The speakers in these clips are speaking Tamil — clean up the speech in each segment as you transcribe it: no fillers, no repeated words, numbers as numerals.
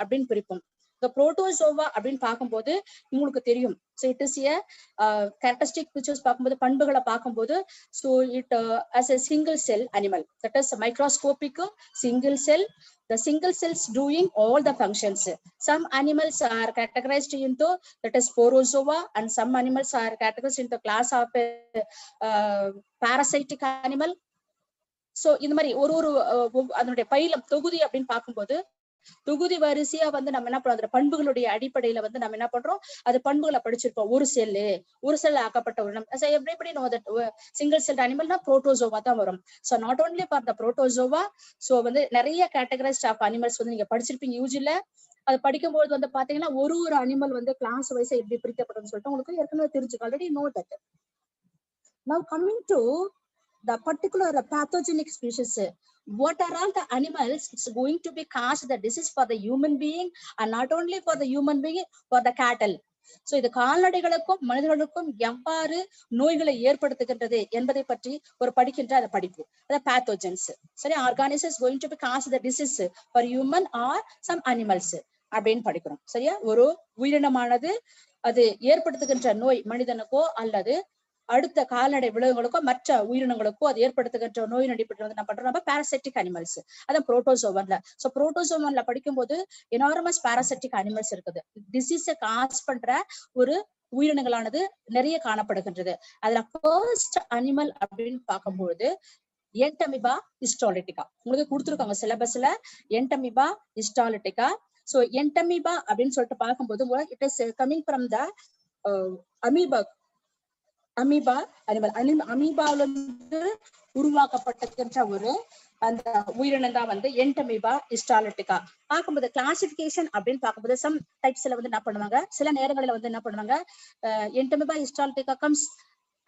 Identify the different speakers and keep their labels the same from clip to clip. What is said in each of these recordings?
Speaker 1: அப்படின்னு பிரிப்போம். இந்த புரோட்டோசோவா அப்படின்னு பார்க்கும்போது உங்களுக்கு தெரியும். So it is A characteristic features பார்க்கும்போது, பண்புகளை பார்க்கும்போது, so it as a single cell animal, that is microscopic single cell. The single cells doing all the functions. Some animals are categorized into, that is Sporozoa, and some animals are categorized into class of parasitic animal. So இந்த மாதிரி ஒரு அதனுடைய பைலம் தொகுதி அப்படின்னு பார்க்கும்போது, தொகுதி வரிசையா வந்து நம்ம என்ன பண்றோம், பண்புகளுடைய அடிப்படையில வந்து நம்ம என்ன பண்றோம், அது பண்புகளை படிச்சிருப்போம். ஒரு செல் ஆக்கப்பட்ட ஒரு எப்படி சிங்கிள் செல் அனிமல்னா புரோட்டோசோவா தான் வரும். So not only for the protozoa, so வந்து நிறைய கேட்டகரைஸ்ட் ஆஃப் அனிமல்ஸ் வந்து நீங்க படிச்சிருப்பீங்க யூஜில. அது படிக்கும்போது வந்து பாத்தீங்கன்னா ஒரு அனிமல் வந்து கிளாஸ் வைஸா எப்படி பிரிக்கப்படும் சொல்லிட்டு உங்களுக்கு ஏற்கனவே தெரிஞ்சுக்க already know that. Now coming to the particular pathogenic species, what are all the animals it's going to be caused the disease for the human being, and not only for the human being, for the cattle. So இது கால்நடைகளுக்கும் மனிதர்களுக்கும் எவ்வாறு நோய்களை ஏற்படுத்துகின்றது என்பதை பற்றி ஒரு படிக்கின்ற அந்த படிப்பு, அத பேத்தோஜன்ஸ். சரி, organisms going to be caused the disease for human or some animals அப்படின்னு படிக்கிறோம். சரியா, ஒரு உயிரினமானது அது ஏற்படுத்துகின்ற நோய் மனிதனுக்கோ அல்லது அடுத்த கால்நடை விலங்குகளுக்கோ மற்ற உயிரினங்களுக்கோ அது ஏற்படுத்துகின்ற நோய் அடிப்படையில் வந்து என்ன பண்றோம், நம்ம பாராசைட்டிக் அனிமல்ஸ். அதான் புரோட்டோசோவன்ல. சோ புரோட்டோசோவன்ல படிக்கும்போது எனார்மஸ் பாராசைட்டிக் அனிமல்ஸ் இருக்குது. டிசீஸை காஸ் பண்ற ஒரு உயிரினங்களானது நிறைய காணப்படுகின்றது. அதுல ஃபர்ஸ்ட் அனிமல் அப்படின்னு பார்க்கும்போது என்டமிபா ஹிஸ்டாலிட்டிகா உங்களுக்கு கொடுத்துருக்காங்க சிலபஸ்ல. என்டமிபா ஹிஸ்டாலிட்டிகா. சோ என்டமிபா அப்படின்னு சொல்லிட்டு பார்க்கும்போது it is coming from the amoeba animal. அமீபாவில இருந்து உருவாக்கப்பட்டிருக்கின்ற ஒரு அந்த உயிரினம் தான் வந்து என்டமிபா ஹிஸ்டாலிட்டிகா. பார்க்கும்போது கிளாசிபிகேஷன் அப்படின்னு பார்க்கும்போது சம் டைப்ஸ்ல வந்து என்ன பண்ணுவாங்க, சில நேரங்களில் வந்து என்ன பண்ணுவாங்க, Entamoeba histolytica comes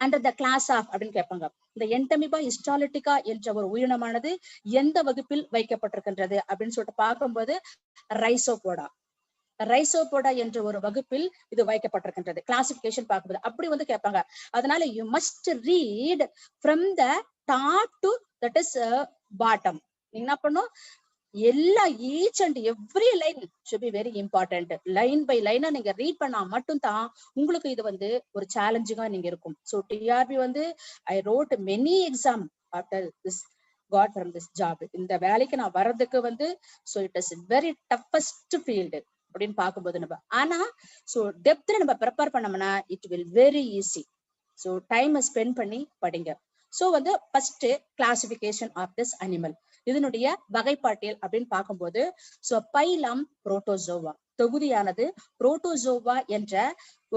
Speaker 1: under the class of அப்படின்னு கேட்பாங்க. இந்த என்டமிபா ஹிஸ்டாலிட்டிகா என்ற ஒரு உயிரினமானது எந்த வகுப்பில் வைக்கப்பட்டிருக்கின்றது அப்படின்னு சொல்லிட்டு பார்க்கும்போது ரைசோபோடா என்ற ஒரு வகுப்பில் இது வைக்கப்பட்டிருக்கின்றது. கிளாசிபிகேஷன் பார்க்கும்போது அப்படி வந்து கேட்பாங்க. அதனால you must read from the top to that is bottom. நீங்க என்ன பண்ணும், எல்லா each and every line should be very important. Line by லைனா நீங்க ரீட் பண்ணா மட்டும் தான் உங்களுக்கு இது வந்து ஒரு சேலஞ்சிங்கா நீங்க இருக்கும். ஸோ டிஆர்பி வந்து I wrote many exam after this got from this job. இந்த வேலைக்கு நான் வர்றதுக்கு வந்து so it is very toughest field அப்படின்னு பார்க்கும்போது நம்ம. ஆனா சோ டெப்த்ல நம்ம ப்ரிப்பேர் பண்ணோம்னா it will very easy. So time spend பண்ணி படிங்க. சோ வந்து first classification of this animal, இதனுடைய வகைப்பாட்டியல் அப்படின்னு பார்க்கும்போது சோ பைலம் புரோட்டோசோவா தொகுதியானது புரோட்டோசோவா என்ற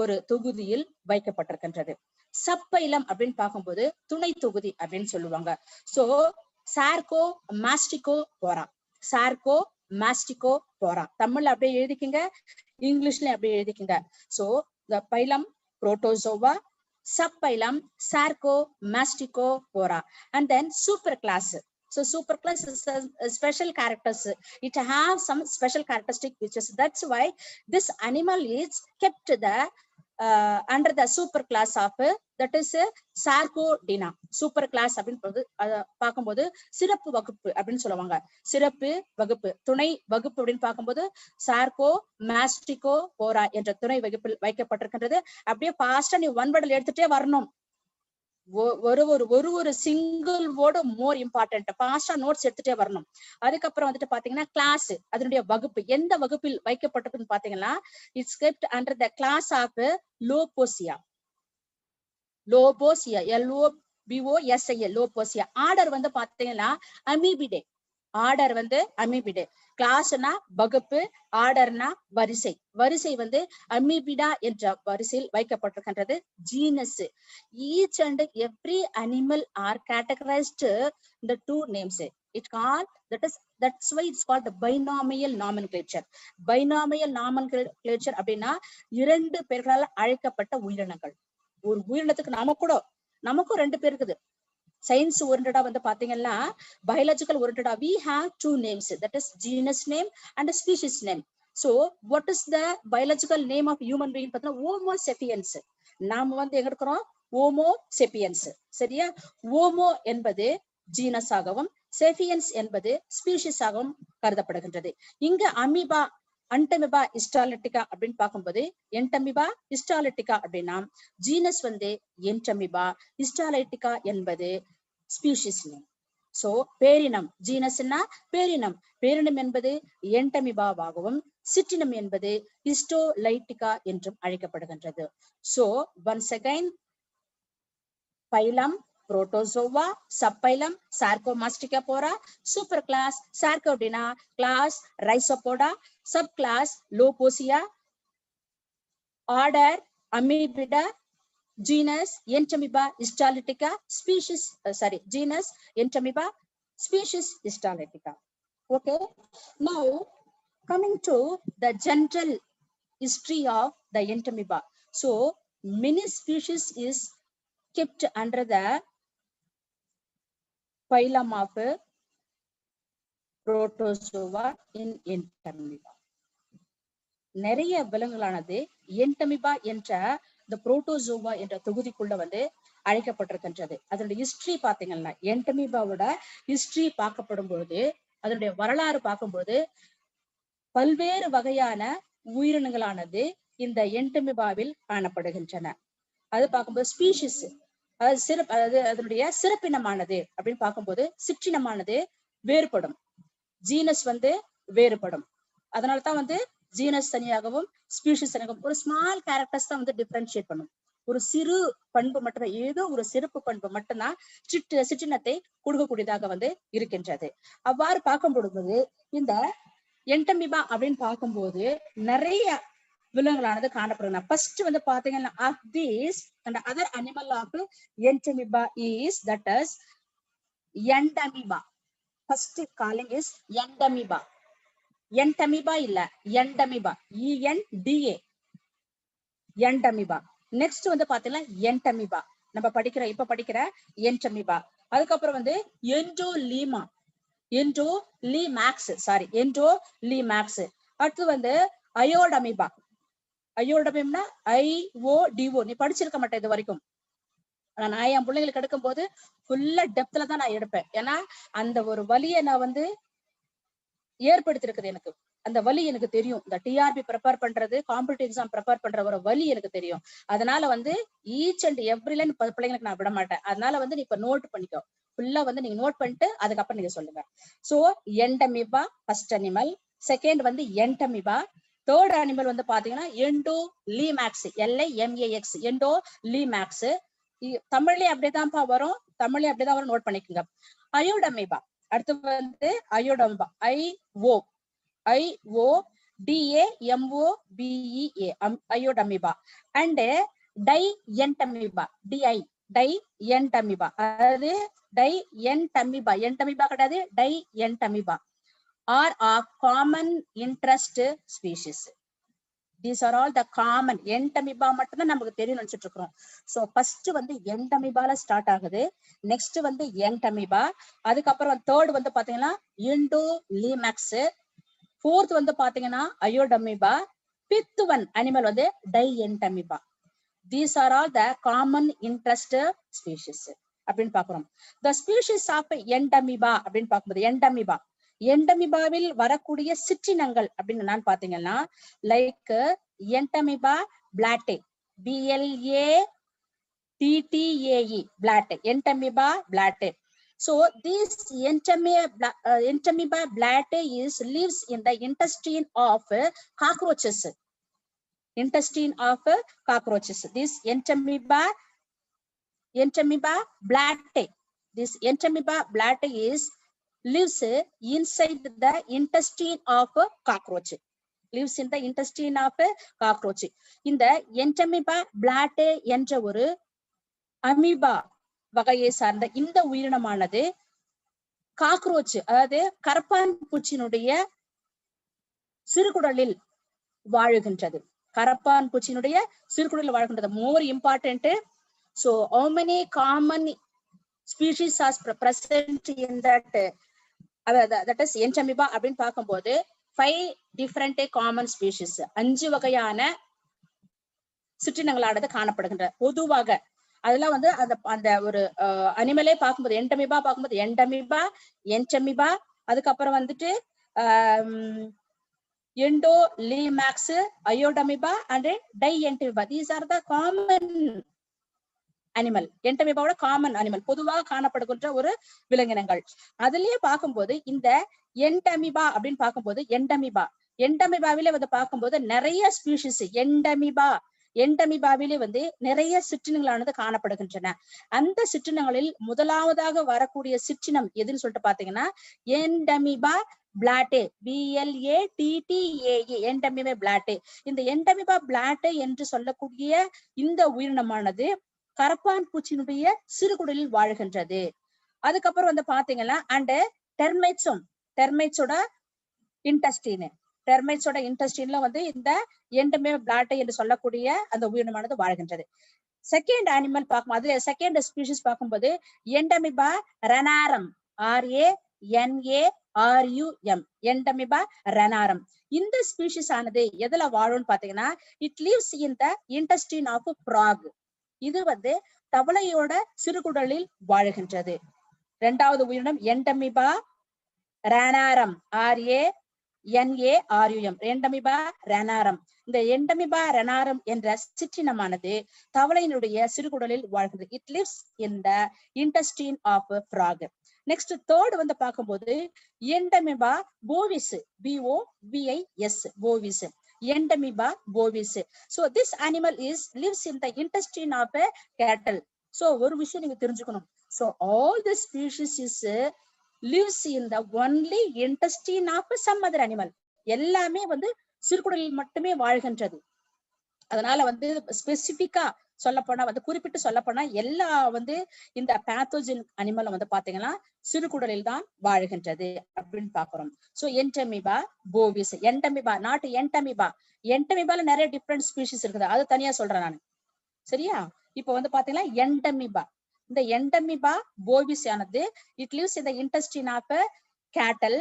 Speaker 1: ஒரு தொகுதியில் வைக்கப்பட்டிருக்கின்றது. சப்பைலம் அப்படின்னு பார்க்கும்போது துணை தொகுதி அப்படின்னு சொல்லுவாங்க. So sarcomastigophora, sarcomastigophora, தமிழ்ல அப்படியே எழுதிக்கிங்க, இங்கிலீஷ்ல அப்படியே எழுதிக்கிங்க. So the phylum protozoa, subphylum sarco mastico pora, and then superclass. So superclass is a special characters. It have some special characteristic features. That's why this animal is kept the under the superclass of that is sarcodina. Superclass அப்படின்னு பார்க்கும்போது சிறப்பு வகுப்பு அப்படின்னு சொல்லுவாங்க. சிறப்பு வகுப்பு, துணை வகுப்பு அப்படின்னு பார்க்கும்போது சார்கோ மாஸ்டிகோ போரா என்ற துணை வகுப்பில் வைக்கப்பட்டிருக்கின்றது. அப்படியே ஃபாஸ்டா நீ ஒன் வேர்ட்ல எடுத்துட்டே வரணும். ஒரு சிங்கிள் வேர்டு மோர் இம்பார்ட்டன்ட். ஃபாஸ்டா நோட்ஸ் எடுத்துட்டே வரணும். அதுக்கப்புறம் வந்துட்டு பாத்தீங்கன்னா கிளாஸ், அதனுடைய வகுப்பு எந்த வகுப்பில் வைக்கப்பட்டிருக்குன்னு பாத்தீங்கன்னா it's kept under the class of lobosea. Lobosea, LOBOSIA, lobosea. Order வந்து பாத்தீங்கன்னா அமீபிடே. ஆர்டர் வந்து அமீபிடே. கிளாஸ்னா வகுப்பு, ஆர்டர்னா வரிசை. வரிசை வந்து அமீபிடா என்ற வரிசையில் வைக்கப்பட்டிருக்கின்றது. Genus, each and every animal are categorised இந்த two names. It called that's why it's called the binomial nomenclature. Binomial nomenclature அப்படின்னா இரண்டு பெயர்களால் அழைக்கப்பட்ட உயிரினங்கள். ஒரு உயிரினத்துக்கு நமக்கும் ரெண்டு பேர் இருக்குது. சயின்ஸ் ஓரியன்டா வந்து பாத்தீங்கன்னா biological ஓரியன்டா we have two names, that is genus name and species name. So what is the biological name of human being பார்த்தா homo sapiens. நாம வந்து எங்க இருக்கிறோம், homo sapiens. சரியா, homo என்பது ஜீனஸ் ஆகவும் sapiens என்பது ஸ்பீஷிஸ் ஆகவும் கருதப்படுகின்றது. இங்க அமீபா அன்டமிபா ஹிஸ்டாலிட்டிகா அப்படின்னு பார்க்கும்போது என்டமிபா ஹிஸ்டாலிட்டிகா அப்படின்னா ஜீனஸ் வந்து என்டமிபா, ஹிஸ்டாலிட்டிகா என்பது ஸ்பீஷிஸ் நேம். சோ பேரினம், ஜீனஸ்னா பேரினம், பேரினம் என்பது என்டமிபாவாகவும் சிற்றினம் என்பது ஹிஸ்டோலைட்டிகா என்றும் அழைக்கப்படுகின்றது. So once again, phylum protozoa, subphylum sarcomastigophora, super class sarcodina, class rhizopoda, sub class lobosea, order amoebida, genus Entamoeba histolytica, species genus Entamoeba, species histolytica. Okay, now coming to the general history of the Entamoeba. So many species is kept under the phylum of Protozoa in Entamoeba. நிறைய விலங்குகளானது என்டமிபா என்ற இந்த புரோட்டோசோவா என்ற தொகுதிக்குள்ள வந்து அழைக்கப்பட்டிருக்கின்றது. அதனுடைய ஹிஸ்டரி பாத்தீங்கன்னா, என்டமிபாவோட ஹிஸ்டரி பார்க்கப்படும் பொழுது, அதனுடைய வரலாறு பார்க்கும்போது பல்வேறு வகையான உயிரினங்களானது இந்த என்டமிபாவில் காணப்படுகின்றன. அது பார்க்கும்போது ஸ்பீஷிஸ், அதாவது அதனுடைய சிறப்பினமானது அப்படின்னு பார்க்கும்போது சிற்றினமானது வேறுபடும், ஜீனஸ் வந்து வேறுபடும். அதனாலதான் வந்து ஜீனஸ் தனியாகவும் ஸ்பீஷிஸ் தனியாகவும் ஒரு ஸ்மால் கேரக்டர்ஸ் தான் வந்து டிஃபரன்ஷியேட் பண்ணும். ஒரு சிறு பண்பு மட்டும்தான், ஏதோ ஒரு சிறப்பு பண்பு மட்டும்தான் சிற்றினத்தை கொடுக்கக்கூடியதாக வந்து இருக்கின்றது. அவ்வாறு பார்க்கும் பொழுது இந்த என்டமிபா அப்படின்னு பார்க்கும்போது நிறைய விலங்குகளானது காணப்படுகிறது. ஃபர்ஸ்ட் வந்து பாத்தீங்கன்னா, of these and other animal of entamoeba is that is entamoeba. First calling is entamoeba. Entamoeba இல்ல, எண்டமிபா, ENDA, எண்டமிபா. நெக்ஸ்ட் வந்து பாத்தீங்கன்னா என்டமிபா, நம்ம இப்ப படிக்கிற என்டமிபா. அதுக்கப்புறம் வந்து என்டோலீமா, என்டோலீமாக்ஸ். அடுத்து வந்து அயோடமிபா. அயோடமிம்னா IODO. நீ படிச்சிருக்க மாட்டேன் இது வரைக்கும். நான் என் பிள்ளைங்களுக்கு எடுக்கும் போது ஃபுல்லா டெப்த்ல தான் நான் எடுப்பேன். ஏன்னா அந்த ஒரு வலியை நான் வந்து ஏற்படுத்திருக்குது. எனக்கு அந்த வலி எனக்கு தெரியும். இந்த டிஆர்பி ப்ரிப்பேர் பண்றது, காம்படிட்டிவ் எக்ஸாம் ப்ரிப்பேர் பண்ற ஒரு வலி எனக்கு தெரியும். அதனால வந்து ஈச் அண்ட் எவ்ரி லைன் பிள்ளைங்களுக்கு நான் விட மாட்டேன். அதனால வந்து நீ இப்ப நோட் பண்ணிக்கோ, ஃபுல்லா வந்து நீங்க நோட் பண்ணிட்டு அதுக்கப்புறம் நீங்க சொல்லுங்க. சோ எண்டமிபா ஃபர்ஸ்ட் அனிமல், செகண்ட் வந்து என்டமிபா, தேர்ட் அனிமல் வந்து பாத்தீங்கன்னா எண்டோலீமாக்ஸ், LIMAX, எண்டோலீமாக்ஸ். தமிழ்லயே அப்படியேதான்ப்பா வரும், நோட் பண்ணிக்கோங்க. அயோடமிபா, அடுத்து வந்து அயோடமிபா, IODAMOBEA, அயோடமிபா. அண்ட் டைஎன்டமிபா, டைஎன்டமிபா, அதாவது என்டமிபா கிடையாது, dientamoeba are common interest species. These are all the common. Entamoeba மட்டும்தான் நமக்கு தெரியும் நினைச்சிட்டு இருக்கிறோம். சோ ஃபர்ஸ்ட் வந்து என்டமிபால ஸ்டார்ட் ஆகுது, நெக்ஸ்ட் வந்து என்டமிபா, அதுக்கப்புறம் தேர்ட் வந்து பாத்தீங்கன்னா எண்டோலீமாக்ஸ், ஃபோர்த் வந்து பாத்தீங்கன்னா அயோடமிபா, ஃபிஃப்த் ஒன் அனிமல் வந்து டைஎன்டமிபா. These are all the common interest species அப்படின்னு பாக்குறோம். The species of எண்டமிபா அப்படின்னு பார்க்கும்போது, எண்டமிபாவில் வரக்கூடிய சிற்றினங்கள் அப்படின்னு நான் பாத்தீங்கன்னா, like entamoeba blattae, BLATTAE, blattae, entamoeba blattae. So this Entamoeba blattae lives in the intestine of cockroaches. This Entamoeba blattae, lives inside the intestine of cockroach. இந்த Entamoeba blattae என்ற ஒரு அமீபா வகையை சார்ந்த இந்த உயிரினமானது காக்ரோச், அதாவது கரப்பான் பூச்சியினுடைய சிறுகுடலில் வாழுகின்றது. More important. So how many common species are present in that is Entamoeba அப்படின்னு பார்க்கும்போது 5 different common species, 5 வகையான சிற்றினங்களானது காணப்படுகின்ற பொதுவாக. அதெல்லாம் வந்து அந்த ஒரு அனிமலே பார்க்கும்போது, என்டமிபா பார்க்கும்போது என்டமிபா, அதுக்கப்புறம் வந்துட்டு Endolimax, Iodamoeba, and Dientamoeba. These are the common animal. என்டமீபாவோட காமன் அனிமல், பொதுவாக காணப்படுகின்ற ஒரு விலங்கினங்கள். அதுலயே பார்க்கும்போது இந்த என்டமீபா அப்படின்னு பார்க்கும்போது என்டமீபாவிலே வந்து பார்க்கும்போது நிறைய ஸ்பீஷிஸ் என்டமீபாவிலே வந்து நிறைய சிற்றினங்களானது காணப்படுகின்றன. அந்த சிற்றினங்களில் முதலாவதாக வரக்கூடிய சிற்றினம் எதுன்னு சொல்லிட்டு பாத்தீங்கன்னா என்டமீபா பிளாட்டே, BLATTAE, என்டமீபா பிளாட்டே. இந்த என்டமீபா பிளாட்டே என்று சொல்லக்கூடிய இந்த உயிரினமானது கரப்பான் பூச்சியினுடைய சிறுகுடலில் வாழ்கின்றது. அதுக்கப்புறம் வந்து பாத்தீங்கன்னா அண்ட் டெர்மைட்ஸோட இன்டெஸ்டின்ல வந்து இந்த என்டமீபா பிளாட்டே என்று சொல்லக்கூடிய அந்த உயிரினமானது வாழ்கின்றது. செகண்ட் அனிமல் பார்க்கும், அதுல செகண்ட் ஸ்பீஷிஸ் பார்க்கும்போது என்டமீபா ரெனாரம், RANARUM, என்டமீபா ரெனாரம். இந்த ஸ்பீஷிஸ் ஆனது எதுல வாழும்னு பாத்தீங்கன்னா it lives in the intestine of frog. இது வந்து தவளையோட சிறுகுடலில் வாழ்கின்றது. இரண்டாவது உயிரினம் என்டமீபா ரெனாரம், RANARUM, என்டமீபா ரெனாரம். இந்த என்டமீபா ரெனாரம் என்ற சிற்றினமானது தவளையினுடைய சிறுகுடலில் வாழ்கிறது. It lives in the intestine of frog. Next third வந்து பார்க்கும்போது entamoeba bovis, BOVIS, bovis, entamoeba bovis. So this animal lives in the intestine of a cattle. So ஒரு விஷயம் நீங்க தெரிஞ்சுக்கணும். So all the species lives in the only intestine of some other animal. எல்லாமே வந்து சிறுகுடலில் மட்டுமே வாழ்கின்றது. அதனால வந்து ஸ்பெசிபிக்கா சொல்லப்போனா வந்து குறிப்பிட்டு சொல்லப்போனா எல்லா வந்து இந்த பேத்தோஜன் அனிமல் வந்து பாத்தீங்கன்னா சிறுகுடலில் தான் வாழ்கின்றது அப்படின்னு பாக்குறோம். சோ என்டமீபா போவிஸ், என்டமீபா நாட் என்டமீபால நிறைய டிஃப்ரெண்ட் ஸ்பீஷிஸ் இருக்குது, அது தனியா சொல்றேன் நான். சரியா? இப்ப வந்து பாத்தீங்கன்னா என்டமீபா, இந்த என்டமீபா போவிஸ் ஆனது it lives in the intestine of cattle.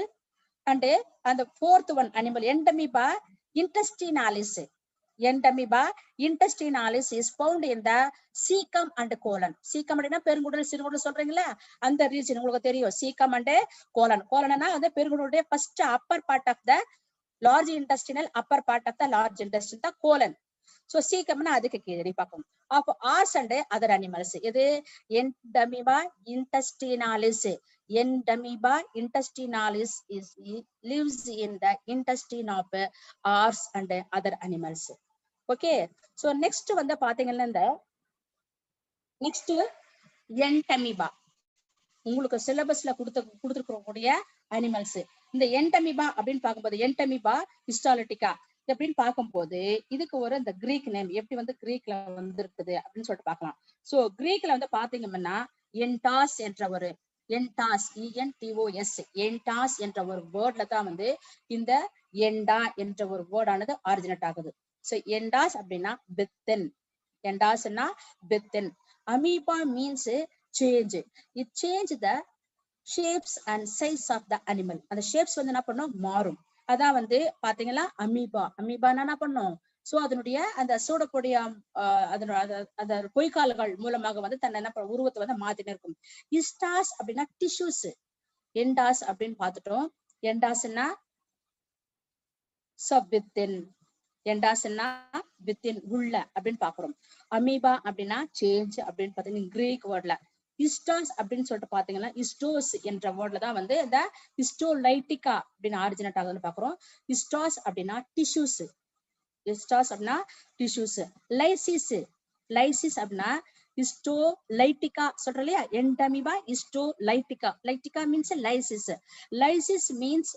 Speaker 1: And அந்த fourth one animal entamoeba intestinalis. Entamoeba intestinalis is found in the cecum and colon. Cecum அப்படினா பெருங்குடல் சிறுகுடல் சொல்றீங்களா, அந்த ரீஜன் உங்களுக்கு தெரியும். cecum and colon. colonனா அது பெருங்குடலுடைய first upper part of the large intestinal, upper part of the large intestine தான் கோலன். சோ cecumனா அதுக்கு கீழே பார்க்கும். Of ours and other animals. இது Entamoeba intestinalis. Entamoeba intestinalis lives in the intestine of ars and other animals. Okay. So next வந்து பாத்தீங்கன்னா இந்த நெக்ஸ்ட் என்டமீபா உங்களுக்கு சிலபஸ்ல கொடுத்துருக்கக்கூடிய அனிமல்ஸ். இந்த என்டமீபா அப்படின்னு பார்க்கும்போது என்டமீபா ஹிஸ்டாலிட்டிகா அப்படின்னு பார்க்கும்போது இதுக்கு ஒரு இந்த கிரீக் நேம் எப்படி வந்து கிரீக்ல வந்து இருக்குது அப்படின்னு சொல்லிட்டு பார்க்கலாம். சோ கிரீக்ல வந்து பாத்தீங்கன்னா என்டாஸ் என்ற ஒரு என்டாஸ், ENTOS, என்டாஸ் என்ற ஒரு வேர்ட்ல தான் வந்து இந்த எண்டா என்ற ஒரு வேர்டானது ஆரிஜினேட் ஆகுது. So endas அப்படின்னா within, endasனா within. Amoeba means change. It change the shapes and size of the animal. அந்த shapes வந்து என்ன பண்ணும், மாறும். அதான் வந்து பாத்தீங்கன்னா அமீபானா என்ன பண்ணும், சோ அதனுடைய அந்த சூடக்கூடிய அந்த பொய்க்கால்கள் மூலமாக வந்து தன்னை என்ன உருவத்தை வந்து மாத்தினே இருக்கும். இஸ்டாஸ் அப்படின்னா டிஷ்யூஸ். எண்டாஸ் அப்படின்னு பார்த்துட்டோம். எண்டாஸ்னா within, எண்டாஸ்னா வித்தின் உள்ள அப்படின்னு பாக்குறோம். அமீபா அப்படின்னா சேஞ்ச் அப்படின்னு பாத்தீங்கன்னா கிரீக் வேர்ட்ல. ஹிஸ்டாஸ் அப்படின்னு சொல்லிட்டு பாத்தீங்கன்னா ஹிஸ்டோஸ் என்ற வேர்ட்ல தான் வந்து இந்த ஹிஸ்டோலைட்டிகா அப்படின்னு ஆரிஜினேட் ஆகுதுன்னு பாக்குறோம். ஹிஸ்டாஸ் அப்படின்னா டிஷ்யூஸ், ஹிஸ்டாஸ் அப்படின்னா டிஷ்யூஸ். லைசிஸ் அப்படின்னா ஹிஸ்டோலைட்டிகா சொல்றோம் இல்லையா, entamoeba histolytica. Lytica means lysis means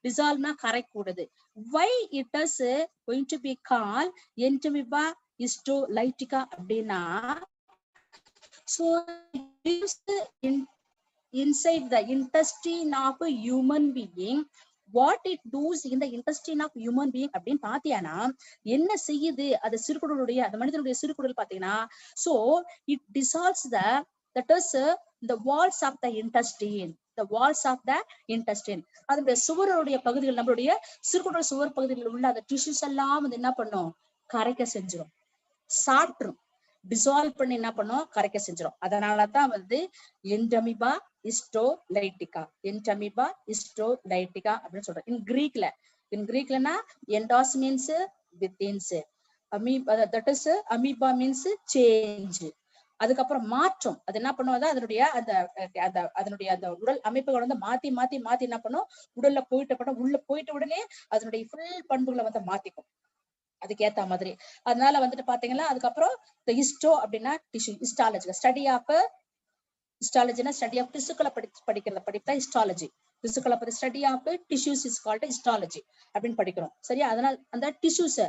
Speaker 1: டிசால்வ்னா கரைக்கூடாது. why it is going to be called Entamoeba histolytica அப்படின்னா, so inside the intestine of a human being, what it does in the intestine of human being அப்படின்னு பாத்தீங்கன்னா என்ன செய்யுது, அது சிறுகுடலுடைய அந்த மனிதனுடைய சிறுகுடல் பாத்தீங்கன்னா, so it dissolves that is the walls of the intestine, the walls of the intestine. அதனுடைய சுவருடைய பகுதிகள், நம்மளுடைய சிறுகுடல் சுவர் பகுதிகளில் உள்ள அந்த டிஷ்யூஸ் எல்லாம் வந்து என்ன பண்ணும், கரைக்க செஞ்சிடும், சாப்பிட்டுரும், டிசால்வ் பண்ணி என்ன பண்ணும், கரைக்க செஞ்சிடும். அதனாலதான் வந்து என்டமீபா ஹிஸ்டோலைட்டிகா அப்படின்னு சொல்றோம். இன் கிரீக்ல in Greek endos means within, amoeba that is amoeba means change. அதுக்கப்புறம் மாற்றம், அது என்ன பண்ணுவோம், அதனுடைய அதனுடைய அந்த உடல் அமைப்புகள் வந்து மாத்தி மாத்தி மாத்தி என்ன பண்ணும், உடல்ல உள்ள போயிட்ட உடனே அதனுடைய ஃபுல் பண்புகளை வந்து மாத்திக்கும் அதுக்கேத்த மாதிரி. அதனால வந்துட்டு பாத்தீங்கன்னா அதுக்கப்புறம் இந்த ஹிஸ்டோ அப்படின்னா டிஷ்யூ, ஹிஸ்டாலஜி ஸ்டடி ஆஃப் ஹிஸ்டாலஜினா ஸ்டடி ஆஃப் டிஷ்யூக்களை படிக்கிறத படிப்பா ஹிஸ்டாலஜி. டிஷ்யூக்களை பத்தி study of tissues is called histology அப்படின்னு படிக்கிறோம். சரியா? அதனால அந்த டிஷ்யூஸ்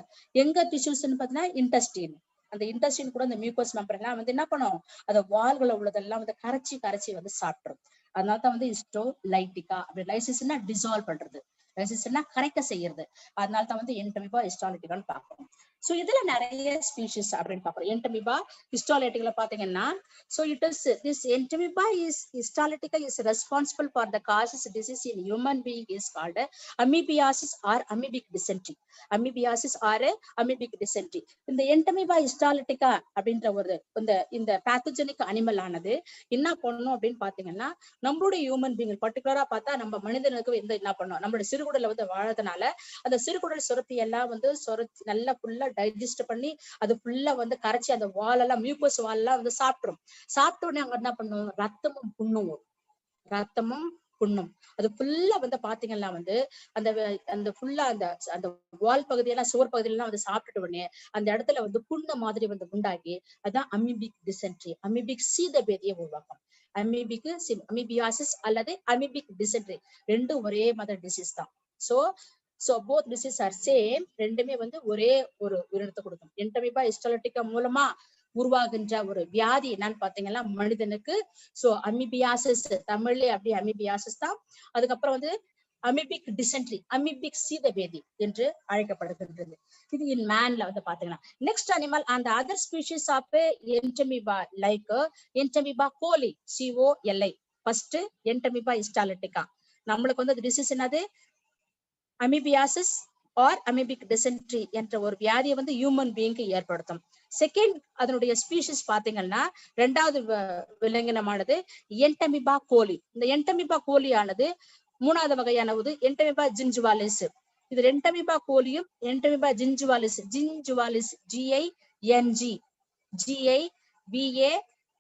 Speaker 1: எங்க டிஷ்யூஸ்ன்னு பாத்தீங்கன்னா இன்டெஸ்டைன், அந்த இன்டெஸ்டைன் கூட இந்த மியூக்கஸ் மெம்பர் எல்லாம் வந்து என்ன பண்ணும், அந்த வால்களை உள்ளதெல்லாம் வந்து கரைச்சி வந்து சாப்பிடும். அதனாலதான் வந்து ஹிஸ்டோ லைட்டிகா அப்படி, லைசிஸ்னா டிசால்வ் பண்றது, லைசிஸ்னா கரைக்க செய்யறது. அதனாலதான் வந்து என்டமீபா ஹிஸ்டாலிட்டிகான்னு பார்க்கணும். சோ இதுல நிறைய ஸ்பீஷிஸ் அப்படின்னு பாக்குறோம். என்டமீபா ஹிஸ்டாலிட்டிகல பாத்தீங்கன்னா, so it is this entamoeba is histolytica is responsible for the causes disease in human being is called amoebiasis or amoebic dysentery. Amoebiasis or amoebic dysentery. இந்த என்டமீபா ஹிஸ்டாலிட்டிகா அப்படின்ற ஒரு இந்த பேத்தோஜெனிக் அனிமல் ஆனது என்ன பண்ணணும் அப்படின்னு பாத்தீங்கன்னா, நம்மளுடைய ஹியூமன் பீங் பர்டிகுலரா பார்த்தா நம்ம மனிதனுக்கு வந்து என்ன பண்ணணும், நம்மளுடைய சிறுகுடல வந்து வாழறதுனால அந்த சிறுகுடல் சுரப்பி எல்லாம் வந்து நல்லா ஃபுல்லா டைஜஸ்ட் பண்ணி அது ஃபுல்லா வந்து கரைச்சி அந்த வால் எல்லாம் மியூக்கஸ் வால் எல்லாம் வந்து சாப்பிட்டுரும். சாப்பிட்ட உடனே அங்க என்ன பண்ணும், ரத்தமும் புண்ணும் அது ஃபுல்லா வந்து பாத்தீங்கன்னா வந்து அந்த ஃபுல்லா அந்த வால் பகுதியெல்லாம் சுவர் பகுதியெல்லாம் வந்து சாப்பிட்டுட்ட உடனே அந்த இடத்துல வந்து புண்ணு மாதிரி வந்து உண்டாகி அதான் அமீபிக் டிசென்ட்ரி, அமீபிக் சீதபேதியை உருவாக்கும். அமீபியாசிஸ் அல்லது அமீபிக் டிசென்ட்ரி ரெண்டும் ஒரே மாதிரி டிசீஸ் தான். So both diseases are same. ரெண்டுமே வந்து ஒரே ஒரு உயிரினத்தை கொடுக்கும். என்டமீபா ஹிஸ்டாலிட்டிகா மூலமா உருவாகின்ற ஒரு வியாதி என்னன்னு பாத்தீங்கன்னா மனிதனுக்கு சோ அமீபியாசிஸ், தமிழ்ல அப்படியே அமீபியாசிஸ் தான். அதுக்கப்புறம் வந்து அமீபிக் டிசென்ட்ரி, அமீபிக் சீதபேதி என்று அழைக்கப்படுகின்றது. இது இன் மேன்ல வந்து பாத்தீங்கன்னா. நெக்ஸ்ட் அனிமல் அந்த other species of Entamoeba like Entamoeba coli, COLI. First Entamoeba histolytica. நம்மளுக்கு வந்து டிசீஸ் என்னது, அமீபியாசிஸ் ஆர் அமீபிக் டிசென்ட்ரி என்ற ஒரு வியாதியை வந்து ஹியூமன் பீயிங்க்கு ஏற்படுத்தும். செகண்ட் அதனுடைய ஸ்பீஷிஸ் பாத்தீங்கன்னா இரண்டாவது விலங்கினமானது என்டமீபா கோலி. இந்த என்டமீபா கோலி ஆனது மூணாவது வகையானது என்டமீபா ஜின்ஜுவாலிஸ். இது என்டமீபா கோலியும் என்டமீபா ஜின்ஜுவாலிஸ்,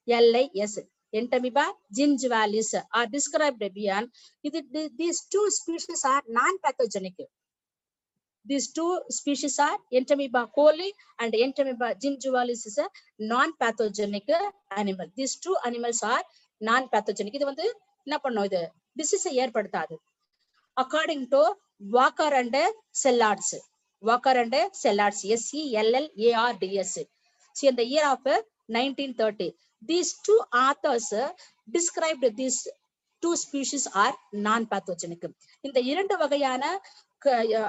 Speaker 1: GINGVALIS Entamoeba gingivalis are described beyond. These two species are non-pathogenic. These two species are Entamoeba coli and Entamoeba gingivalis is a non-pathogenic animal. These two animals are non-pathogenic. இது வந்து என்ன பண்ணும், இது டிசீஸ் ஏற்படுத்தாது. According to Walker and Sellards, SELLARDS. See, in the year of 1930, these two authors described these two species are non-pathogenic. இந்த இரண்டு வகையான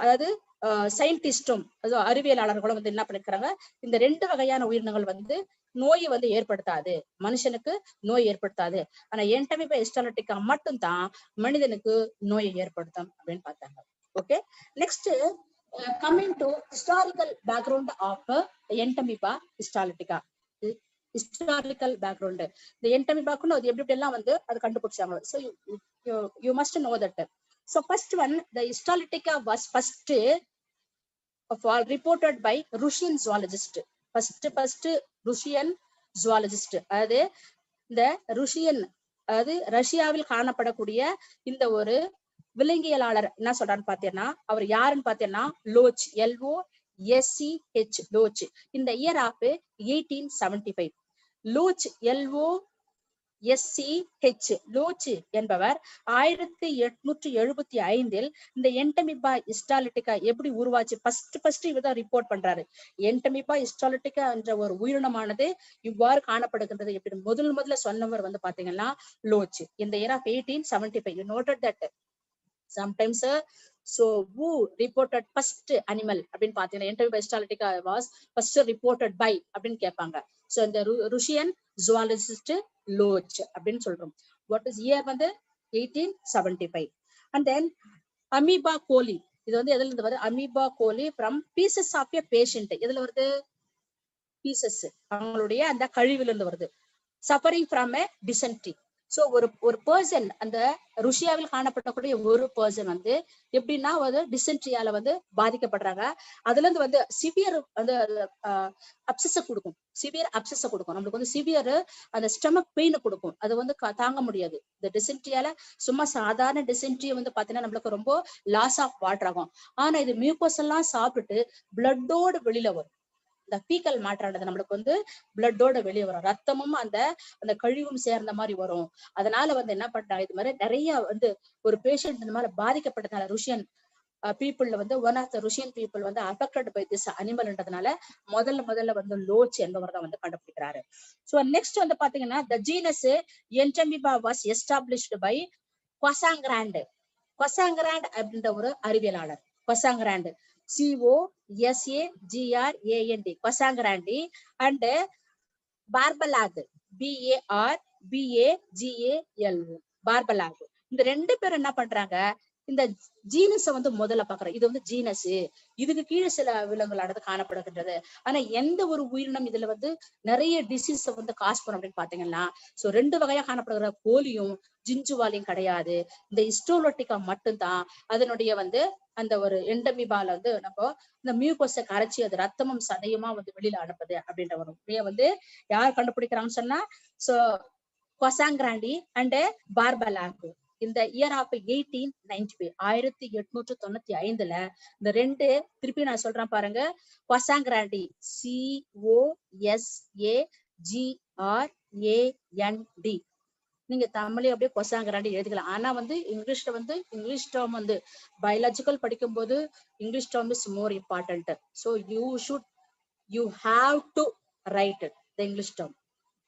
Speaker 1: அதாவது சயின்டிஸ்டும் அறிவியலாளர்களும் வந்து என்ன பண்ணிருக்காங்க, இந்த ரெண்டு வகையான உயிரினங்கள் வந்து நோயை வந்து ஏற்படுத்தாது, மனுஷனுக்கு நோய் ஏற்படுத்தாது. ஆனா என்டமீபா ஹிஸ்டாலிட்டிகா மட்டும் தான் மனிதனுக்கு நோயை ஏற்படுத்தும் அப்படின்னு பார்த்தாங்க. Okay, next coming to historical background of என்டமீபா histolytica. historical background, the என்டமீபாக்கு அது எப்படி எல்லாம் வந்து அது கண்டுபிடிச்சாங்க. So you must know that. So first one, the Histolytica was first of all reported by Russian zoologist. First Russian zoologist. அதாவது இந்த ருஷியன், அதாவது ரஷ்யாவில் காணப்படக்கூடிய இந்த ஒரு விலங்கியலாளர் என்ன சொல்றான்னு பாத்தீங்கன்னா, அவர் யாருன்னு பாத்தீங்கன்னா லோச், LOSCH லோச். இந்த இயர் ஆஃப் 1875. லோச் LOSCH லோச் என்பவர் 1875 இந்த என்டமீபா ஹிஸ்டாலிட்டிகா எப்படி உருவாச்சு ஃபர்ஸ்ட் இவர்தான் ரிப்போர்ட் பண்றாரு. என்டமீபா ஹிஸ்டாலிட்டிகா என்ற ஒரு உயிரினமானது இவ்வாறு காணப்படுகின்றது எப்படி முதல்ல சொன்னவர் வந்து பாத்தீங்கன்னா லோச். இந்த year of 1875. You noted that sometimes so who reported first animal அப்படின்னு பாத்தீங்கன்னா என்டமீபா histolytica was first reported by அப்படின்னு கேட்பாங்க. So இந்த ருஷியன் zoologist லோச் அப்படின்னு சொல்றோம். வாட் இஸ் இயர் வந்து 1875. And then அமீபா கோலி, இது வந்து எதுல இருந்து வருது, amoeba coli from faeces of a patient. எதுல வருது, பீசஸ் அவங்களுடைய அந்த கழிவுல இருந்து வருது. Suffering from a dysentery, so ஒரு பர்சன் அந்த ருஷ்யாவில் காணப்படக்கூடிய ஒரு பர்சன் வந்து எப்படின்னா வந்து டிசென்ட்ரியால வந்து பாதிக்கப்படுறாங்க. அதுல இருந்து வந்து சிவியர் வந்து அப்சஸ கொடுக்கும், சிவியர் அப்சஸ கொடுக்கும், நம்மளுக்கு வந்து சிவியர் அந்த ஸ்டமக் பெயின் கொடுக்கும். அது வந்து தாங்க முடியாது. இந்த டிசென்ட்ரியால சும்மா சாதாரண டிசென்ட்ரி வந்து பாத்தீங்கன்னா நம்மளுக்கு ரொம்ப லாஸ் ஆஃப் வாட்டர் ஆகும். ஆனா இது மியூக்கோஸ் எல்லாம் சாப்பிட்டுட்டு பிளட்டோட வெளியில வரும். இந்த ஃபீக்கல் மேட்டரானது நம்மளுக்கு வந்து பிளட்டோட வெளியே வரும், ரத்தமும் அந்த அந்த கழிவும் சேர்ந்த மாதிரி வரும். அதனால வந்து என்ன பண்றாங்க, இது மாதிரி நிறைய வந்து ஒரு பேஷண்ட் இந்த மாதிரி பாதிக்கப்பட்டதுனால ருஷியன் பீப்புள்ல வந்து one of the Russian people வந்து அஃபெக்டட் பை திஸ் அனிமல்ன்றதுனால முதல்ல வந்து லோச் என்பவர் தான் வந்து கண்டுபிடிக்கிறாரு. சோ நெக்ஸ்ட் வந்து பாத்தீங்கன்னா த ஜீனஸ் என்டமிபா வாஸ் எஸ்டாப்ளிஷ்டு பை கொசாங்கிராண்ட். கொசாங்கிராண்ட் அப்படின்ற ஒரு அறிவியலாளர். கொசாங்கிராண்ட் COSAGRAND கொசாங்கிராண்டி அண்ட் பார்பலாக் BARBAGAL பார்பலாக். இந்த ரெண்டு பேரும் என்ன பண்றாங்க, இந்த ஜீனஸ வந்து முதல்ல பாக்குறேன். இது வந்து ஜீனஸ், இதுக்கு கீழே சில விலங்குகளானது காணப்படுகின்றது. ஆனா எந்த ஒரு உயிரினம் இதுல வந்து நிறைய டிசீஸ வந்து காஸ் பண்ணும் அப்படின்னு பாத்தீங்கன்னா, சோ ரெண்டு வகையா காணப்படுகிற கோழியும் ஜிஞ்சுவாலியும் கிடையாது. இந்த ஹிஸ்டோலோட்டிகா மட்டும்தான் அதனுடைய வந்து அந்த ஒரு எண்டமிபால வந்து நம்ம இந்த மியூகோஸை கரைச்சி அது ரத்தமும் சதையுமா வந்து வெளியில அனுப்புது அப்படின்ற ஒரு உண்மையை வந்து யார் கண்டுபிடிக்கிறாங்கன்னு சொன்னா சோ கொசாங்கிராண்டி அண்ட் பார்பலாக். இந்த இயர் ஆஃப் 1895 1895 இந்த ரெண்டு திருப்பி நான் சொல்றேன் பாருங்க. கொசாங்கிராண்டி COSAGRAND. நீங்க தமிழே அப்படியே கொசாங்கிராண்டி எழுதிக்கலாம். ஆனா வந்து இங்கிலீஷ்ல வந்து இங்கிலீஷ் டேர்ம் வந்து பயாலஜிக்கல் படிக்கும் போது English term is more important. So you have to right the English term.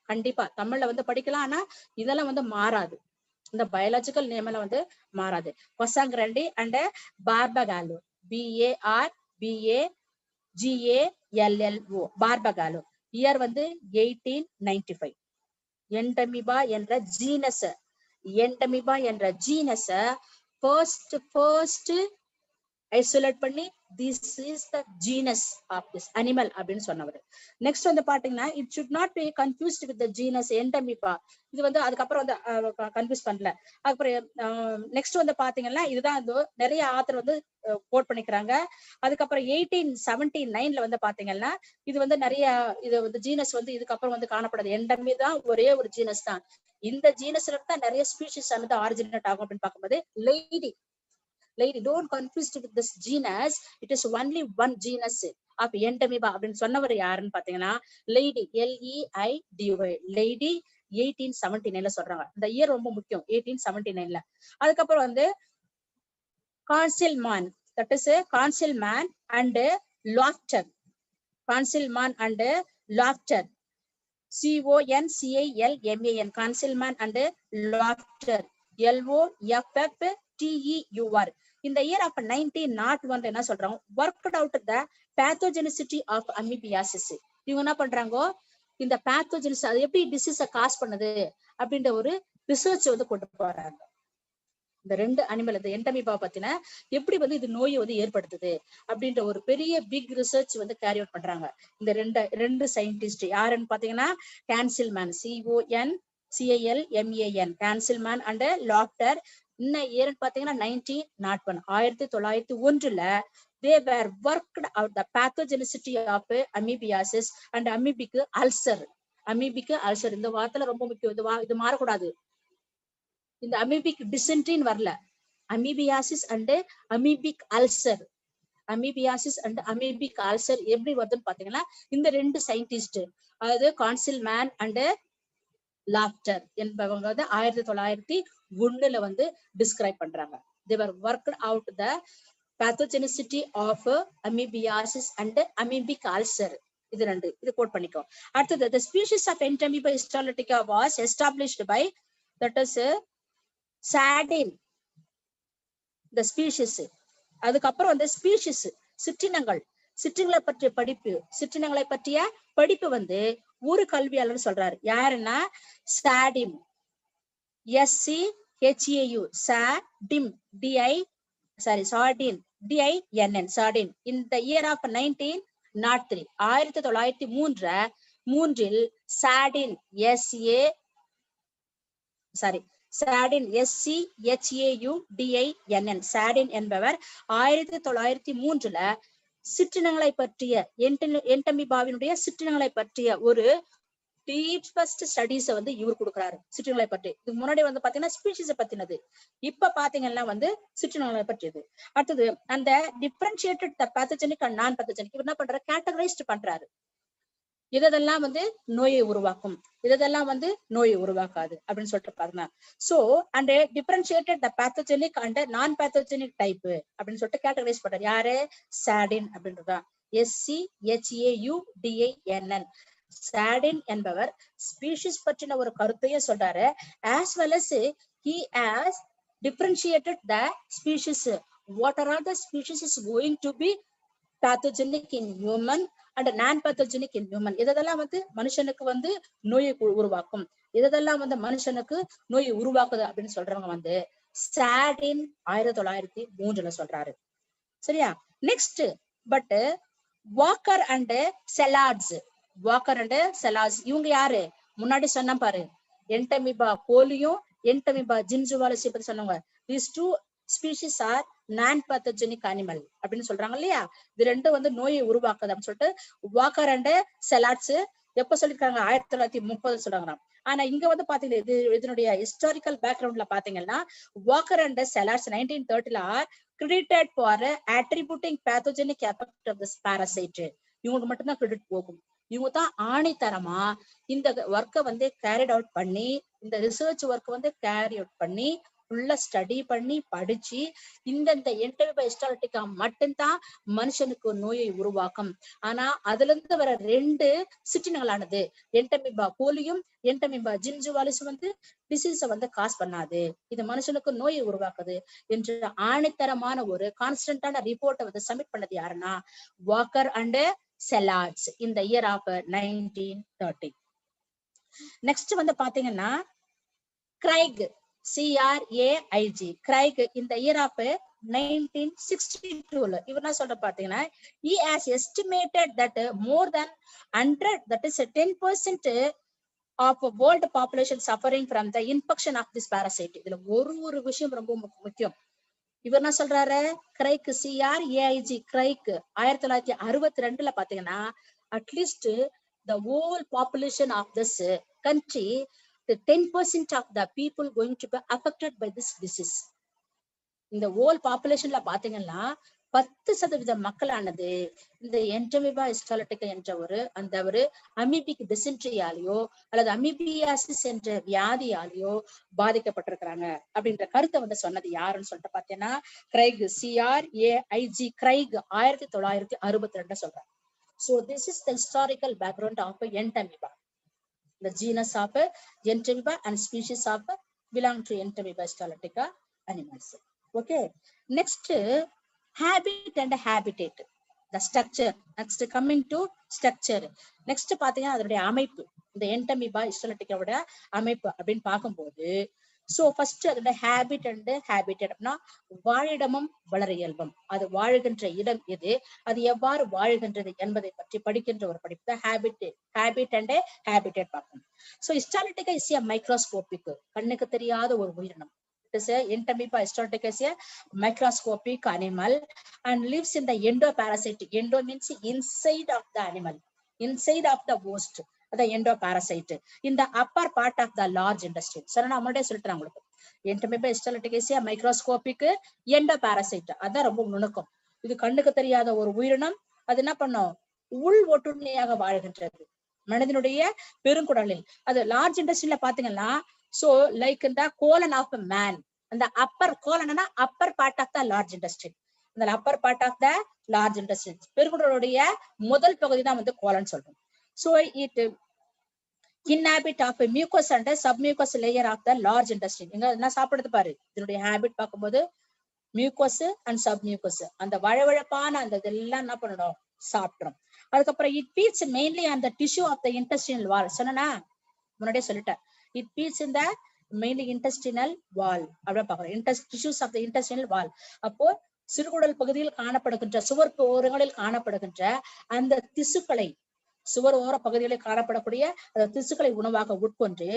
Speaker 1: கண்டிப்பா தமிழ்ல வந்து படிக்கலாம், ஆனா இதெல்லாம் வந்து மாறாது. இந்த பயாலஜிக்கல் நேம் எல்லாம் வந்து மாறாது. Casagrandi and Barbagallo BARBAGALLO Barbagallo. Year வந்து 1895. எண்டமிபா என்ற ஜீனஸ ஃபர்ஸ்ட் ஐசோலேட் பண்ணி this is the genus of this animal அப்படின்னு சொன்னவர். நெக்ஸ்ட் வந்து பாத்தீங்கன்னா it should not be confused with the genus entamoeba. இது வந்து அதுக்கப்புறம் வந்து கன்ஃபியூஸ் பண்ணல. அதுக்கப்புறம் நெக்ஸ்ட் வந்து பாத்தீங்கன்னா இதுதான் வந்து நிறைய ஆத்தர் வந்து கோட் பண்ணிக்கிறாங்க. அதுக்கப்புறம் 1879 வந்து பாத்தீங்கன்னா இது வந்து நிறைய இது வந்து ஜீனஸ் வந்து இதுக்கப்புறம் வந்து காணப்படுது. எண்டமி தான் ஒரே ஒரு ஜீனஸ் தான். இந்த ஜீனஸ்ல தான் நிறைய ஸ்பீஷிஸ் வந்து ஆரிஜினேட் ஆகும் அப்படின்னு பார்க்கும்போது lady don't confuse with this genus, it is only one genus of எண்டமிபா அப்படின்னு சொன்னவர் யாருன்னு பாத்தீங்கன்னா லேடி LEIDY லேடி 1879 சொல்றாங்க. இந்த இயர் ரொம்ப முக்கியம் 1879. அதுக்கப்புறம் வந்து Councilman, that is Councilman and Lafleur. Councilman and Lafleur CONCILMAN Councilman and Lafleur LOFFTEUR. இந்த இயர் ஆஃப் 1901 என்ன சொல்றாங்க, worked out the pathogenicity of amoebiasis. இவங்க என்ன பண்றாங்க, இந்த பேத்தோஜெனிஸ் அது எப்படி டிசீஸ காஸ் பண்ணுது அப்படின்ற ஒரு ரிசர்ச் வந்து கொண்டு போறாங்க. இந்த ரெண்டு அனிமல் இந்த எண்டமிபா பத்தின எப்படி வந்து இது நோயை வந்து ஏற்படுத்துது அப்படின்ற ஒரு பெரிய பிக் ரிசர்ச் வந்து கேரி அவுட் பண்றாங்க இந்த ரெண்டு சயின்டிஸ்ட். யாருன்னு பாத்தீங்கன்னா கான்சில்மேன் CONCILMAN கான்சில்மேன் அண்ட் லாக்டர். இன்னும் இயர்னு பாத்தீங்கன்னா 1901 1901 they were worked out the pathogenicity of amoebiasis and amoebic ulcer. amoebic ulcer இந்த வார்த்தையில ரொம்ப முக்கியம். இது மாறக்கூடாது. இந்த அமீபிக் டிசென்ட்ரின்னு வரல, amoebiasis and amoebic ulcer. Amoebiasis and amoebic ulcer எப்படி வருதுன்னு பாத்தீங்கன்னா இந்த ரெண்டு சயின்டிஸ்ட், அதாவது கான்சில்மேன் அண்ட் லாக்டர் என்பவங்க வந்து 1901 வந்து டிஸ்கிரைப் பண்றாங்க. they were worked out the pathogenicity of amoebiasis and amoebic ulcer. இது ரெண்டு இது கோட் பண்ணிக்கோ. அடுத்தது the species of Entamoeba histolytica was established by that is சார்டின் இந்த ஸ்பீஷிஸ். அதுக்கப்புறம் வந்து ஸ்பீஷிஸ் சிற்றினங்களை பற்றிய படிப்பு வந்து ஒரு கல்வியாளர் சொல்றாரு. யாருன்னா சாடிம் SCHAU சாடிம் சார்டின் DINN சார்டின். இந்த year of 1903 1903 சார்டின் sorry sardine SCHAUDINN sardine என்பவர் 1903 சிற்றினங்களை பற்றிய என்டமிபாவினுடைய சிற்றினங்களை பற்றிய ஒரு டீப்பஸ்ட் ஸ்டடீஸை வந்து இவர் கொடுக்குறாரு சிற்றினங்களை பற்றி. இதுக்கு முன்னாடி வந்து பாத்தீங்கன்னா ஸ்பீஷிஸை பத்தினது, இப்ப பாத்தீங்கன்னா வந்து சிற்றினங்களை பற்றியது. அடுத்தது அந்த டிஃபரன்ஷியேட்டட் பேத்தஜெனிக் அண்ட் நான் பேத்தஜெனிக் இவர் என்ன பண்றாரு, கேட்டகரைஸ்ட் பண்றாரு. இதெல்லாம் வந்து நோயை உருவாக்கும், இதெல்லாம் வந்து நோயை உருவாக்காது அப்படின்னு சொல்லிட்டு பாருங்க. So and differentiated the pathogenic and நான் பேத்தஜெனிக் டைப் அப்படின்னு சொல்லிட்டு கேட்டகரைஸ் பண்றாரு. யாரு, சாடின் அப்படின்றதான். SCHAUDINN சாடின் என்பவர் ஸ்பீஷிஸ் பற்றின ஒரு கருத்தையே சொல்றாரு. as well as he has differentiated the species. What are all the species is going to be pathogenic in human and non-pathogenic in human. இதெல்லாம் வந்து மனுஷனுக்கு வந்து நோயை உருவாக்கும், இதெல்லாம் வந்து மனுஷனுக்கு நோயை உருவாக்குது அப்படின்னு சொல்றவங்க வந்து சாடின் 1903 சொல்றாரு. சரியா? Next but Walker and Sellards. Walker and Sellards இவங்க யாரு, முன்னாடி சொன்ன பாரு, என்டமிபா கோலியும் என்டமிபா ஜின்ஜுவாலிசி பத்தி சொன்னவங்க. these two species are non-pathogenic animal அப்படின்னு சொல்றாங்க இல்லையா. இது ரெண்டும் வந்து நோயை உருவாக்குது அப்படின்னு சொல்லிட்டு வாக்கர் அண்ட் செலாட்ஸ் எப்ப சொல்லிருக்காங்க, 1930 சொல்றாங்க. ஆனா இங்க வந்து பாத்தீங்கன்னா இது இதனுடைய ஹிஸ்டாரிக்கல் பேக்ரவுண்ட்ல பாத்தீங்கன்னா Walker and செலாட்ஸ் 1930 are credited for attributing pathogenic effect of this parasite. இவங்களுக்கு மட்டும்தான் கிரெடிட் போகும். இவங்க தான் ஆணித்தரமா இந்த ஒர்க்கை வந்து கேரிட் அவுட் பண்ணி, இந்த ரிசர்ச் ஒர்க் வந்து கேரி அவுட் பண்ணி ஃபுல்லா ஸ்டடி பண்ணி படிச்சு இந்த என்டமிபா ஹிஸ்டாலிட்டிகா மட்டும்தான் மனுஷனுக்கு நோயை உருவாக்கும். ஆனா அதுல இருந்து வர 2 சிற்றினங்களானது என்டமிபா கோலியும் என்டமிபா ஜின்ஜுவாலிஸும் வந்து டிசீஸ வந்து காஸ் பண்ணாது, இது மனுஷனுக்கு நோயை உருவாக்குது என்று ஆணித்தரமான ஒரு கான்ஸ்டன்டான ரிப்போர்ட்டை வந்து சப்மிட் பண்ணது யாருன்னா Walker and Sellards in the year of 1930. Next வந்து பாத்தீங்கன்னா கிரைக் CRAIG கிரைக் இந்த இயர் ஆஃப் 1962 இவர் என்ன சொல்ற பாத்தீங்கன்னா he has estimated that more than 100 that is 10% of world population suffering from the infection of this parasite. இதுல ஒரு விஷயம் ரொம்ப முக்கியம். இவர் என்ன சொல்றாரு, கிரைக் CRAIG கிரைக் 1962 பாத்தீங்கன்னா at least the whole population of this country, the 10% of the people going to be affected by this disease. இந்த whole populationல பாத்தீங்கன்னா 10% மக்களானது இந்த என்டமிபா ஹிஸ்டாலிட்டிகா என்ற ஒரு அமீபிக் டிசென்ட்ரியாலேயோ அல்லது அமீபியாசிஸ் என்ற வியாதியாலேயோ பாதிக்கப்பட்டிருக்கிறாங்க அப்படின்ற கருத்தை வந்து சொன்னது யாருன்னு சொல்லிட்டு பாத்தீங்கன்னா கிரைக் CRAIG கிரைக் 1962 சொல்றாங்க. So this is the historical background of Entamoeba, the genus of Entamoeba and species of belong to Entamoeba histolytica animals. Okay, next habit and habitat, the structure. Next coming to structure. Next பாத்தீங்கன்னா அதனுடைய அமைப்பு, இந்த Entamoeba histolytica ஓட அமைப்பு அப்படின்னு பார்க்கும்போது சோ ஃபர்ஸ்ட் அதோட ஹேபிட் அண்ட் ஹேபிட்டட் அப்படின்னா வாழிடமும் வளர இயல்பும், அது வாழுகின்ற இடம் எது, அது எவ்வாறு வாழுகின்றது என்பதை பற்றி படிக்கின்ற ஒரு படிப்பு தான் ஹேபிட் அண்ட் ஹேபிட்டட் பார்க்கணும். So histolytica is a microscopic, கண்ணுக்கு தெரியாத ஒரு உயிரினம். It is a Entamoeba histolytica is a microscopic animal and lives in the endoparasite. Endo means inside of the animal, inside of the host, the endoparasite in the upper part of the large intestine. சரி நான் முன்னாடியே சொல்லிட்டேன் உங்களுக்கு, Entamoeba histolytica is a microscopic endoparasite. அதான் ரொம்ப நுணுக்கம். இது கண்ணுக்கு தெரியாத ஒரு உயிரினம். அது என்ன பண்ணும், உள் ஒட்டுண்ணியாக வாழ்கின்றது மனிதனுடைய பெருங்குடலில். அது லார்ஜ் இண்டஸ்ட்ரியில பாத்தீங்கன்னா so like in the colon of a man, and the upper colon na upper part of the large intestine, the upper part of the large intestine பெருங்குடலுடைய முதல் பகுதி தான் வந்து colon சொல்றோம். So it inhabit of a mucous and a submucous layer of the large intestine. இங்க என்ன சாப்பிடுறது பாரு, இதனுடைய ஹேபிட் பார்க்கும்போது மியூக்கஸ் அண்ட் சப்மியூக்கஸ், அந்த வழவழப்பான அந்த இதெல்லாம் என்ன பண்ணணும், சாப்பிட்றோம். அதுக்கப்புறம் it feeds mainly on the tissue of the intestinal wall. சொன்னா முன்னாடியே சொல்லிட்டேன், it feeds in the mainly intestinal wall அப்படியே பார்க்கணும், tissues of the intestinal wall. அப்போ சிறுகுடல் பகுதியில் காணப்படுகின்ற சுவர் ஓரங்களில் காணப்படுகின்ற அந்த திசுக்களை சுவர் ஓர பகுதிகளில் காணப்படக்கூடிய அந்த திசுக்களை உணவாக உட்கொண்டு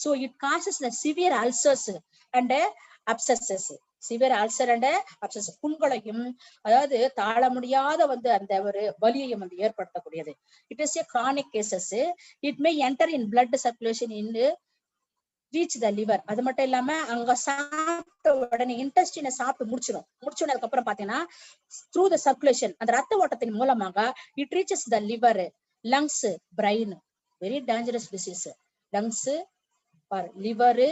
Speaker 1: so it causes the severe ulcers and abscesses. Severe ulcer and abscess, புண்களையும் அதாவது தாழ முடியாத வந்து அந்த ஒரு வலியையும் வந்து ஏற்படுத்தக்கூடியது. It is a chronic cases. It may enter in blood circulation in reach the liver. அது மட்டும் இல்லாம அங்க சாப்பிட்ட உடனே இன்டெஸ்டினை சாப்பிட்டு முடிச்சதுக்கு அப்புறம் பாத்தீங்கன்னா த்ரூ த சர்க்குலேஷன் அந்த ரத்த ஓட்டத்தின் மூலமாக it reaches the liver, lungs, brain. Very dangerous disease. Lungs, liver,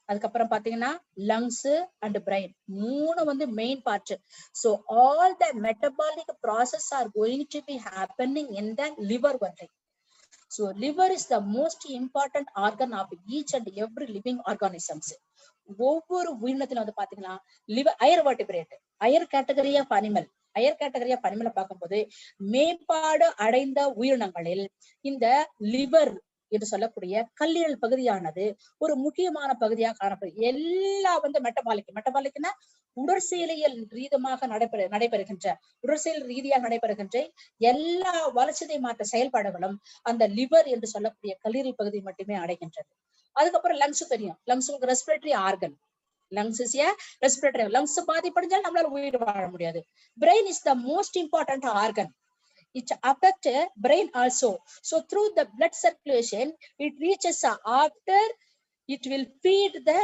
Speaker 1: அதுக்கப்புறம் பாத்தீங்கன்னா லங்ஸ் அண்ட் பிரெயின், மூணு வந்து main part. So all the metabolic process are going to be happening in the liver only. So liver is the most important organ of each and every living organisms. ஒவ்வொரு உயிரினத்துல வந்து பாத்தீங்கன்னா liver higher vertebrate, higher category of animal. Higher category of அனிமலை பார்க்கும்போது மேம்பாடு அடைந்த உயிரினங்களில் இந்த லிவர் என்று சொல்லக்கூடிய கல்லீரல் பகுதியானது ஒரு முக்கியமான பகுதியாக காணப்படும். எல்லா வந்து மெட்டபாலிக்னா உடற்செயலியல் ரீதியாக நடைபெறுகின்ற உடற்செயல் ரீதியாக நடைபெறுகின்ற எல்லா வளர்ச்சிதை மாற்ற செயல்பாடுகளும் அந்த லிவர் என்று சொல்லக்கூடிய கல்லீரல் பகுதி மட்டுமே அடைகின்றது. அதுக்கப்புறம் லங்ஸ் தெரியும். Lungs respiratory organ. Lungs is a respiratory. Lungs பாதிப்படைஞ்சால் நம்மளால உயிர் வாழ முடியாது. Brain is the most important organ. It affects brain also. So through the blood circulation, it reaches after it will feed the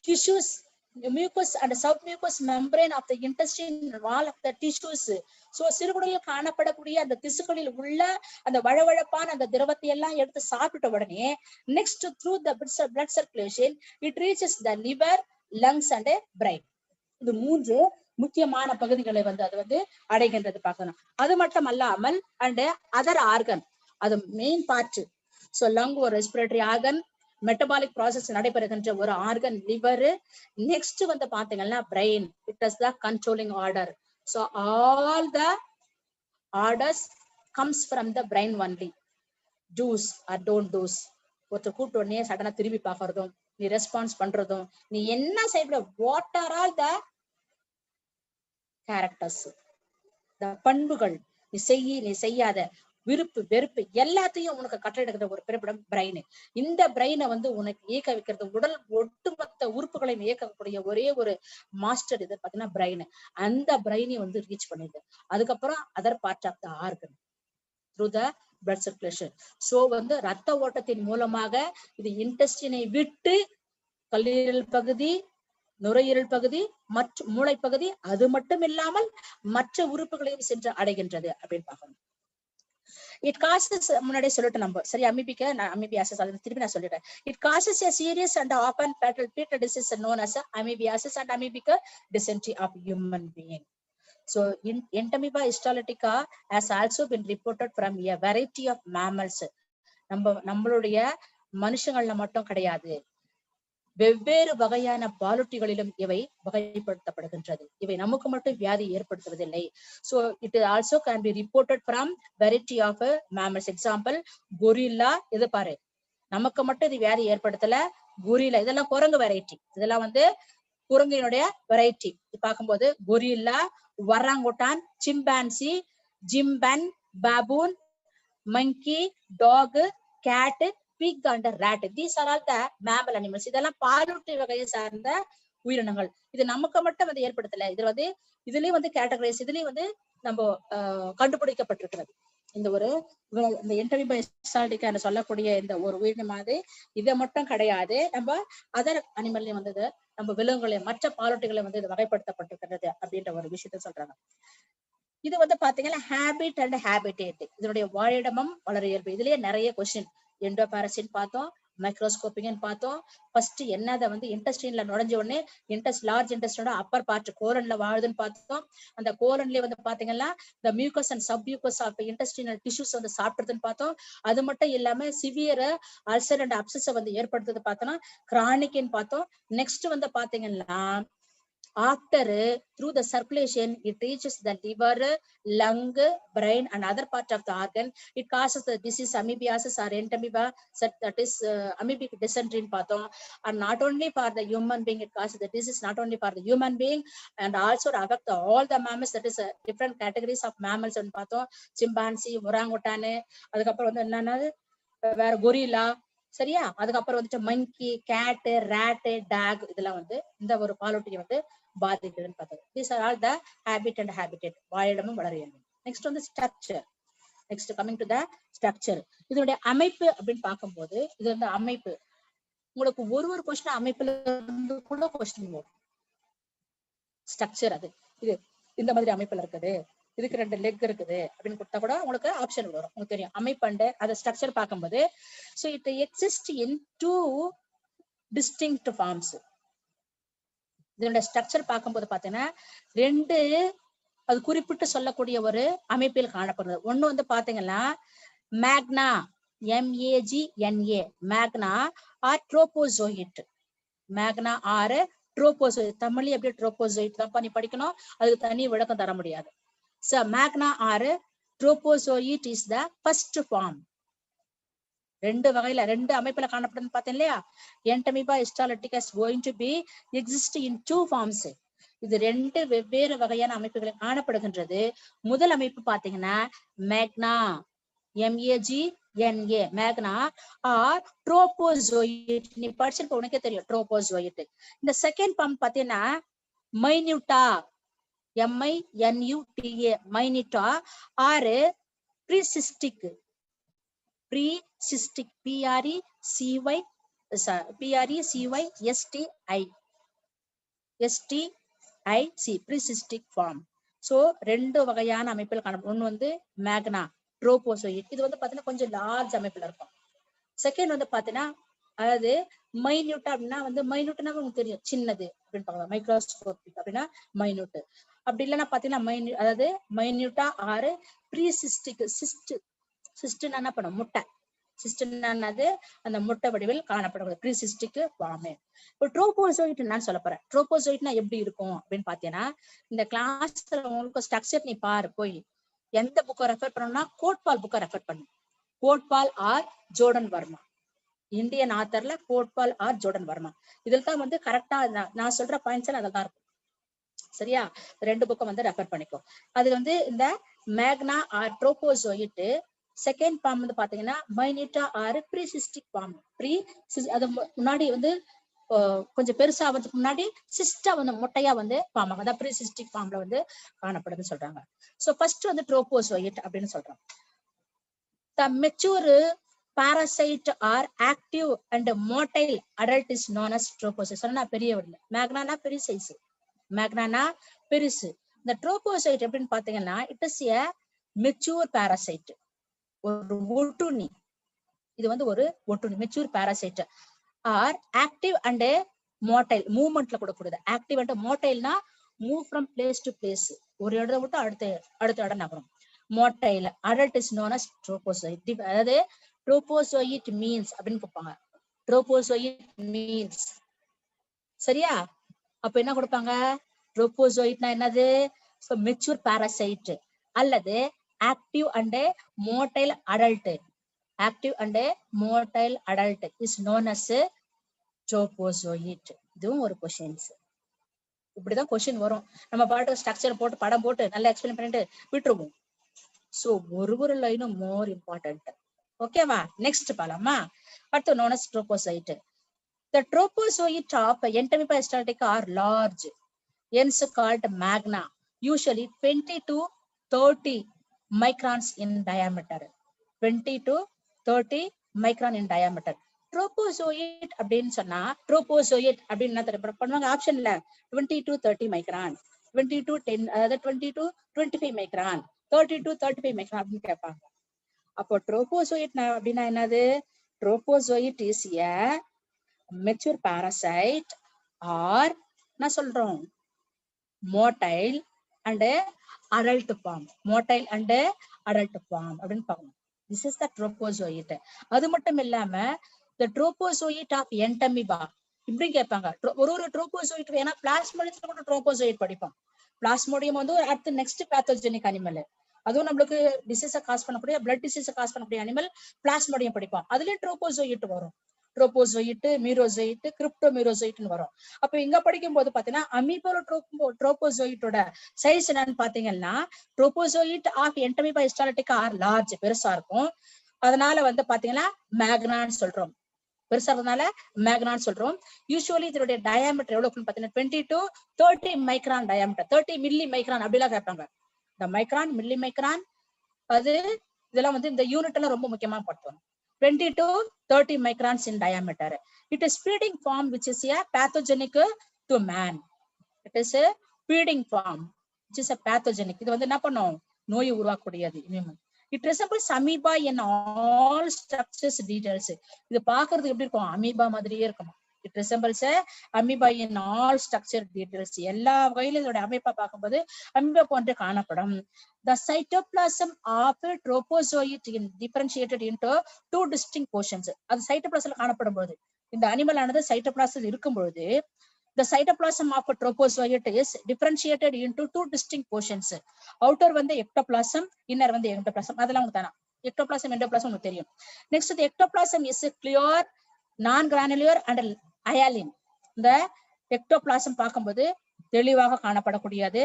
Speaker 1: tissues, the mucous and submucous membrane of the intestine wall of the tissues. So சிறுகுடலில் காணப்படக்கூடிய அந்த திசுக்களில் உள்ள அந்த வழவழப்பான அந்த திரவத்தை எல்லாம் எடுத்து சாப்பிட்ட உடனே next through the blood circulation, it reaches the liver, lungs and brain. இது மூன்று முக்கியமான பகுதிகளை வந்து அது வந்து அடைகின்றது பார்க்கணும். அது மட்டும் அல்லாமல் அண்ட் அதர் ஆர்கன், அது மெயின் பார்ட். சோ லங் ஒரு ரெஸ்பிரேட்டரி ஆர்கன், மெட்டபாலிக் ப்ராசஸ் நடைபெறுகின்ற ஒரு ஆர்கன் லிவர். நெக்ஸ்ட் வந்து பாத்தீங்கன்னா brain, it is the controlling order. So all the orders comes from the brain only. Dos or don't dos, ஒருத்தர் கூப்பிட்ட உடனே சடனா திரும்பி பாக்குறதும், நீ ரெஸ்பான்ஸ் பண்றதும், நீ என்ன செய்ய, what are all the characters, பண்புகள், நீ செய்யாத, விருப்பு வெறுப்பு எல்லாத்தையும் உனக்கு கட்டளையிடுகிற ஒரு பிறப்பிடம் பிரெயின். இந்த பிரெயினை வந்து உனக்கு இயக்க வைக்கிறது, உடல் ஒட்டுமொத்த உறுப்புகளையும் இயக்கக்கூடிய ஒரே ஒரு மாஸ்டர் இது பாத்தீங்கன்னா பிரெயின். அந்த பிரெயினை வந்து ரீச் பண்ணிடுது. அதுக்கப்புறம் other part of the organ through the blood circulation. So வந்து ரத்த ஓட்டத்தின் மூலமாக இது இன்டெஸ்டினை விட்டு கல்லீரல் பகுதி, நுரையீரல் பகுதி மற்றும் மூளை பகுதி, அது மட்டும் இல்லாமல் மற்ற உறுப்புகளையும் சென்று அடைகின்றது அப்படின்னு பார்க்கணும். இட் காசஸ், முன்னாடியே சொல்லிட்டு நம்ம சரி அமீபியாசிஸ், அது திருப்பி நான் சொல்லிட்டேன். It causes a serious and often fatal disease known as amoebiasis and amoebic dysentery of human being. So Entamoeba histolytica has also been reported from a variety of mammals. நம்மளுடைய மனுஷங்கள்ல மட்டும் கிடையாது, வெவ்வேறு வகையான பாலூட்டிகளிலும் இவை வகைப்படுத்தப்படுகின்றது. இவை நமக்கு மட்டும் வியாதி ஏற்படுத்துவதில்லை. So it also can be reported from variety of mammals. Example, gorilla. இது பாரு, நமக்கு மட்டும் இது வியாதி ஏற்படுத்தல. gorilla இதெல்லாம் குரங்கு வெரைட்டி, இதெல்லாம் வந்து குரங்கினுடைய வெரைட்டி. பார்க்கும்போது gorilla, orangutan, chimpanzee, ஜிம்பன், baboon, monkey, dog, cat, pig and rat. These are all the mammal animals. இதெல்லாம் பாலூட்டி வகையை சார்ந்த உயிரினங்கள். இது நமக்கு மட்டும் வந்து ஏற்படுத்தல. இது வந்து இதுலயும் வந்து கேட்டகரைஸ், இதுலயும் வந்து நம்ம கண்டுபிடிக்கப்பட்டிருக்கிறது. இந்த ஒரு இந்த என்டமீபா ஹிஸ்டாலிட்டிகா சொல்லக்கூடிய இந்த ஒரு உயிரினம் மாதிரி இதை மட்டும் கிடையாது, நம்ம அதர் அனிமல்லையும் வந்து நம்ம விலங்குகளையும் மற்ற பாலூட்டிகளை வந்து இது வகைப்படுத்தப்பட்டிருக்கிறது அப்படின்ற ஒரு விஷயத்த சொல்றாங்க. இது வந்து பாத்தீங்கன்னா ஹேபிட் அண்ட் ஹேபிடேட், இதனுடைய வாழிடமும் வளர இயல்பு. இதுலயே நிறைய கொஸ்டின், எண்டோபாரசின் பார்த்தோம், மைக்ரோஸ்கோபிங் பார்த்தோம். ஃபர்ஸ்ட் என்னதை வந்து இன்டெஸ்டைன்ல நுழைஞ்ச உடனே லார்ஜ் இன்டெஸ்டைனோட அப்பர் பார்ட் கோலன்ல வாழுதுன்னு பார்த்தோம். அந்த கோலன்லயே வந்து பாத்தீங்கன்னா இந்த mucous and submucous of intestinal tissues வந்து சாப்பிடுறதுன்னு பார்த்தோம். அது மட்டும் இல்லாம சிவியர் அல்சர் அண்ட் அப்சஸ் வந்து ஏற்படுத்துறது பார்த்தோம்னா கிரானிக்னு பார்த்தோம். நெக்ஸ்ட் வந்து பாத்தீங்கன்னா After through the circulation, it reaches the liver, lung, brain, and other part of the organ. It causes the disease amoebiasis or entamoeba, that is amoebic dysentery in pathom. And not only for the human being, it causes the disease not only for the human being, and also affect all the mammals, that is different categories of mammals in pathom. Chimpanzee, orangutan, adukapra vandu enna வேற gorilla, சரியா? அதுக்கப்புறம் வந்துட்டு மங்கி, கேட், ராட், டாக், இதெல்லாம் வந்து இந்த ஒரு பாலூட்டியை வந்து பாதிக்குதுன்னு பார்த்தது. These are all the habit and habitat. வாழிடமும் வளரியலும். நெக்ஸ்ட் வந்து structure. Next coming to the structure. இதனுடைய அமைப்பு அப்படின்னு பார்க்கும்போது, இது வந்து அமைப்பு உங்களுக்கு ஒரு கொஸ்டின் அமைப்புல இருந்து கூட கொஸ்டின் வரும். ஸ்ட்ரக்சர் அது இது இந்த மாதிரி அமைப்புல இருக்குது, இதுக்கு 2 லெக் இருக்குது அப்படின்னு கொடுத்தா கூட உங்களுக்கு ஆப்ஷன் வரும். உங்களுக்கு தெரியும் அமைப்பு அதை ஸ்ட்ரக்சர் பார்க்கும்போது. So it exist in 2 distinct forms. இதோட ஸ்ட்ரக்சர் பார்க்கும்போது பாத்தீங்கன்னா 2 அது குறிப்பிட்டு சொல்லக்கூடிய ஒரு அமைப்பில் காணப்படுறது. ஒண்ணு வந்து பாத்தீங்கன்னா மேக்னா, MAGNA, மேக்னா ஆர் ட்ரோபோசோயிட். மேக்னா ஆர் ட்ரோபோசோயிட். தமிழ்ல எப்படி ட்ரோபோசோயிட் தான் பண்ணி படிக்கணும், அதுக்கு தனி விளக்கம் தர முடியாது. So magna or trophozoite is the first form. 2 வகையில 2 அமைப்புல காணப்படுதுன்னு பார்த்தேன் இல்லையா? Entamoeba histolytica is going to be exist in 2 forms. இது 2 வெவ்வேறு வகையான அமைப்புகளில் காணப்படுகின்றது. முதல் அமைப்பு பாத்தீங்கன்னா மேக்னா, MAGNA, மேக்னா ஆர் ட்ரோபோசோயிட். நீ படிச்சிருக்க உனக்கே தெரியும் ட்ரோபோசோயிட். இந்த செகண்ட் ஃபார்ம் பாத்தீங்கன்னா minuta, MINUTA, minuta or precystic. Precystic, PRECYSTIC, precystic form. So 2 வகையான அமைப்பில் காணப்படும். ஒண்ணு வந்து மேக்னா ட்ரோபோசோயிட், இது வந்து பாத்தீங்கன்னா கொஞ்சம் லார்ஜ் அமைப்புல இருக்கும். செகண்ட் வந்து பாத்தீங்கன்னா அதாவது மைன்யூட்டா அப்படின்னா வந்து மைன்யூட்னா உங்களுக்கு தெரியும் சின்னது அப்படின்னு பாக்கலாம். மைக்ரோஸ்கோபிக் அப்படின்னா மைன்யூட். அப்படி இல்லைன்னா பாத்தீங்கன்னா அதாவது மைன்யூட்டா ஆறு ப்ரீசிஸ்டிக். சிஸ்ட் என்ன பண்ணும், முட்டை. சிஸ்டனது அந்த முட்டை வடிவில் காணப்படும் ப்ரீசிஸ்டிக் ஃபார்ம். இப்போ ட்ரோபோசோயிட் என்னன்னு சொல்ல போறேன். ட்ரோபோசோயிட்னா எப்படி இருக்கும் அப்படின்னு பாத்தீங்கன்னா, இந்த கிளாஸ்ல உங்களுக்கு ஸ்ட்ரக்சர் நீ பாரு, போய் எந்த புக்கை ரெஃபர் பண்ணணும்னா கோட்பால் புக்கை ரெஃபர் பண்ணு. Kotpal or Jordan Verma, Indian ஆத்தர்ல கோட்பால் ஆர் ஜோர்டன் வர்மா. இதில் தான் வந்து கரெக்டா நான் சொல்ற பாயிண்ட்ஸ் எல்லாம் அதில் தான் இருக்கும். சரியா? 2 புக்கை வந்து ரெஃபர் பண்ணிக்கோ. அது வந்து இந்த மேக்னா ஆர் ட்ரோபோசோயிட். செகண்ட் ஃபார்ம் வந்து பாத்தீங்கன்னா மைனிட்டா ஆர் ப்ரீசிஸ்டிக் ஃபார்ம். அது முன்னாடி வந்து கொஞ்சம் பெருசா வந்து முன்னாடி சிஸ்டா வந்து முட்டையா வந்து ஃபார்ம் ஆகும். அதான் ப்ரீசிஸ்டிக் ஃபார்ம்ல வந்து காணப்படுதுன்னு சொல்றாங்க. சோ ஃபர்ஸ்ட் வந்து ட்ரோபோசோயிட் அப்படின்னு சொல்றோம். The mature parasite are active and motile adult is known as trophozoite. சொன்னா பெரிய வடில மேக்னானா பெரிய சைஸ், மேக்னானா பெருசு. இந்த ட்ரோபோசைட் எப்படின்னு பாத்தீங்கன்னா it is a mature parasite, ஒரு ஒட்டுண்ணி. இது வந்து ஒரு ஒட்டுண்ணி, mature parasite. Or active and motile, மூவ்மெண்ட்ல கொடுக்கக்கூடாது. ஆக்டிவ் அண்ட் மோட்டைல்னா move from place to place, ஒரு இடத்தை விட்டு அடுத்த இடம் நகரும். Motile adult is known as trophozoite. அதாவது ட்ரோபோசோயிட் மீன்ஸ் அப்படின்னு கொடுப்பாங்க. ட்ரோபோசோயிட் மீன்ஸ், சரியா? அப்ப என்ன கொடுப்பாங்க? ட்ரோபோசோயிட்னா என்னது? மெச்சூர் பாராசைட் அல்லது active and motile adult. Active and motile adult is known as trophozoite. இதுவும் ஒரு கொஸ்டின்ஸ். இப்படிதான் கொஸ்டின் வரும். நம்ம பாட்டு ஸ்ட்ரக்சர் போட்டு படம் போட்டு நல்லா எக்ஸ்பிளைன் பண்ணிட்டு விட்டுருவோம். சோ ஒரு லைனும் மோர் இம்பார்ட்டன்ட். ஓகேவா? நெக்ஸ்ட் பாலாமா. அடுத்து known as trophozoite. The trophozoite of Entamoeba histolytica are large, hence called magna, usually 20 to 30 microns in diameter. 20 to 30 micron in diameter. ட்ரோபோசோயிட் அப்படின்னு சொன்னா ட்ரோபோசோயிட் அப்படின்னு என்ன பண்ணுவாங்க ஆப்ஷன்ல 20 to 30 மைக்ரான், 20 to 10, அதாவது 20 to 25 மைக்ரான், 30 to 35 மைக்ரான் அப்படின்னு கேட்பாங்க. அப்போ ட்ரோபோசோயிட் அப்படின்னா என்னது? Trophozoite is a mature parasite or நான் சொல்றோம் motile and adult form. Motile and adult form அப்படின்னு பார்க்கணும். This is the trophozoite. அது மட்டும் இல்லாம the trophozoite of Entamoeba, இப்படி கேட்பாங்க. ஒரு ட்ரோபோசோயிட் ஏன்னா பிளாஸ்மோடியத்துல கூட ட்ரோபோசோயிட் படிப்போம். பிளாஸ்மோடியம் வந்து அடுத்து நெக்ஸ்ட் பேத்தோஜெனிக் அனிமல். அதுவும் நம்மளுக்கு டிசீஸை காஸ் பண்ணக்கூடிய பிளட் டிசீஸை காஸ் பண்ணக்கூடிய அனிமல் பிளாஸ்மோடியம் படிப்போம். அதுலயும் ட்ரோபோசோயிட் வரும். ட்ரோபோசோயிட், மீரோசோயிட், கிரிப்டோமீரோசோயிட்னு வரும். அப்ப இங்க படிக்கும் போது பாத்தீங்கன்னா அமீபோல ட்ரோபோசோயிட்டோட சைஸ் என்னன்னு பாத்தீங்கன்னா trophozoite of entamoeba histolytica are large, பெருசா இருக்கும். அதனால வந்து பாத்தீங்கன்னா மேக்னான்னு சொல்றோம். பெருசா இருந்தனால மேக்னான்னு சொல்றோம். யூஸ்வலி இதனுடைய டயாமீட்டர் எவ்வளவு பாத்தீங்கன்னா 20 to 30 micron diameter, 30 milli micron அப்படிலாம் கேட்பாங்க. இந்த மைக்ரான், மில்லி மைக்ரான், அது இதெல்லாம் வந்து இந்த யூனிட் எல்லாம் ரொம்ப முக்கியமா படுத்தும். 20 to 30 microns in diameter. It is feeding form which is a pathogenic to man. It is a feeding form which is a pathogenic. இது வந்து என்ன பண்ணும், நோய் உருவாக்கக்கூடியது. It resembles amoeba in all structures details. இது பாக்குறதுக்கு எப்படி இருக்கும், அமீபா மாதிரியே இருக்கும். It resembles a amoeba in all structure details. எல்லா வகையிலும் இதோட அமைப்பா பார்க்கும்போது அமீபா போன்று காணப்படும். The cytoplasm of trophozoite is differentiated into two distinct portions. அது சைட்டோபிளாசம்ல காணப்படும் போது, இந்த அனிமல் ஆனது சைட்டோபிளாசம் இருக்கும் பொழுது the cytoplasm of trophozoite is differentiated into two distinct portions. Outer வந்து ectoplasm, inner வந்து endoplasm. அதெல்லாம் உங்களுக்கு தானா, ectoplasm endoplasm உங்களுக்கு தெரியும். Next the ectoplasm is clear, non-granular and hyaline. இந்த ectoplasm பார்க்கும்போது தெளிவாக காணப்படக்கூடியது,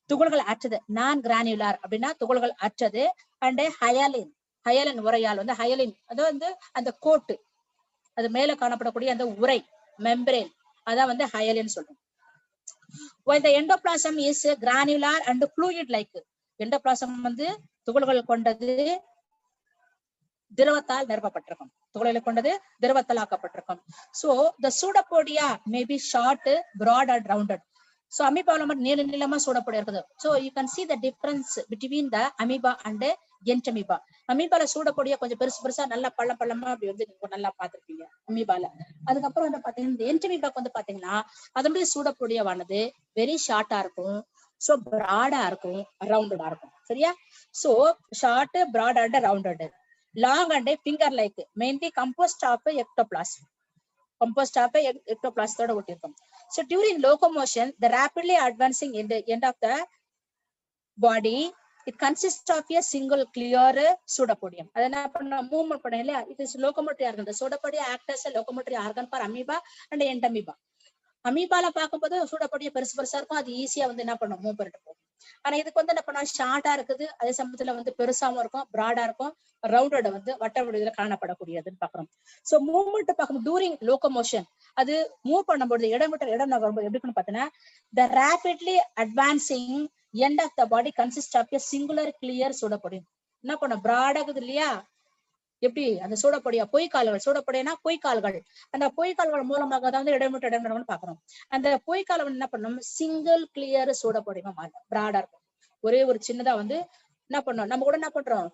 Speaker 1: துகள்கள் அற்றது. நான் கிரானுலார் அப்படின்னா துகள்கள் அற்றது. அண்ட் ஹயாலின், ஹயலின் உரையால் வந்து ஹயலின், அது வந்து அந்த கோட்டு, அது மேல காணப்படக்கூடிய அந்த உரை, மெம்பரேன், அதான் வந்து ஹயலின் சொல்றோம். While the endoplasm is granular and fluid like. endoplasm வந்து துகள்கள் கொண்டது, திரவத்தால் நிரப்பப்பட்டிருக்கும். துகள்களை கொண்டது திரவத்தால் ஆக்கப்பட்டிருக்கும். So the pseudopodia may be short, broad and rounded. So amoeba நீள நீளமா சூடப்போடியா இருக்குது. So you can see the difference between the amoeba and என்டமீபா. அமீபால சூடப்போடியா கொஞ்சம் பெருசு பெருசா நல்லா பள்ளமா அப்படி வந்து நீங்க நல்லா பாத்திருப்பீங்க அமீபால. அதுக்கப்புறம் வந்து பாத்தீங்கன்னா இந்த என்டமீபாக்கு வந்து பாத்தீங்கன்னா அதனுடைய சூடப்போடியாவானது வெரி ஷார்ட்டா இருக்கும், சோ பிராடா இருக்கும், ரவுண்டடா இருக்கும். சரியா? So short, broad and rounded, long and finger like, mainly composed of ectoplasm, composed of ectoplasm ஓட ஒட்டிருக்கும். So during locomotion, the rapidly advancing end of the body, it consists of a single clear pseudopodium. அது என்ன பண்ண மூவ்மெண்ட் பண்ண இல்லையா, it is locomotory organ. The pseudopodium act as a locomotory organ for amoeba and entamoeba. அமீபால பார்க்கும்போது சூடப்போடியா பெருசு பெருசா இருக்கும், அது ஈஸியா வந்து என்ன பண்ணும், மூவ் பண்ணிட்டு போகும். ஆனா இதுக்கு வந்து என்ன பண்ணா ஷார்ட்டா இருக்குது, அதே சமயத்துல வந்து பெருசாவும் இருக்கும், பிராடா இருக்கும், ரவுண்டட் வந்து வட்ட வடிவில காணப்படக்கூடியதுன்னு பாக்குறோம். சோ மூவ்மெண்ட் பார்க்கும்போது டூரிங் லோகோமோஷன், அது மூவ் பண்ணும்போது இடம் விட்டு இடம் நகரும்போது எப்படின்னு பாத்தீங்கன்னா the rapidly advancing end of the body consists of a singular clear pseudopodium. என்ன பண்ணும், பிராடா இருக்குது இல்லையா, எப்படி அந்த சூடப்பொடியா பொய்க்கால்கள், சூடப்பொடியா பொய்க்கால்கள், அந்த பொய்க்கால்கள் மூலமாக தான் வந்து இடைவிட்டு இடம் பாக்குறோம். அந்த பொய்க்கால என்ன பண்ணும், சிங்கிள் கிளியர் சூடப்பொடியமா மாறும், பிராடா இருக்கும். ஒரே ஒரு சின்னதா வந்து என்ன பண்ணோம், நம்ம கூட என்ன பண்றோம்,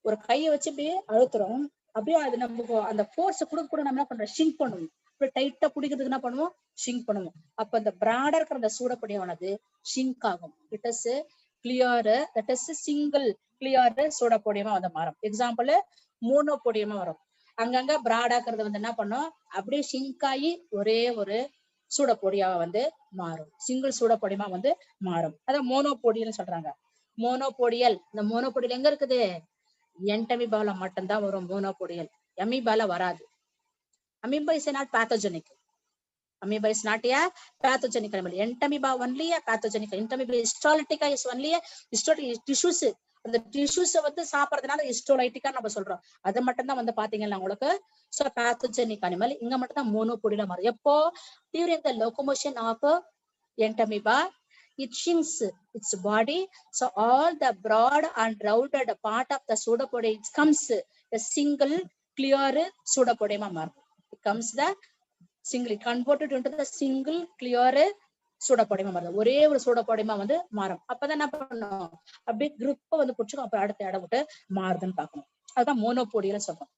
Speaker 1: ஒரு கையை வச்சு அப்படியே அழுத்துறோம், அப்படியே அது நமக்கு அந்த போர்ஸ் கொடுக்க கூட நம்ம என்ன பண்றோம், ஷிங்க் பண்ணுவோம். இப்படி டைட்டா பிடிக்கிறதுக்கு என்ன பண்ணுவோம், ஷிங்க் பண்ணுவோம். அப்ப அந்த பிராடா இருக்கிற அந்த சூடப்பொடியானது ஷிங்க் ஆகும். It is clear, that is single clear சூடப்பொடியமா வந்து மாறும். எக்ஸாம்பிள் மோனோபோடியமா வரும். அங்கங்க பிராடாக்குறது வந்து என்ன பண்ணும், அப்படியே ஷிங்க் ஆகி ஒரே ஒரு சூடப்பொடியாவா வந்து மாறும், சிங்கிள் சூடப்பொடியமா வந்து மாறும். அதான் மோனோபோடியல் சொல்றாங்க. மோனோபோடியல், இந்த மோனோபோடியல் எங்க இருக்குது, என்டமீபால மட்டும்தான் வரும் மோனோபோடியல், அமீபால வராது. Amoeba is not pathogenic. Amoeba is not a pathogenic animal. Entamoeba only a pathogenic. Entamoeba histolytica is only a histolytic tissues. அந்த டிஷ்யூஸ் வந்து சாப்பிடறதுனால ஹிஸ்டோலைட்டிக்கா நம்ம சொல்றோம். அதை மட்டும் தான் வந்து பாத்தீங்கன்னா உங்களுக்கு சோ பாத்தோஜெனிக் அனிமல். இங்க மட்டும் தான் மோனோபோடியில மாறும். எப்போ, during the locomotion of Entamoeba, it shrinks its body, so all the broad and rounded part of the pseudopodia comes a single clear pseudopodium மாறும். It comes the single converted into the single clear சூடப்பொடியமா மாறும், ஒரே ஒரு சூடப்பொடியமா வந்து மாறும். அப்பதான் என்ன பண்ணணும், அப்படியே குரூப்பா வந்து பிடிச்சிக்கும், அப்புறம் அடுத்த இடம் விட்டு மாறுதுன்னு பாக்கணும். அதுதான் மோனோபோடியல் சொல்றோம்.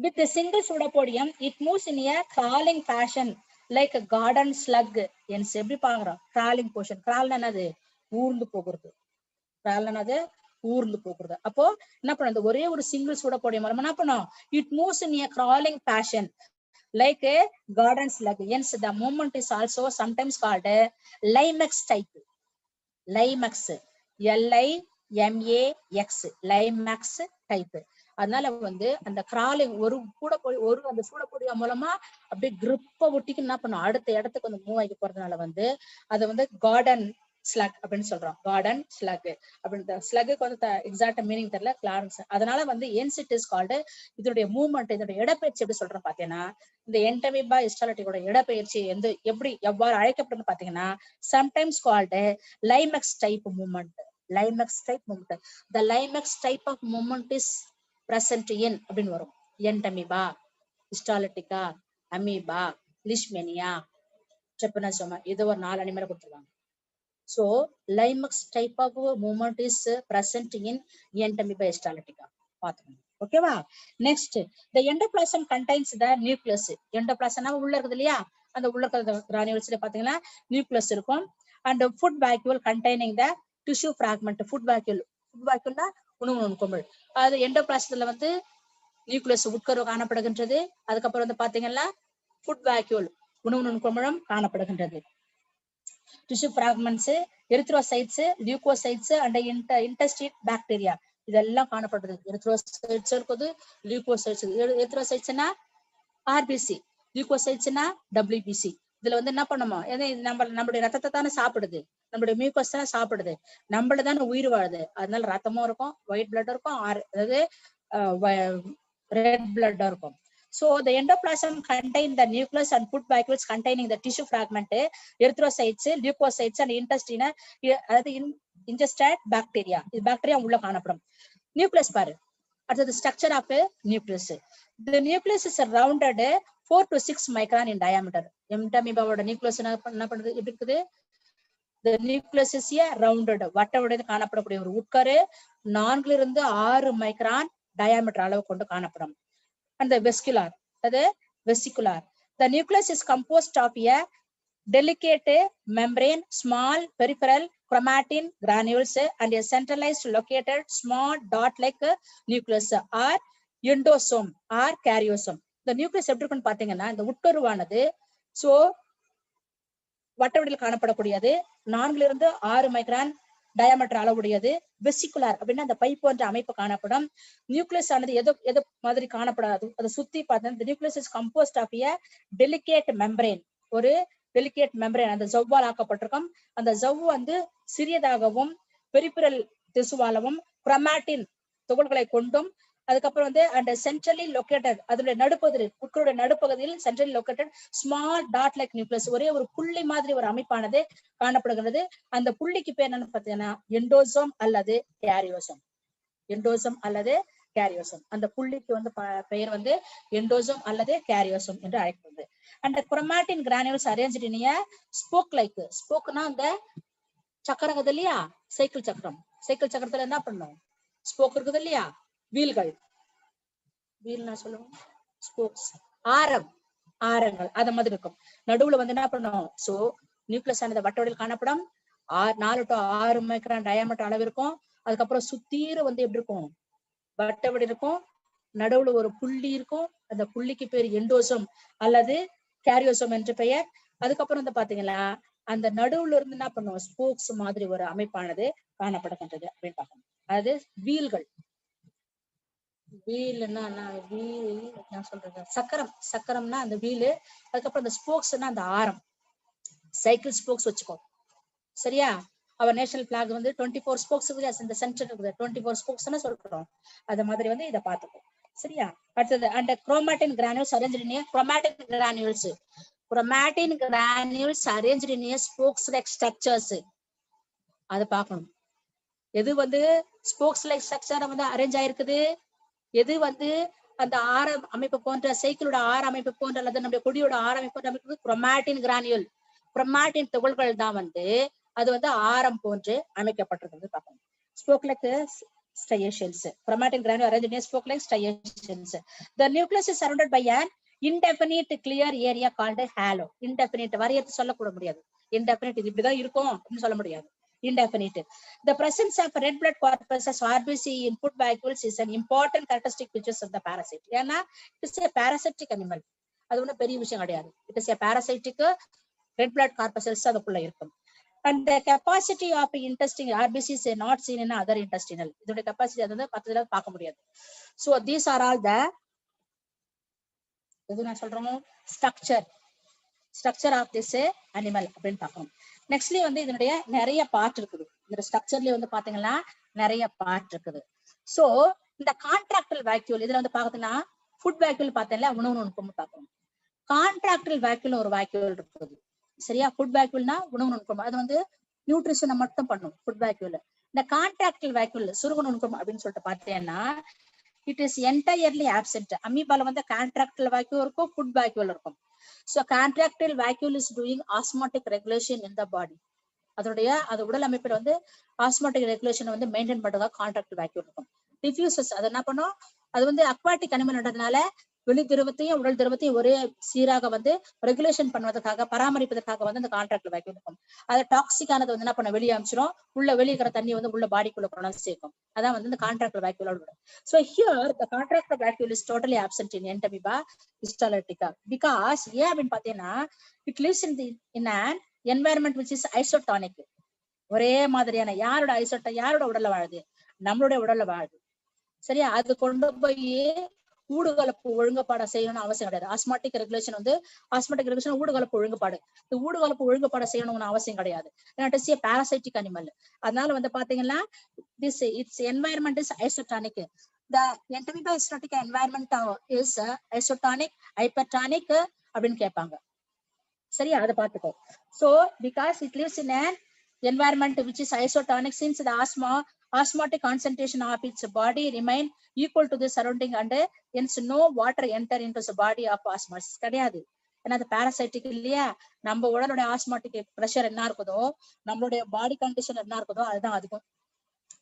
Speaker 1: With the single pseudopodium, it moves in a crawling fashion like a garden slug. என்ஸ் எப்படி பாக்குறோம், crawling portion. crawl என்னது, ஊர்ந்து போகிறது. crawl என்னது, ஊர்ந்து போகிறது. அப்போ என்ன பண்ணும், ஒரே ஒரு சிங்கிள் சூடப்பொடியம் நம்ம என்ன பண்ணோம், it moves in a crawling fashion like a garden slug. Hence, the movement is also sometimes called a Limax type. Limax, Limax, Limax type. அதனால வந்து அந்த கிராலிங் ஒரு அந்த சூடக்கூடிய மூலமா அப்படியே கிரிப்ப ஒட்டிக்கு என்ன பண்ணும், அடுத்த இடத்துக்கு வந்து மூவ் ஆகி போறதுனால வந்து அதை வந்து கார்டன் ஸ்லக் அப்படின்னு சொல்றோம். கார்டன் ஸ்லக் அப்படின்னு ஸ்லக்கு வந்து எக்ஸாக்ட் மீனிங் தெரியல, கிளாரன்ஸ். அதனால வந்து என்சிட் இஸ் கால்டு. இதனுடைய மூவ்மெண்ட், இதனுடைய இடப்பெயர்ச்சி எப்படி சொல்றோம் பாத்தீங்கன்னா, இந்த என்டமீபா ஹிஸ்டாலிட்டியோட இடப்பெயர்ச்சி எவ்வாறு அழைக்கப்படுது பாத்தீங்கன்னா, sometimes called limax type movement. Limax type movement. The Limax type of movement is present in அப்படின்னு வரும். என்டமீபா, ஹிஸ்டாலிட்டிகா, அமீபா, லிஷ்மேனியா, ட்ரிபனோசோமா, இது ஒரு 4 அனிமலை கொடுத்துருவாங்க. So Limax type of movement is present in Entamoeba histolytica. பாத்துக்கணும். ஓகேவா? Next, the endoplasm contains the nucleus. எண்டோபிளாசம்னா உள்ள இருக்குது இல்லையா, அந்த உள்ள இருக்கிற கிரானியூல்ஸ்ல பாத்தீங்கன்னா நியூக்ளியஸ் இருக்கும். And food vacuole containing the tissue fragment. Food வேக்யூல்னா உணவு நுண்குமிழ். அது எண்டோபிளாசத்துல வந்து நியூக்ளியஸ் உட்கரு காணப்படுகின்றது. அதுக்கப்புறம் வந்து பாத்தீங்கன்னா ஃபுட் வேக்யூல் உணவு நுண்குமிழும் காணப்படுகின்றது. Tissue fragments, erythrocytes, leucocytes and intestine bacteria இதெல்லாம் காணப்படுது. எரித்ரோசைட்ஸ் இருக்குது, லியூகோசைட்ஸ். எரித்ரோசைட்ஸ்னா ஆர்பிசி, லியூகோசைட்ஸ்னா டபிள்யூபிசி. இதுல வந்து என்ன பண்ணுமோ, ஏன்னா நம்மளுடைய ரத்தத்தை தானே சாப்பிடுது, நம்மளுடைய மியூக்கஸ் தானே சாப்பிடுது, நம்மள தானே உயிர் வாழுது. அதனால ரத்தமும் இருக்கும், ஒயிட் பிளட் இருக்கும், அதாவது ரெட் பிளட் இருக்கும். So the endoplasm contain the nucleus and food vacuoles containing the tissue fragment, erythrocytes, leukocytes and intestine, அதாவது ingested bacteria. இது பாக்டீரியா உள்ள காணப்படும். நியூக்ளியஸ் பாரு, அடுத்தது structure of nucleus. The nucleus is rounded 4 to 6 micron in diameter. எண்டமீபாவோட nucleus என்ன பண்ணுது, எப்படி இருக்குது? The nucleus is a rounded, வட்டவடைந்து காணப்படக்கூடிய ஒரு உட்கரு 4 to 6 மைக்ரான் டயாமீட்டர் அளவு கொண்டு காணப்படும். And the vesicular. The nucleus is composed of a delicate membrane, small peripheral chromatin granules, and a centralized located small dot-like nucleus or endosome or karyosome. The nucleus எப்படி இருக்குன்னு பாத்தீங்கன்னா, இந்த உட்கருவானது சோ வட்டவடியில் காணப்படக்கூடியது, 4 to 6 மைக்ரான் டயாமீட்டர் அளவுடையது. வெசிகுலார் அப்படின்னா அந்த பை போன்ற அமைப்பு காணப்படும். நியூக்ளியஸ் ஆனது எது மாதிரி காணப்படாது, அதை சுத்தி பார்த்தா nucleus is composed of a delicate membrane, ஒரு டெலிகேட் மெம்பரேன், அந்த ஜவ்வால் ஆக்கப்பட்டிருக்கும். அந்த ஜவ்வு வந்து சிறியதாகவும் பெரிபிரல் திசுவாலவும் குரோமாட்டின் துகள்களை கொண்டும், அதுக்கப்புறம் வந்து அந்த சென்ட்ரலி லொகேட்டட், அதனுடைய நடுப்பகுதி, உட்கருடைய நடுப்பகுதியில் centrally located small dot like nucleus, ஒரே ஒரு புள்ளி மாதிரி ஒரு அமைப்பானது காணப்படுகிறது. அந்த புள்ளிக்கு பேர் என்னன்னு பாத்தீங்கன்னா எண்டோசோம் அல்லது கேரியோசோம். எண்டோசோம் அல்லது கேரியோசோம். அந்த புள்ளிக்கு வந்து பெயர் வந்து எண்டோசோம் அல்லது கேரியோசோம் என்று அழைக்கப்படுது. அந்த குரோமாட்டின் கிரானியூல்ஸ் அரேஞ்ச்ட் இன் எ ஸ்போக் லைக். ஸ்போக்னா அந்த சக்கரம் இருக்குது இல்லையா, சைக்கிள் சக்கரம். சைக்கிள் சக்கரத்துல என்ன பண்ணும், ஸ்போக் இருக்குது இல்லையா, வீல்கள், வீல்னா சொல்லுவோம், ஸ்போக்ஸ், ஆரங்கள், அத மாதிரி இருக்கும். நடுவுல வந்து என்ன பண்ணும், சோ நியூக்ளியஸ் ஆனது வட்டவடியில் காணப்படும். 4 to 6 மைக்ரான் டயாமீட்டர் அளவு இருக்கும். அதுக்கப்புறம் சுத்தீர வந்து எப்படி இருக்கும், வட்டவடி இருக்கும், நடுவுல ஒரு புள்ளி இருக்கும். அந்த புள்ளிக்கு பேர் எண்டோசோம் அல்லது கேரியோசோம் என்று பெயர். அதுக்கப்புறம் வந்து பாத்தீங்கன்னா அந்த நடுவுல இருந்து என்ன பண்ணுவோம், ஸ்போக்ஸ் மாதிரி ஒரு அமைப்பானது காணப்படுகின்றது அப்படின்னு பார்க்கணும். அது வீல்கள். வீல்னா வீல் நான் சொல்றது சக்கரம், சக்கரம்னா அந்த வீலு. அதுக்கப்புறம் அந்த ஸ்போக்ஸ்னா அந்த ஆரம், சைக்கிள் ஸ்போக்ஸ் வச்சுக்கோ சரியா. அவர் நேஷனல் பிளாக் வந்து 24 ஸ்போக்ஸ் இந்த சென்டர் இருக்குது, 24 ஸ்போக்ஸ் சொல்றோம். அது மாதிரி வந்து இதை பார்த்துக்கோ சரியா. அடுத்தது அந்த chromatin granules arranged in chromatin granules. Chromatin granules arranged in spokes like structures. அது பார்க்கணும். எது வந்து ஸ்போக்ஸ் லைக் ஸ்ட்ரக்சர் வந்து அரேஞ்ச் ஆயிருக்குது, எது வந்து அந்த ஆரம் அமைப்பு போன்ற சைக்கிளோட ஆர அமைப்பு போன்ற அல்லது நம்முடைய கொடியோட ஆர அமைப்பு குரோமாட்டின் கிரானியூல். குரோமாட்டின் துகள்கள் தான் வந்து அது வந்து ஆரம் போன்று அமைக்கப்பட்டிருக்கிறது பார்க்கணும். Spoke like striations. Chromatin granule arranged in spoke like striations. The nucleus is surrounded by an indefinite clear area called halo. Indefinite வரையறுத்து சொல்லக்கூட முடியாது. Indefinite இது இப்படிதான் இருக்கும் அப்படின்னு சொல்ல முடியாது. Indefinite. The presence of red blood corpuscles RBC in food vacuoles is an important characteristic features of the parasite. ஏன்னா it is a parasitic animal. அது ஒன்றும் பெரிய விஷயம் கிடையாது. It is a parasitic red blood corpuscles அதுக்குள்ள இருக்கும். And the capacity of intestine RBCs is not seen in other intestinal. இதோட கெப்பாசிட்டி அது வந்து மத்ததுல பார்க்க முடியாது. So these are all the எது நான் சொல்றோம் ஸ்ட்ரக்சர் ஆஃப் திஸ் அனிமல் அப்படின்னு பார்க்கணும். நெக்ஸ்ட்லயே வந்து இதனுடைய நிறைய பார்ட் இருக்குது. இந்த ஸ்ட்ரக்சர்லயே வந்து பாத்தீங்கன்னா நிறைய பார்ட் இருக்குது. சோ இந்த கான்ட்ராக்டல் வேக்யூல் இதுல வந்து பாத்தீங்கன்னா ஃபுட் வேக்யூல் பார்த்தேன்ல உணவு நுட்பம் பார்க்கணும். கான்ட்ராக்டல் வேக்யூல் ஒரு வேக்யூல் இருக்குது. சரியா? ஃபுட் வேக்யூல்னா உணவு நுட்பம், அது வந்து நியூட்ரிஷனை மட்டும் பண்ணும் ஃபுட் வேக்யூல். இந்த கான்ட்ராக்டல் வேக்யூல் சுருகு நுட்பம் அப்படின்னு சொல்லிட்டு பார்த்தேன்னா இட் இஸ் என்டையர்லி ஆப்சென்ட். அமீபால வந்து கான்ட்ராக்டல் வேக்யூல் இருக்கும், ஃபுட் வேக்யூல் இருக்கும். So contractile vacuole is doing osmotic regulation in the body. அதோடைய அது உடல் அமைப்பில் வந்து ஆஸ்மாட்டிக் ரெகுலேஷன் வந்து மெயின்டைன் பண்றதுக்காக கான்ட்ராக்டல் வேக்யூல் இருக்கும். டிஃப்யூசஸ் அது என்ன பண்ணும், அது வந்து அக்வாட்டிக் அனிமல்ன்றதுனால வெளி திரவத்தையும் உடல் திரவத்தையும் ஒரே சீராக வந்து ரெகுலேஷன் பண்ணுவதற்காக பராமரிப்பதற்காக வந்து அந்த கான்ட்ராக்டல் வேக்யூல் இருக்கும். அது டாக்ஸிக்கானது வந்து என்ன பண்ண வெளியே அமிச்சிடும், உள்ள வெளியிற தண்ணி வந்து உள்ள பாடிக்குள்ள கொண்டாந்து சேர்க்கும். அதான் வந்து இந்த contractual வேக்யூலோட. So here the contractile vacuole is totally absent in Entamoeba histolytica because அப்படின்னு பாத்தீங்கன்னா it lives in an environment which is isotonic. ஒரே மாதிரியான யாரோட உடல்ல வாழுது, நம்மளுடைய உடல்ல வாழுது. சரியா? அது கொண்டு போய் ஊடுகலப்பு ஒழுங்குபாட செய்யணும்னு அவசியம் கிடையாது. ஆஸ்மாட்டிக் ரெகுலேஷன் ஊடுகலப்பு ஒழுங்குபாடு, இந்த ஊடுகலப்பு ஒழுங்குபாட செய்யணும்னு அவசியம் கிடையாது. ஏன்னா பாராசைட்டிக் அனிமல். அதனால வந்து பாத்தீங்கன்னா its environment is isotonic. The Entamoeba histolytica environment is isotonic, hypertonic அப்படின்னு கேட்பாங்க. சரியா? அதை பார்த்துக்கோ. So because it lives in an environment which is isotonic, since the osmotic concentration of its body remain equal to the surrounding and hence no water enter into the body of osmosis கிடையாது. ஏன்னா அது பாராசைட்டிக் இல்லையா? நம்ம உடலுடைய ஆஸ்மாட்டிக் பிரஷர் என்ன இருக்குதோ, நம்மளுடைய பாடி கண்டிஷன் என்ன இருக்குதோ அதுதான் அதுக்கும்.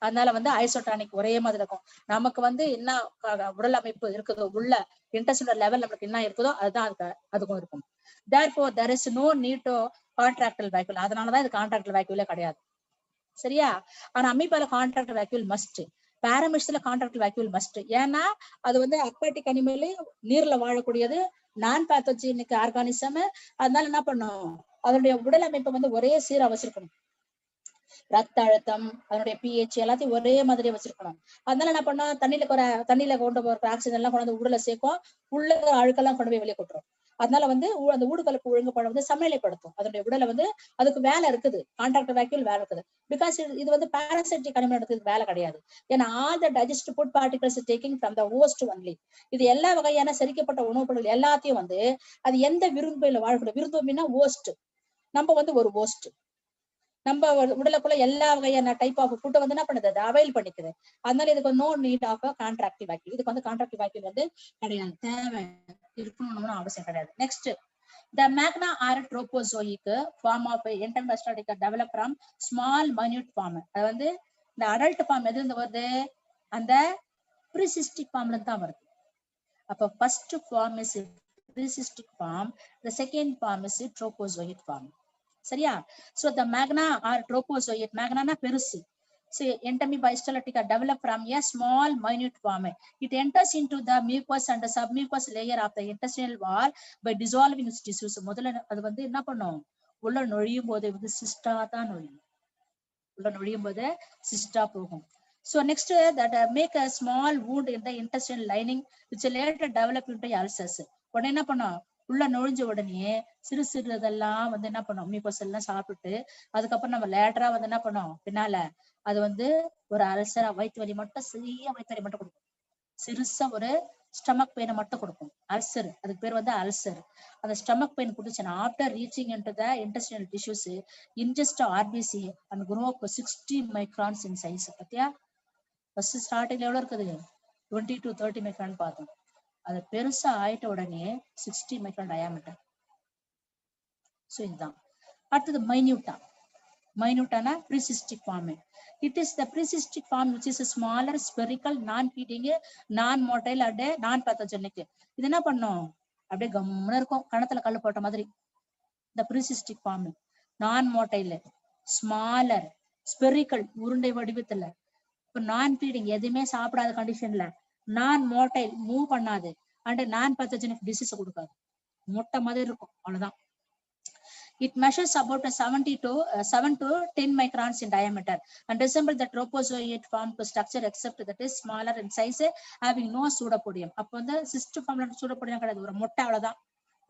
Speaker 1: அதனால வந்து ஐசோட்டானிக் ஒரே மாதிரி இருக்கும். நமக்கு வந்து என்ன உடல் அமைப்பு இருக்குதோ, உள்ள இன்டெஸ்டினல் லெவல் நமக்கு என்ன இருக்குதோ அதுதான் அதுக்கும் இருக்கும். Therefore there is no need to contractile vacuole. அதனாலதான் இது கான்ட்ராக்டல் வேக்யூலே கிடையாது. சரியா? ஆனா அமீபால கான்ட்ராக்டல் வேக்யூல் மஸ்ட், பாராமிட்ஸ்ல கான்ட்ராக்டல் வேக்யூல் மஸ்ட். ஏன்னா அது வந்து அக்வாட்டிக் அனிமலே நீர்ல வாழக்கூடியது, நான் பேத்தோஜெனிக் ஆர்கானிசம். அதனால என்ன பண்ணும், அதனுடைய உடல் அமைப்பை வந்து ஒரே சீரா வச்சிருக்கணும். ரத்த அழுத்தம், அதனுடைய pH எல்லாத்தையும் ஒரே மாதிரி வச்சிருக்கணும். அதனால என்ன பண்ணா தண்ணியில கொண்டு போற ஆக்சிஜன் எல்லாம் கொண்டு வந்து உடல சேர்க்கும், உள்ள அழுக்கெல்லாம் கொண்டு போய் வெளியே கொட்டுரும். அதனால வந்து அந்த ஊடுகலப்பு ஒழுங்குபாடு வந்து சமநிலைப்படுத்தும். அதனுடைய உடலை வந்து அதுக்கு வேலை இருக்குது, கான்ட்ராக்டல் வேக்யூல் வேலை இருக்குது. பிகாஸ் இது வந்து பாராசைட்டிக் அனிமல் எடுத்துக்கு வேலை கிடையாது. ஏன்னா all the digest food particles taking from the host only. இது எல்லா வகையான செரிக்கப்பட்ட உணவுப் பொருட்கள் எல்லாத்தையும் வந்து அது எந்த விரும்பில வாழக்கூடிய விருந்தோம்னா ஹோஸ்ட், நம்ம வந்து ஒரு ஹோஸ்ட். நம்ம உடலுக்குள்ள எல்லா வகையான டைப் ஆஃப் ஃபுட்டை வந்து என்ன பண்ணுது, அது அவைல் பண்ணிக்குது. அதனால இதுக்கு நோ நீட் ஆஃப் கான்ட்ராக்டிவ் வேக்யூல். இதுக்கு வந்து கான்ட்ராக்டிவ் வேக்யூல் வந்து கிடையாது, தேவை இருக்கணும்னு அவசியம் கிடையாது. Next, the magna are tropozoic form of Entamoeba histolytica develop from small minute form. அது வந்து இந்த அடல்ட் ஃபார்ம் எது இருந்து வருது, அந்த ப்ரீசிஸ்டிக் ஃபார்ம்ல தான் வருது. அப்ப first form is precystic form, the second form is tropozoic form. சரியா? So the magna are tropozoic. magna பெருசு. So Entamoeba histolytica develop from a small minute form. It enters into the mucous and the submucous layer of the intestinal wall by dissolving its tissues. முதல்ல அது வந்து என்ன பண்ணும், உள்ள நுழையும் போது வந்து சிஸ்டா தான் நுழையும், உள்ள நுழையும் போது சிஸ்டா போகும். So next that make a small wound in the intestinal lining which later develop into ulcers. உடனே என்ன பண்ணும், உள்ள நுழைஞ்ச உடனே சிறு சிறு இதெல்லாம் வந்து என்ன பண்ணும், மியூக்கஸ் எல்லாம் சாப்பிட்டு அதுக்கப்புறம் நம்ம லேட்டரா வந்து என்ன பண்ணும், பின்னால அது வந்து ஒரு அல்சரா வயிற்று வலி மட்டும், சிறிய வயிற்று வலி மட்டும் கொடுக்கும், சிறுசா ஒரு ஸ்டமக் பெயினை மட்டும் கொடுக்கும். அல்சர், அதுக்கு பேர் வந்து அல்சர். அந்த ஸ்டமக் பெயின் கொடுத்துச்சுன்னா after reaching into the intestinal tissues ingest RBC and grow up 60 microns in size. பத்தியா? ஃபர்ஸ்ட் ஸ்டார்டிங்ல எவ்வளவு இருக்குது, 20 to 30 மைக்ரான் பார்த்தோம். அது பெருசா ஆயிட்ட உடனே 60 மைக்ரான் டயாமீட்டர். சோ இதுதான். அடுத்தது மைனூட்டானா precystic form. It is the precystic form which is a smaller spherical non-feeding non-motile and non-pathogenic. இது என்ன பண்ணும், அப்படியே கம்முன்னு இருக்கும், கணத்துல கல்லு போட்ட மாதிரி. இந்த ப்ரீசிஸ்டிக் ஃபார்ம் non-motile, smaller, spherical உருண்டை வடிவத்துல, இப்ப non-feeding எதுவுமே சாப்பிடாத கண்டிஷன்ல, non-motile மூவ் பண்ணாது, அண்ட் non-pathogenic டிசீஸ் கொடுக்காது. முட்டை மாதிரி இருக்கும், அவ்வளவுதான். It measures about 7 to 10 microns in diameter and resembles the tropozoite form structure except that is smaller in size, having no pseudopodium. அப்போ வந்து சிஸ்ட் ஃபார்ம்ல சூடோபோடியம் கிடையாது, ஒரு முட்டை, அவ்வளவுதான்.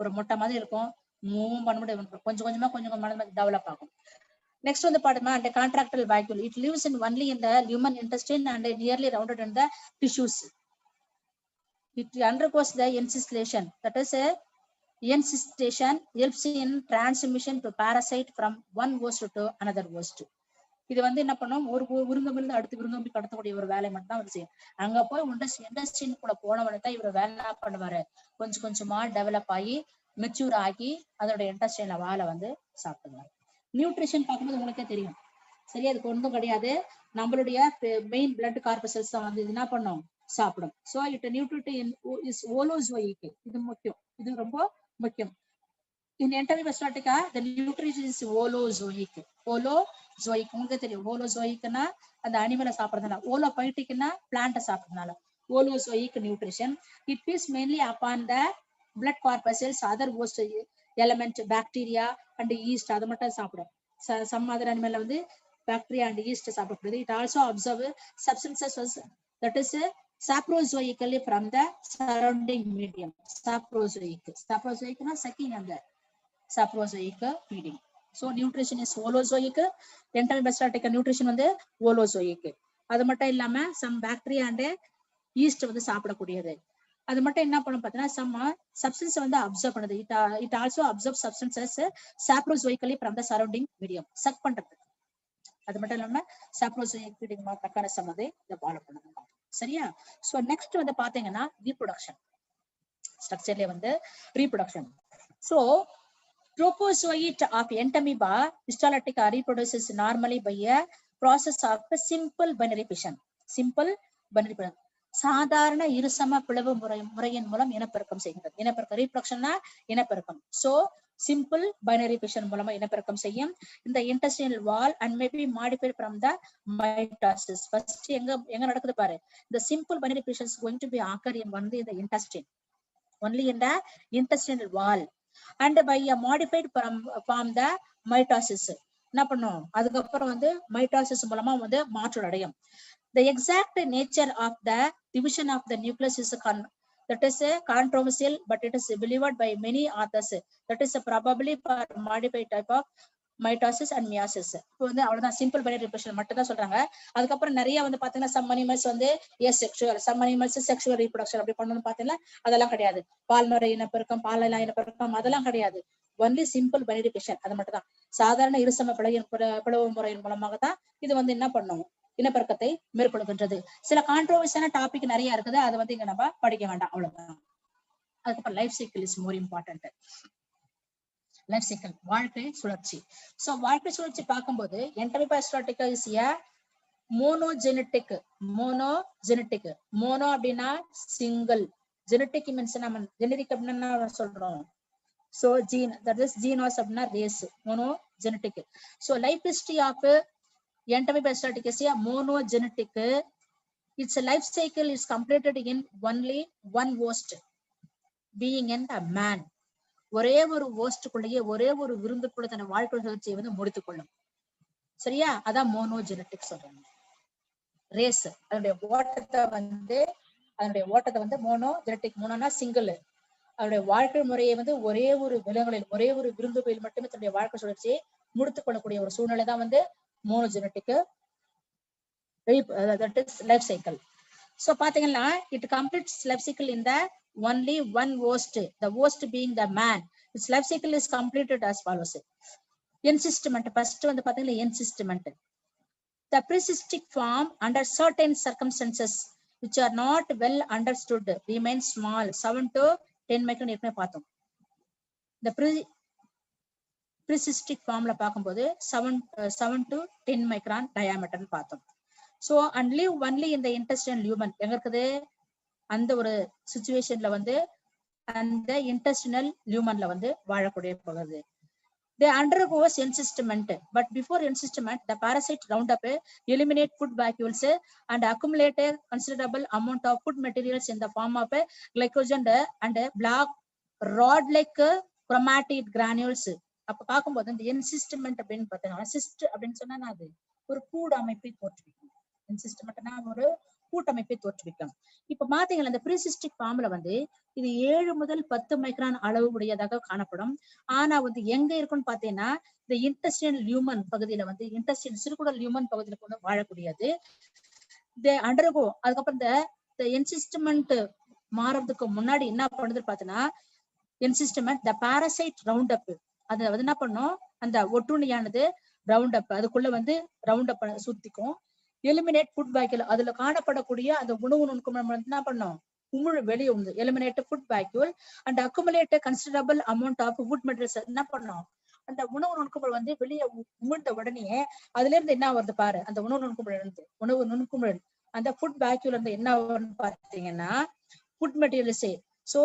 Speaker 1: ஒரு முட்டை மாதிரி இருக்கும், மூவ் பண்ண முடியும், கொஞ்சம் கொஞ்சமா டெவலப் ஆகும். Next வந்து பாத்தீங்கன்னா அந்த contractile vacuole. It lives in only in the lumen intestine and nearly rounded in the tissues. It undergoes the encystulation, that is a encystation helps in transmission to parasite from one host to another host. இது வந்து என்ன பண்ணும், ஒரு விருங்கம்பிலிருந்து அடுத்து விருங்கம்பி கடத்தக்கூடிய ஒரு வேலை மட்டும் தான் அவர் செய்யும். அங்க போய் இண்டஸ்ட்ரிக்குள்ள போனவனை தான் இவர் வேலை என்ன பண்ணுவாரு, கொஞ்சம் கொஞ்சமா டெவலப் ஆகி மெச்சூர் ஆகி அதோட இண்டஸ்ட்ரியல வாழை வந்து சாப்பிடுவாரு. நியூட்ரிஷன் பார்க்கும்போது உங்களுக்கே தெரியும், சரியா, அதுக்கு ஒன்றும் கிடையாது, நம்மளுடைய மெயின் பிளட் கார்பசல்ஸ் தான் வந்து என்ன பண்ணும், சாப்பிடும். So it nutrition is holozoic. இது முக்கியம், இது ரொம்ப முக்கியம். In Enterobistotica, the nutrition is holozoic. Holozoic உங்களுக்கு தெரியும், ஹோலோசோயிக்னா அந்த அனிமலை சாப்பிடுறதுனால, ஹோலோபைட்டிக்னா பிளான்ட்டை சாப்பிடுறதுனால holozoic nutrition. It feeds mainly upon the blood corpuscles, other host element, bacteria and yeast, அது மட்டும் சாப்பிடும். Some other animal வந்து bacteria and yeast சாப்பிடுறது. It also observe substances that is saprozoically from the surrounding medium. Saprozoic na sucking and the saprozoic feeding. So nutrition is holozoic. Enterobistotica nutrition வந்து holozoic. அது மட்டும் இல்லாம some bacteria and yeast வந்து சாப்பிடக்கூடியது. அது மட்டும் என்ன பண்ணும் பார்த்தீங்கன்னா, some substance வந்து அப்சர்வ் பண்ணுது. It also observes substances saprozoically from the surrounding medium. Suck பண்றது. அது மட்டும் இல்லாம saprozoic feeding மெக்கானிசம் வந்து இதை ஃபாலோ பண்ணுது. சரியா? சோ நெக்ஸ்ட் வந்து பாத்தீங்கன்னா ரீப்ரொடக்ஷன் ஸ்ட்ரக்சர்ல வந்து reproduction. So tropozoite of Entamoeba histolytica reproduces normally by a process of simple binary fission. Simple binary fission. சாதாரண இருசம பிளவு முறையின் மூலம் இனப்பெருக்கம் செய்கிறது. இனப்பெருக்கம் ரீப்ரொடக்ஷன்னா இனப்பெருக்கம். சோ simple binary fission மூலமா இனப்பெருக்கம் செய்யும். இந்த intestinal wall and may be modified from the mitosis. First எங்க நடக்குது பாரு, the simple binary fission is going to be occur in only in the intestine, only in the intestinal wall and by a modified from the mitosis. என்ன பண்ணும், அதுக்கப்புறம் வந்து mitosis மூலமா வந்து மாற்றம் அடையும். The exact nature of the division of the nucleus is that is a controversial, but it is believed by many authors that is probably for modified type of mitosis and meiosis. இப்போ வந்து அவ்வளவுதான், சிம்பிள் பைனரி ரீப்ரொடக்ஷன் மட்டும் தான் சொல்றாங்க. அதுக்கப்புறம் நிறைய வந்து பாத்தீங்கன்னா some animals வந்து asexual, some animals sexual reproduction அப்படி பண்ணணும்னு பாத்தீங்கன்னா அதெல்லாம் கிடையாது. பால்மறை இனப்பெருக்கம், பாலின இனப்பெருக்கம் அதெல்லாம் கிடையாது. ஒன்லி சிம்பிள் பைனரி ஃபிஷன், அது மட்டும் தான். சாதாரண இருசம பிளவு முறையின் மூலமாக தான் இது வந்து என்ன பண்ணும், இனப்பெருக்கத்தை மேற்கொள்கின்றது. சில கான்ட்ரோவர்சியான டாபிக் நிறைய இருக்குது, அதை வந்து இங்க நம்ம படிக்க வேண்டாம், அவ்வளவுதான். அதுக்கப்புறம் life cycle is more important. Life cycle வாழ்க்கை சுழற்சி. சோ வாழ்க்கை சுழற்சி பார்க்கும்போது Enterobistotica is a monogenetic. Mono அப்படின்னா சிங்கிள், ஜெனட்டிக் மீன்ஸ் நம்ம ஜெனரிக் அப்படின்னா சொல்றோம். So gene, that is genos அப்படின்னா race, monogenetic. So life history of Enterobistotica is a monogenetic. Its life cycle is completed in only one host, being in the man. ஒரே ஒரு ஹோஸ்டுக்குள்ளேயே ஒரே ஒரு விருந்துக்குள்ள தன்னை வாழ்க்கை சுழற்சியை வந்து முடித்துக் கொள்ளும். சரியா? அதான் மோனோஜெனட்டிக் சொல்றாங்க. ரேஸ் அதனுடைய ஓட்டத்தை வந்து மோனோஜெனட்டிக். மோனோனா சிங்கிள். அதனுடைய வாழ்க்கை முறையை வந்து ஒரே ஒரு விலங்குகளில் ஒரே ஒரு விருந்துகளில் மட்டுமே தன்னுடைய வாழ்க்கை சுழற்சியை முடித்துக் கொள்ளக்கூடிய ஒரு சூழ்நிலை தான் வந்து மோனோஜெனட்டிக், that is life cycle. So பாத்தீங்கன்னா it completes life cycle in the only one host, the host being the man. Its life cycle is completed as follows. Encystment, first வந்து பாத்தீங்கன்னா encystment. The precystic form under certain circumstances which are not well understood remains small, 7 to 10 micron ஏற்கனவே பார்த்தோம். The precystic formல பார்க்கும்போது 7 to 10 micron diameter பார்த்தோம். So and live only in the intestinal lumen. எங்க இருக்குது, அந்த ஒரு சிச்சுவேஷன்ல வந்து அந்த intestinal lumenல வந்து வாழக்கூடிய பகுதி. They undergo encystment, but before encystment the parasite round up, eliminate food vacuoles and accumulate a considerable amount of food materials in the form of glycogen and black rod like chromatid granules. அப்ப பார்க்கும்போது இந்த என்சிஸ்டமெண்ட் அப்படின்னு பார்த்தீங்கன்னா சிஸ்ட் அப்படின்னு சொன்னா அது ஒரு கூடமைப்பை தோற்றுவிக்கும். என்சிஸ்டமெண்ட்னா ஒரு கூட்டமைப்பை தோற்றுவிக்கும். இப்ப பாத்தீங்கன்னா இந்த ப்ரீசிஸ்டிக் ஃபார்ம்ல வந்து இது 7 முதல் 10 மைக்ரான் அளவு உடையதாக காணப்படும். ஆனா வந்து எங்க இருக்குன்னு பாத்தீங்கன்னா இந்த இன்டெஸ்டைனல் லியூமன் பகுதியில வந்து இன்டெஸ்டைன் சிறுகுடல் லியூமன் பகுதியில கொண்டு வாழக்கூடியது. அண்டர்கோ அதுக்கப்புறம் இந்த என்சிஸ்டமெண்ட் மாறதுக்கு முன்னாடி என்ன பண்ணுது பாத்தீங்கன்னா என்சிஸ்டமெண்ட் த பாரசைட் ரவுண்ட் அப் அது வந்து என்ன பண்ணும் அந்த ஒட்டுண்ணியானது ரவுண்ட் அப் அதுக்குள்ள வந்து ரவுண்ட் அப் சுத்திக்கும். எலிமினேட் ஃபுட் வேக்யூல் அதுல காணப்படக்கூடிய அந்த உணவு நுண்குமிழ் என்ன பண்ணும் உமிழ் வெளியே உண்டு. Eliminate food vacuole and accumulate considerable amount of food materials என்ன பண்ணும் அந்த உணவு நுண்குமிழ் வந்து வெளியே உமிழ்ந்த உடனே அதுல இருந்து என்ன வருது பாரு அந்த உணவு நுண்குமிழ் இருந்து உணவு நுண்குமிழ் அந்த ஃபுட் வேக்யூல் இருந்து என்ன வரும்னு பாத்தீங்கன்னா ஃபுட் மெட்டீரியல்ஸே. சோ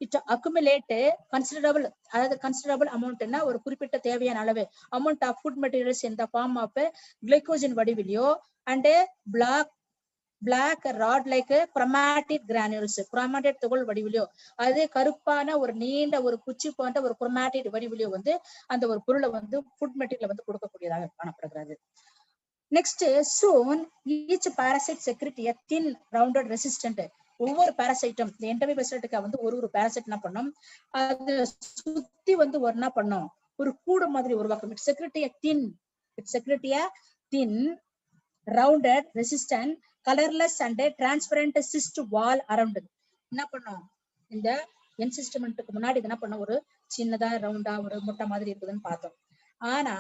Speaker 1: இட் அக்குமுலேட் கன்சிடரபிள் அதாவது கன்சிடரபிள் அமௌண்ட்னா ஒரு குறிப்பிட்ட தேவையான அளவு அமௌண்ட் ஆஃப் ஃபுட் மெட்டீரியல்ஸ் இந்த ஃபார்ம் ஆஃப் கிளைகோஜன் வடிவிலையோ and black rod like chromatid granules chromatid துகள் வடிவிலையோ அது கருப்பான ஒரு நீண்ட ஒரு குச்சி போன்ற ஒரு குரோமாட்டிட் வடிவிலையோ வந்து அந்த ஒரு பொருளை வந்து ஃபுட் மெட்டீரியல் வந்து கொடுக்கக்கூடியதாக காணப்படுகிறது. Next soon each parasite secrete a thin rounded resistant. ஒவ்வொரு பாராசைட்டும் இந்த என்டோமீபேசிட்டிக்கா வந்து ஒரு பாராசைட் என்ன பண்ணும் அது சுத்தி வந்து ஒரு என்ன பண்ணும் ஒரு கூடு மாதிரி உருவாக்கும். It secrete a thin rounded resistant colourless and transparent cyst wall around. என்ன பண்ணும் இந்த என்சிஸ்டமெண்ட்டுக்கு முன்னாடி என்ன பண்ணும் ஒரு சின்னதா ரவுண்டா ஒரு முட்டை மாதிரி இருக்குதுன்னு பார்த்தோம். ஆனா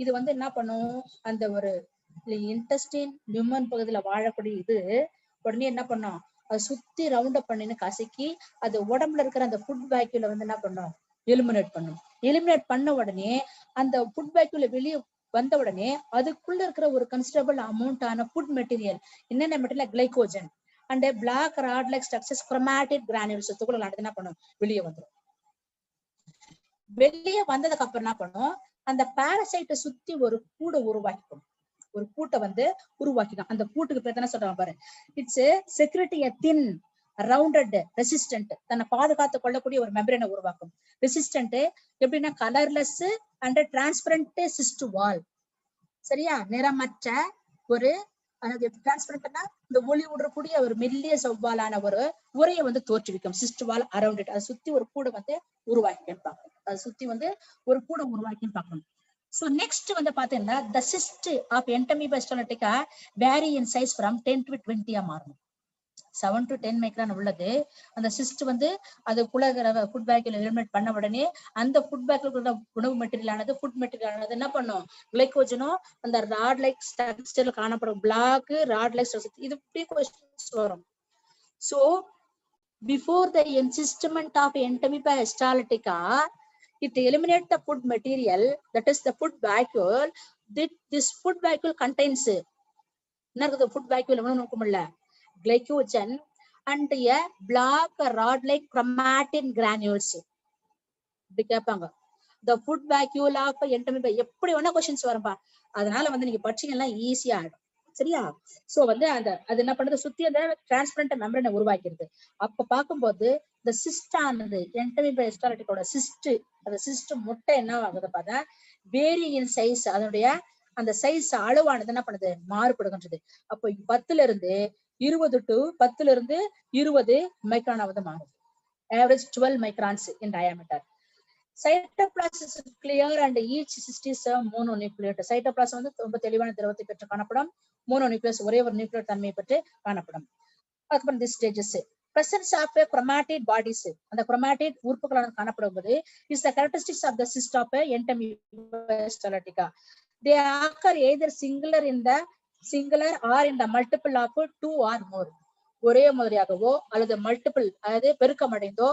Speaker 1: இது வந்து என்ன பண்ணும் அந்த ஒரு இன்டெஸ்டைன் லியூமன் பகுதியில வாழக்கூடிய இது உடனே என்ன பண்ணும் அது சுத்தி ரவுண்ட் அப் பண்ணின்னு கசக்கி அது உடம்புல இருக்கிற அந்த ஃபுட் வேக்யூல வந்து என்ன பண்ணும் எலிமினேட் பண்ண உடனே அந்த ஃபுட் வேக்யூல வெளியே வந்த உடனே அதுக்குள்ள இருக்கிற ஒரு கன்சிடரபிள் அமௌண்ட் ஆன ஃபுட் மெட்டீரியல் என்னென்ன material glycogen and black rod like structures chromatid granules துகள்கள் என்ன பண்ணும் வெளியே வந்துடும். வெளியே வந்ததுக்கு அப்புறம் என்ன பண்ணும் அந்த பாராசைட்டை சுத்தி ஒரு கூடை உருவாக்கிக்கும். ஒரு கூட்டை வந்து உருவாக்கிடும். அந்த கூட்டுக்கு பேர் தானே சொல்றாங்க பாரு it's security thin rounded resistant தன்னை பாதுகாத்து கொள்ளக்கூடிய ஒரு மெம்பரேனை உருவாக்கும். ரெசிஸ்டன்ட் எப்படின்னா colourless and transparent cyst wall. சரியா நிறமற்ற ஒரு டிரான்ஸ்பரண்ட்னா இந்த ஒளி விடக்கூடிய ஒரு மெல்லிய செவ்வாலான ஒரு உரையை வந்து தோற்றுவிக்கும். சிஸ்ட் வால் அரவுண்ட் இட் அதை சுத்தி ஒரு கூடை வந்து உருவாக்கின்னு பார்க்கணும். அதை சுத்தி வந்து ஒரு கூடை உருவாக்கின்னு பார்க்கணும். So next வந்து பாத்தீங்கன்னா the cyst of Entamoeba histolytica vary in size from 10 to 20 மாறும். 7 to 10 மைக்ரான் உள்ளது. அந்த சிஸ்ட் வந்து அதுக்குள்ள ஃபுட் பேக்கில் எலிமினேட் பண்ண உடனே அந்த ஃபுட் பேக்கில் உணவு மெட்டீரியல் ஆனது என்ன பண்ணும் கிளைகோஜனும் அந்த ராட் லைக் ஸ்ட்ரக்சர்ல காணப்படும் பிளாக் ராட் லைக் ஸ்ட்ரக்சர் இது இப்படி क्वेश्चंस வரும். So before the encystment of Entamoeba histolytica it eliminates the food material, that is the food vacuole. This food vacuole contains the food vacuole glycogen and a black rod-like chromatin granules. The food vacuole of Entamoeba எப்படி வேணா क्वेश्चंस வரும்பா. அதனால வந்து நீங்க படிச்சீங்கன்னா ஈஸியா ஆயிடும். சரியா? சோ வந்து அது என்ன பண்ணுது சுத்தி அந்த டிரான்ஸ்பரண்ட் மெம்பரேனை உருவாக்கிடுது. அப்ப பார்க்கும்போது இந்த சிஸ்ட் ஆனது Entamoeba histolytica சிஸ்ட் அந்த சிஸ்ட் முட்டை என்ன ஆகுது பார்த்தா வேரியின் சைஸ் அதனுடைய அந்த சைஸ் அளவானது என்ன பண்ணுது மாறுபடுகின்றது. அப்போ 10ல இருந்து 20 மைக்ரானாவது மாறுது. Average 12 microns in diameter. Cytoplasm is clear and each cyst is mononucleate. Cytoplasm வந்து ரொம்ப தெளிவான திரவத்தை பெற்று காணப்படும். மோனோநியூக்ளியஸ் ஒரே ஒரு நியூக்ளியர் தன்மையை பெற்று காணப்படும். அதுக்கப்புறம் this stages presence of chromatid bodies அந்த chromatid உறுப்புகளான காணப்படுவது is the characteristics of the cyst of Entamoeba histolytica. They occur either singular or in the multiple of 2 or more. ஒரே மாதிரியாகவோ அல்லது மல்டிபிள் அதாவது பெருக்கமடைந்தோ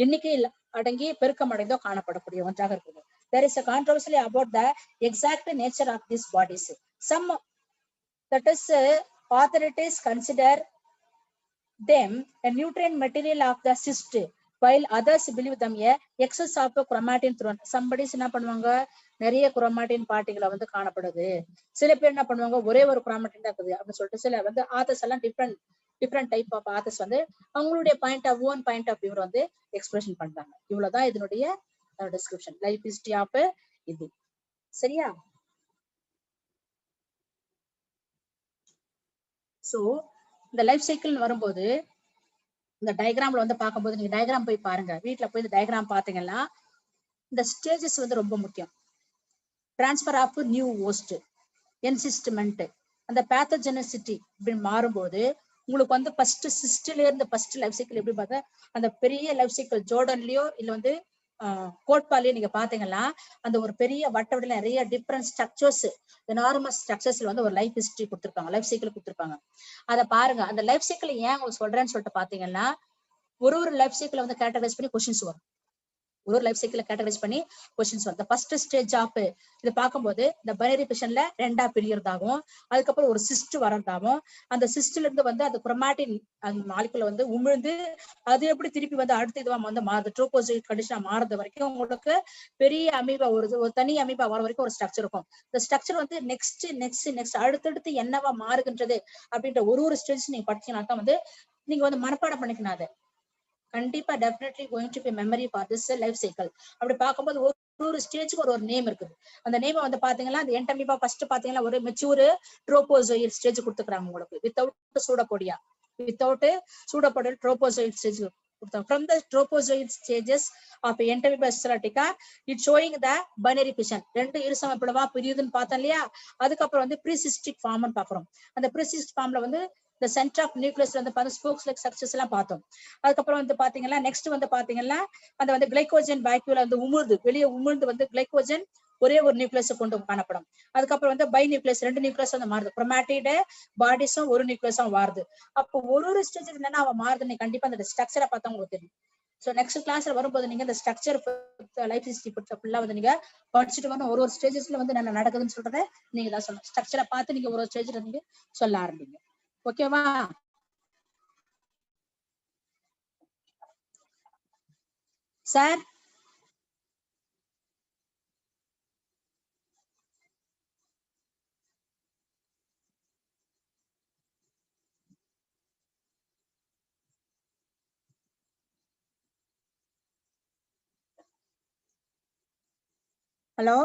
Speaker 1: எண்ணிக்கையில் அடங்கி பெருக்கமடைந்தோ காணப்படக்கூடிய ஒன்றாக இருக்குது. There is a controversy about the exact nature of these bodies. Some that is authorities consider them a nutrient material of the cyst, while others believe them a excess of chromatin through. Somebody என்ன பண்ணுவாங்க நிறைய குரோமாட்டின் பார்ட்டிகளை வந்து காணப்படுது. சில பேர் என்ன பண்ணுவாங்க ஒரே ஒரு குரோமாட்டின் தான் இருக்குது அப்படின்னு சொல்லிட்டு சில வந்து ஆத்தர்ஸ் எல்லாம் different different type of authors வந்து அவங்களுடைய ஓன் பாயிண்ட் ஆஃப் வியூ வந்து எக்ஸ்பிரஷன் பண்றாங்க. இவ்வளவுதான் இதனுடைய டிஸ்கிரிப்ஷன் லைஃப் ஹிஸ்டரி ஆஃப் இது. சரியா? சோ இந்த லைஃப் சைக்கிள் வரும்போது இந்த டயக்ராம்ல வந்து பார்க்கும்போது நீங்க டயக்ராம் போய் பாருங்க, வீட்டுல போய் இந்த டயக்ராம் பாத்தீங்கன்னா இந்த ஸ்டேஜஸ் வந்து ரொம்ப முக்கியம். Transfer of new host, encystment, அந்த பேத்தோஜெனிசிட்டி இப்படின்னு மாறும்போது உங்களுக்கு வந்து ஃபர்ஸ்ட் சிஸ்ட்ல இருந்து ஃபர்ஸ்ட் லைஃப் சைக்கிள் எப்படி பார்த்தா அந்த பெரிய லைஃப் சைக்கிள் ஜோர்டன்லயோ இல்ல வந்து கோட்பாலையோ நீங்க பாத்தீங்கன்னா அந்த ஒரு பெரிய வட்டவடில நிறைய டிஃப்ரெண்ட் ஸ்ட்ரக்சர்ஸ், எனார்மஸ் ஸ்ட்ரக்சர்ஸ்ல வந்து ஒரு லைஃப் ஹிஸ்டரி கொடுத்துருப்பாங்க, லைஃப் சைக்கிள் கொடுத்துருப்பாங்க. அதை பாருங்க. அந்த லைஃப் சைக்கிள் ஏன் உங்களுக்கு சொல்றேன்னு சொல்லிட்டு பாத்தீங்கன்னா ஒரு லைஃப் சைக்கிள் வந்து கேட்டகரைஸ் பண்ணி கொஸ்டின்ஸ் வரும். ஒரு லைஃப் சைக்கிள் கேட்டகரைஸ் பண்ணி கொஸ்டின்ஸ் வரும். ஃபர்ஸ்ட் ஸ்டேஜ் ஆஃப் இது பார்க்கும்போது இந்த பைனரி பிஷன்ல 2ஆ பிரியறதாகவும் அதுக்கப்புறம் ஒரு சிஸ்ட் வரதாகவும் அந்த சிஸ்ட்ல இருந்து வந்து அது குரோமாட்டின் அந்த மாலிகுல வந்து உமிழ்ந்து அது எப்படி திருப்பி வந்து அடுத்த இதுவா வந்து மாறுது, ட்ரோபோசைட் கண்டிஷனா மாறுது வரைக்கும் உங்களுக்கு பெரிய அமீபா ஒரு தனி அமீபா வர வரைக்கும் ஒரு ஸ்ட்ரக்சர் இருக்கும். இந்த ஸ்ட்ரக்சர் வந்து நெக்ஸ்ட் அடுத்தடுத்து என்னவா மாறுகின்றது அப்படின்ற ஒரு ஸ்டேஜ் நீங்க படிச்சீங்கன்னா தான் வந்து நீங்க வந்து மனப்பாடம் பண்ணிக்கணும். அதை கண்டிப்பா definitely going to be memory for this life cycle. அப்படி பார்க்கும்போது ஒரு ஸ்டேஜுக்கு ஒரு நேம் இருக்குது. அந்த நேம் வந்து பாத்தீங்கன்னா அந்த என்டமீபா ஃபர்ஸ்ட் பாத்தீங்கன்னா ஒரு மெச்சூர் ட்ரோபோசோயில் ஸ்டேஜ் கொடுத்துக்கிறாங்க உங்களுக்கு. வித்தவுட் சூடோபோடியா ட்ரோபோசோயில் ஸ்டேஜ் கொடுத்தாங்க. From the trophozoid stages of Entamoeba stylotica, it showing the binary fission. 2 இருசம பிளவா பிரியுதுன்னு பார்த்தோம் இல்லையா? அதுக்கப்புறம் வந்து ப்ரீசிஸ்டிக் ஃபார்ம்னு பாக்குறோம். அந்த ப்ரீசிஸ்டிக் ஃபார்ம்ல வந்து இந்த சென்டர் ஆஃப் நியூக்ளியஸ்ல வந்து பார்த்தா ஸ்போக்ஸ் லைக் ஸ்ட்ரக்சர்ஸ் எல்லாம் பார்த்தோம். அதுக்கப்புறம் வந்து பாத்தீங்கன்னா நெக்ஸ்ட் வந்து பாத்தீங்கன்னா அந்த வந்து கிளைகோஜன் வாக்யூல வந்து வெளியே உமிழ்ந்து வந்து கிளைகோஜன் ஒரே ஒரு நியூக்ளியஸ் கொண்டு காணப்படும். அதுக்கப்புறம் வந்து பை நியூக்ளியஸ் 2 நியூக்ளியஸ் வந்து மாறுது. குரோமாட்டிட் பாடிஸும் ஒரு நியூக்ளியஸும் மாறுது. அப்போ ஒரு ஸ்டேஜ் என்னன்னா அவ மாறுதுன்னு கண்டிப்பா அந்த ஸ்ட்ரக்சரை பார்த்தா உங்களுக்கு தெரியும். சோ நெக்ஸ்ட் கிளாஸ்ல வரும்போது நீங்க இந்த ஸ்ட்ரக்சர் லைஃப் ஹிஸ்டரி ஃபுல்லா வந்து நீங்க படிச்சுட்டு வரணும். ஒரு ஸ்டேஜஸ்ல வந்து என்ன நடக்குதுன்னு சொல்றதை நீங்க தான் சொல்லணும். ஸ்ட்ரக்சரை பார்த்து நீங்க ஒரு ஸ்டேஜ்ல நீங்க சொல்ல ஆரம்பிங்க. ஓகேவா? சார் ஹலோ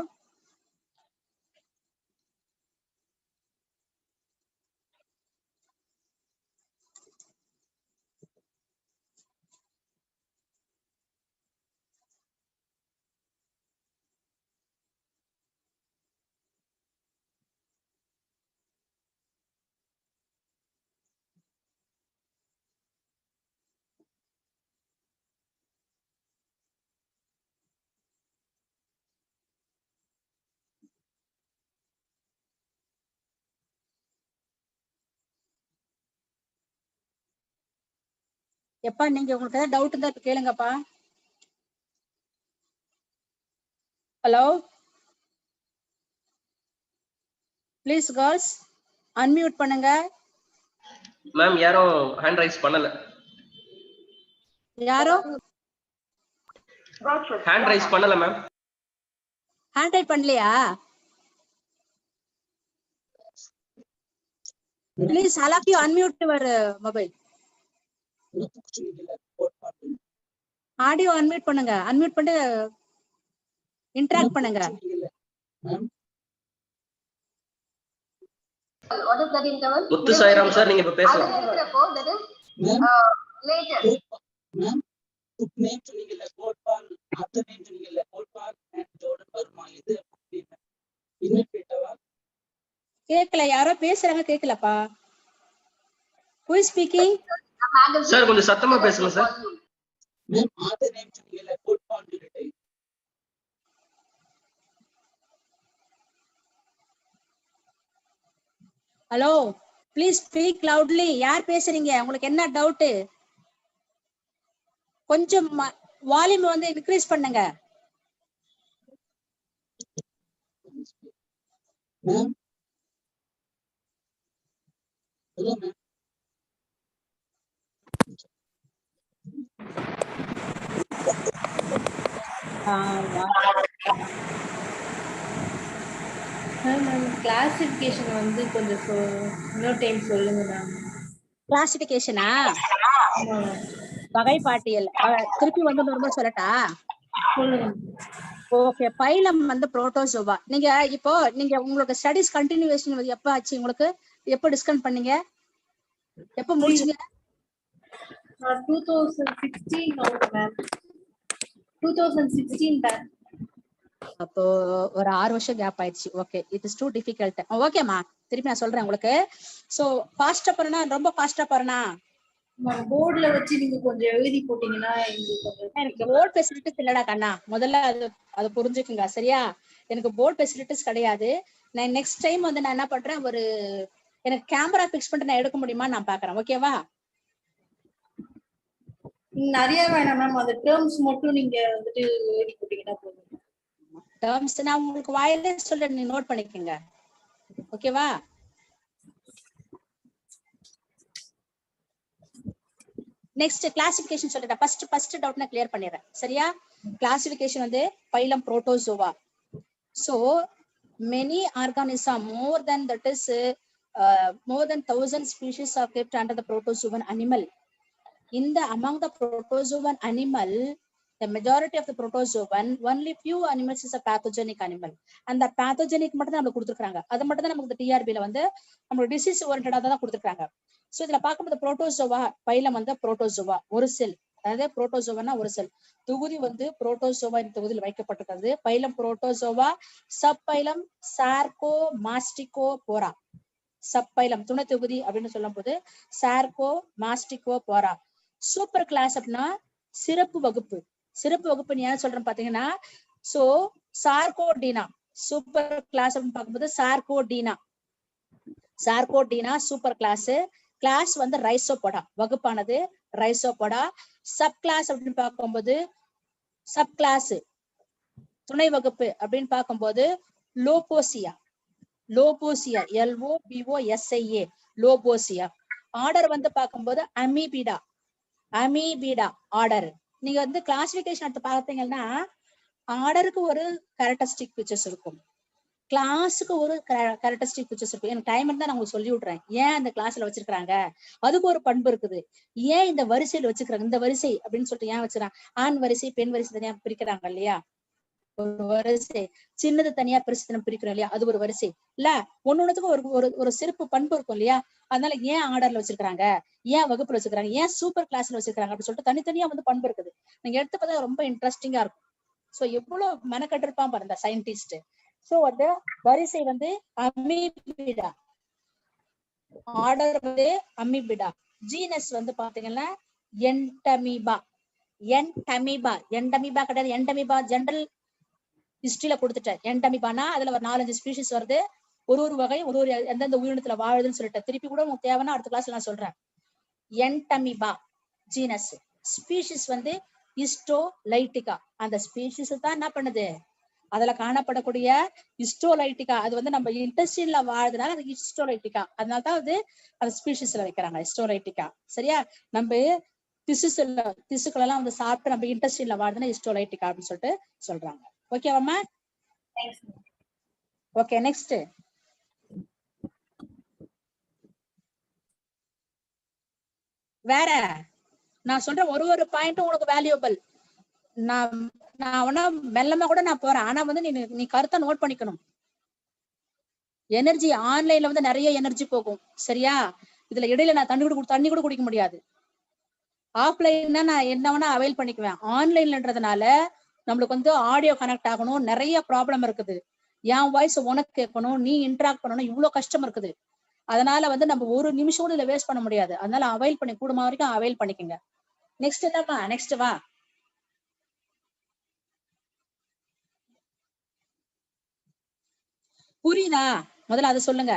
Speaker 1: எப்பா நீங்க உங்களுக்கு ஏதாவது டவுட் இருந்தா கேளுங்கப்பா. ஹலோ ப்ளீஸ் கேர்ள்ஸ் அன்மியூட் பண்ணுங்க.
Speaker 2: மேம் யாரும் ஹேண்ட் ரைஸ் பண்ணல.
Speaker 1: யாரும்
Speaker 2: ஹேண்ட் ரைஸ் பண்ணல மேம்.
Speaker 1: ஹேண்ட் ரைட் பண்ணலையா? Please all of you unmute your mobile. Audio unmute பண்ணுங்க. அன்மியூட் பண்ணி இன்டராக்ட் பண்ணுங்க.
Speaker 2: முத்து சாய்ராம் சார் நீங்க இப்ப பேசலாம்.
Speaker 1: கேக்கல, யாரோ பேசுறாங்க கேக்கலப்பா. Who is speaking?
Speaker 2: சார் கொஞ்சம் சத்தமா பேசுங்க sir.
Speaker 1: Hello please speak loudly. யார் பேசுறீங்க? உங்களுக்கு என்ன டவுட்? கொஞ்சம் வால்யூம் வந்து இன்க்ரீஸ் பண்ணுங்க.
Speaker 3: மேம் கிளாசிஃபிகேஷன் வந்து கொஞ்சம் இன்னொரு டைம் சொல்லுங்க மேம்.
Speaker 1: கிளாசிபிகேஷனா வகைப்பாட்டியல் திருப்பி வந்து ரொம்ப சொல்லட்டா? ஓகே, பைலம் வந்து புரோட்டோசோவா. நீங்க இப்போ நீங்க உங்களுக்கு ஸ்டடீஸ் கண்டினியூவேஷன் எப்ப ஆச்சு? உங்களுக்கு எப்ப டிஸ்கஸ் பண்ணீங்க? எப்ப முடிச்சீங்க?
Speaker 3: 2016
Speaker 1: அப்போ ஒரு 6 வருஷம் கேப் ஆயிடுச்சு. Okay, it is two difficult. ஓகேமா, திருப்பி நான் சொல்றேன் உங்களுக்கு. சோ ஃபாஸ்டா போறனா, ரொம்ப ஃபாஸ்டா போறனா?
Speaker 3: போர்டுல வச்சு நீங்க கொஞ்சம் எழுதி போட்டீங்கன்னா
Speaker 1: எனக்கு போர்ட் ஃபெசிலிட்டிஸ் இல்லடா கண்ணா. முதல்ல அது புரிஞ்சுக்குங்க சரியா? எனக்கு போர்ட் ஃபெசிலிட்டிஸ் கிடையாது. நான் நெக்ஸ்ட் டைம் வந்து நான் என்ன பண்றேன், ஒரு எனக்கு கேமரா பிக்ஸ் பண்ணிட்டு நான் எடுக்க முடியுமா நான் பாக்குறேன். ஓகேவா?
Speaker 3: நிறைய வேணாம் மேம், அந்த டேர்ம்ஸ் மட்டும் நீங்க வந்துட்டு எழுதி போட்டீங்கன்னா போதும்.
Speaker 1: டேர்ம்ஸ் நான் உங்களுக்கு வாயிலே சொல்றேன், நீ நோட் பண்ணிக்கங்க. ஓகேவா? நெக்ஸ்ட் கிளாசிபிகேஷன் சொல்லிட்டேன். ஃபர்ஸ்ட் டவுட் நான் கிளியர் பண்ணிடுறேன் சரியா? கிளாசிபிகேஷன் வந்து phylum protozoa. So many organism more than 1000 species are kept under the protozoan animal. Among the protozoan animal, the majority of the protozoan, only few animals is a pathogenic animal. And the pathogenic மட்டும் தான் நமக்கு கொடுத்திருக்காங்க. அது மட்டும் தான் நமக்கு TRB ல வந்து நம்ம டிசீஸ் ஓரியன்டடா தான் கொடுத்திருக்காங்க. சோ இதுல பார்க்கும்போது புரோட்டோசோவா பைலம் வந்து புரோட்டோசோவா ஒரு செல், அதாவது புரோட்டோசோவானா ஒரு செல். தொகுதி வந்து புரோட்டோசோவா இந்த தொகுதியில் வைக்கப்பட்டிருக்கிறது. Phylum protozoa, sub phylum sarcomastigophora. Sub phylum துணை தொகுதி அப்படின்னு சொல்லும் போது sarcomastigophora. Super class அப்படின்னா சிறப்பு வகுப்பு. சிறப்பு வகுப்பு ஏன் சொல்றேன் பாத்தீங்கன்னா, சோ சார்கோடீனா சூப்பர் கிளாஸ் அப்படின்னு பார்க்கும்போது சார்கோடீனா சூப்பர் கிளாஸ். கிளாஸ் வந்து ரைசோபோடா, வகுப்பானது ரைசோபோடா. சப் கிளாஸ் அப்படின்னு பார்க்கும்போது சப் கிளாஸ் துணை வகுப்பு அப்படின்னு பார்க்கும்போது லோபோசியா. LOBOSIA lobosea. ஆர்டர் வந்து பார்க்கும்போது அமீபிடா ஆர்டர். நீங்க வந்து கிளாசிபிகேஷன் எடுத்து பார்த்தீங்கன்னா ஆர்டருக்கு ஒரு கேரக்டரிஸ்டிக் ஃபீச்சர்ஸ் இருக்கும், கிளாஸுக்கு ஒரு கேரக்டரிஸ்டிக் ஃபீச்சர்ஸ் இருக்கும். எனக்கு டைம் இருந்தா நான் உங்களுக்கு சொல்லி விடுறேன் ஏன் அந்த கிளாஸ்ல வச்சிருக்காங்க, அதுக்கு ஒரு பண்பு இருக்குது. ஏன் இந்த வரிசையில் வச்சுக்கிறாங்க, இந்த வரிசை அப்படின்னு சொல்லிட்டு ஏன் வச்சுக்கிறாங்க? ஆண் வரிசை பெண் வரிசை தனியா பிரிக்கிறாங்க இல்லையா? ஒரு வரிசை சின்னது தனியா பெருசு தனியா பிரிக்கிறோம் இல்லையா? அது ஒரு வரிசை இல்ல. ஒன்னொன்னுக்கும் ஒரு ஒரு சிறப்பு பண்பு இருக்கும் இல்லையா? அதனால ஏன் ஆர்டர்ல வச்சிருக்காங்க, ஏன் வகுப்புல வச்சிருக்காங்க, ஏன் சூப்பர் கிளாஸ்ல வச்சிருக்காங்க அப்படின்னு சொல்லிட்டு தனித்தனியா வந்து பண்பு இருக்குது. நீங்க எடுத்து பார்த்தா ரொம்ப இன்ட்ரெஸ்டிங்கா இருக்கும். சோ எவ்வளவு மெனக்கட்டிருப்பான் பாருங்க சயின்டிஸ்ட். சோ வந்து வரிசை வந்து அமீபிடா, ஆர்டர் வந்து அமீபிடா. ஜீனஸ் வந்து பாத்தீங்கன்னா என்டமீபா கிடையாது. என்டமீபா ஜெனரல் ஹிஸ்டரியில கொடுத்துட்டேன். என்டமீபானா அதுல ஒரு 4-5 ஸ்பீஷிஸ் வருது. ஒரு வகை ஒரு எந்தெந்த உயிரினத்துல வாழுதுன்னு சொல்லிட்டு திருப்பி கூட உங்களுக்கு தேவைன்னா அடுத்த கிளாஸ்ல நான் சொல்றேன். என்டமீபா ஜீனஸ். ஸ்பீஷிஸ் வந்து ஹிஸ்டோலைட்டிகா. அந்த ஸ்பீஷிஸ் தான் என்ன பண்ணுது, அதுல காணப்படக்கூடிய ஹிஸ்டோலைட்டிகா, அது வந்து நம்ம இன்டெஸ்டைன்ல வாழ்றதுனால அது ஹிஸ்டோலைட்டிகா. அதனாலதான் அது அந்த ஸ்பீஷிஸ்ல வைக்கிறாங்க ஹிஸ்டோலைட்டிகா. சரியா? நம்ம திசுக்கள் எல்லாம் வந்து சாப்பிட்டு நம்ம இன்டெஸ்டைன்ல வாழ்றதுன்னா ஹிஸ்டோலைட்டிகா அப்படின்னு சொல்லிட்டு சொல்றாங்க. ஓகேவாம்மா? ஓகே, நெக்ஸ்ட் வேற நான் சொல்ற ஒரு பாயிண்ட்டும் உங்களுக்கு வேல்யூபிள். நான் மெல்லமா கூட நான் போறேன். ஆனா வந்து நீ கருத்தை நோட் பண்ணிக்கணும். எனர்ஜி ஆன்லைன்ல வந்து நிறைய எனர்ஜி போகும் சரியா? இதுல இடையில நான் தண்ணி கூட குடிக்க முடியாது. ஆஃப்லைன்னா நான் என்ன வேணா அவைல் பண்ணிக்குவேன். ஆன்லைன்லன்றதுனால நம்மளுக்கு வந்து ஆடியோ கனெக்ட் ஆகணும், நிறைய ப்ராப்ளம் இருக்குது. என் வாய்ஸ் உனக்கு கேட்கணும், நீ இன்டராக்ட் பண்ணணும், இவ்வளவு கஷ்டம் இருக்குது. அதனால வந்து நம்ம ஒரு நிமிஷம் கூட இதுல வேஸ்ட் பண்ண முடியாது. அதனால அவைல் பண்ணி கூடுமா வரைக்கும் அவைல் பண்ணிக்கங்க. நெக்ஸ்ட் என்னப்பா? நெக்ஸ்ட் வா. புரியுதா? முதல்ல அதை சொல்லுங்க.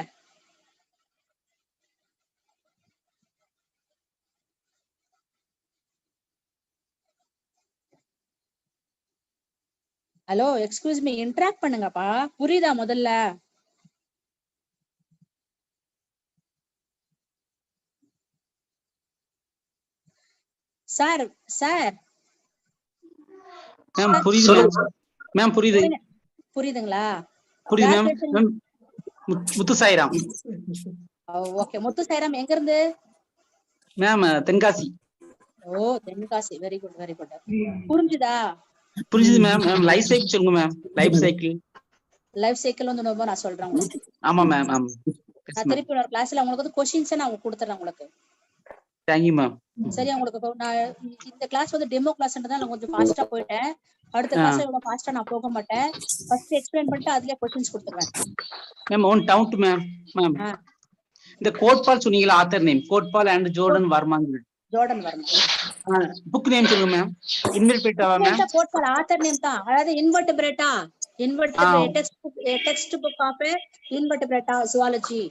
Speaker 1: ஹலோ, எக்ஸ்கியூஸ் மீ, இன்டராக்ட் பண்ணுங்கப்பா. புரியுதா முதல்ல? சார்
Speaker 4: மேம் புரியுது மேம். புரியுது.
Speaker 1: புரியுதுங்களா?
Speaker 4: புரியுது மேம். முத்து சாய்ராம்.
Speaker 1: ஓகே, முத்து சாய்ராம் எங்க இருந்து?
Speaker 4: Ma'am Tenkasi.
Speaker 1: Oh Tenkasi, very good very good. புரிஞ்சுதா?
Speaker 4: புரிஞ்சுது மேம். மேம் லைஃப் சைக்கிள் சொல்லுங்க ma'am. Life cycle.
Speaker 1: Life cycle வந்து ரொம்ப நான் சொல்றேன் உங்களுக்கு.
Speaker 4: ஆமா மேம். ஆமா.
Speaker 1: நான் திருப்பி ஒரு கிளாஸ்ல உங்களுக்கு வந்து கொஸ்டின்ஸ் நான் கொடுத்துறேன் உங்களுக்கு.
Speaker 4: Thank you ma'am.
Speaker 1: சரியா? உங்களுக்கு நான் இந்த கிளாஸ் வந்து டெமோ கிளாஸ்ன்றதால நான் கொஞ்சம் ஃபாஸ்டா போயிட்டேன். அடுத்த கிளாஸ்ல இவ்வளவு ஃபாஸ்டா நான் போக மாட்டேன். ஃபர்ஸ்ட் எக்ஸ்பிளைன் பண்ணிட்டு அதுலயே கொஸ்டின்ஸ் கொடுத்துருவேன்.
Speaker 4: Ma'am one doubt ma'am. Ma'am இந்த கோட்பால் சொன்னீங்களா, author name Kotpal and Jordan வர்மாங்க.
Speaker 1: ஜோர்டன் வர்மா.
Speaker 4: புக் நேம் சொல்லுங்க மேம். இன்வெர்டபிரேட்டாவா மேம்?
Speaker 1: கோட்பால் ஆத்தர் நேம் தான். அதாவது invertebrata, text book of invertebrata zoology.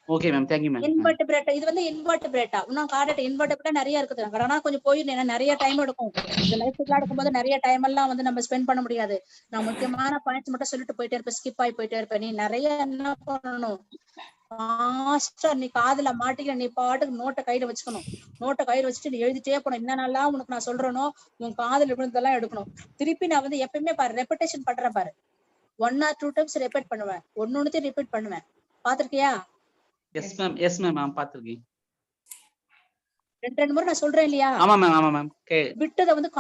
Speaker 4: Okay ma'am. Thank you ma'am.
Speaker 1: Invertebrata இது வந்து இன்வெர்டபிரேட்டா. இன்னும் கார்டட் இன்வெர்டபிரேட்டா நிறைய இருக்குது. ஆனா கொஞ்சம் போயிடும், நிறைய டைம் எடுக்கும். இந்த லைஃப் சைக்கிள் எடுக்கும்போது நிறைய டைம் எல்லாம் வந்து நம்ம ஸ்பெண்ட் பண்ண முடியாது. நான் முக்கியமான பாயிண்ட்ஸ் மட்டும் சொல்லிட்டு போயிட்டே இருப்பேன், ஸ்கிப் ஆகி போயிட்டே இருப்பேன். நீ நிறைய என்ன பண்ணணும், ஃபாஸ்டா நீ காதுல மாட்டிக்க, நீ பாட்டுக்கு நோட்டை கையில வச்சுக்கணும். நோட்டை கையில வச்சுட்டு நீ எழுதிட்டே போனோம். என்னென்னலாம் உனக்கு நான் சொல்றேனோ உன் காதுல விழுந்தெல்லாம் எடுக்கணும். திருப்பி நான் வந்து எப்பயுமே பாரு ரெப்பிட்டேஷன் பண்றேன் பாரு. 1 or 2 times ரிப்பீட் பண்ணுவேன். ஒன்னொன்னுத்தையும் ரிப்பீட் பண்ணுவேன். பாத்திருக்கியா?
Speaker 4: Yes ma'am. Yes ma'am. நான் பாத்துர்க்கேன்.
Speaker 1: 2 முறை நான் சொல்றேன் இல்லையா?
Speaker 4: ஆமா மேம். ஆமா மேம்.
Speaker 1: விட்டத வந்து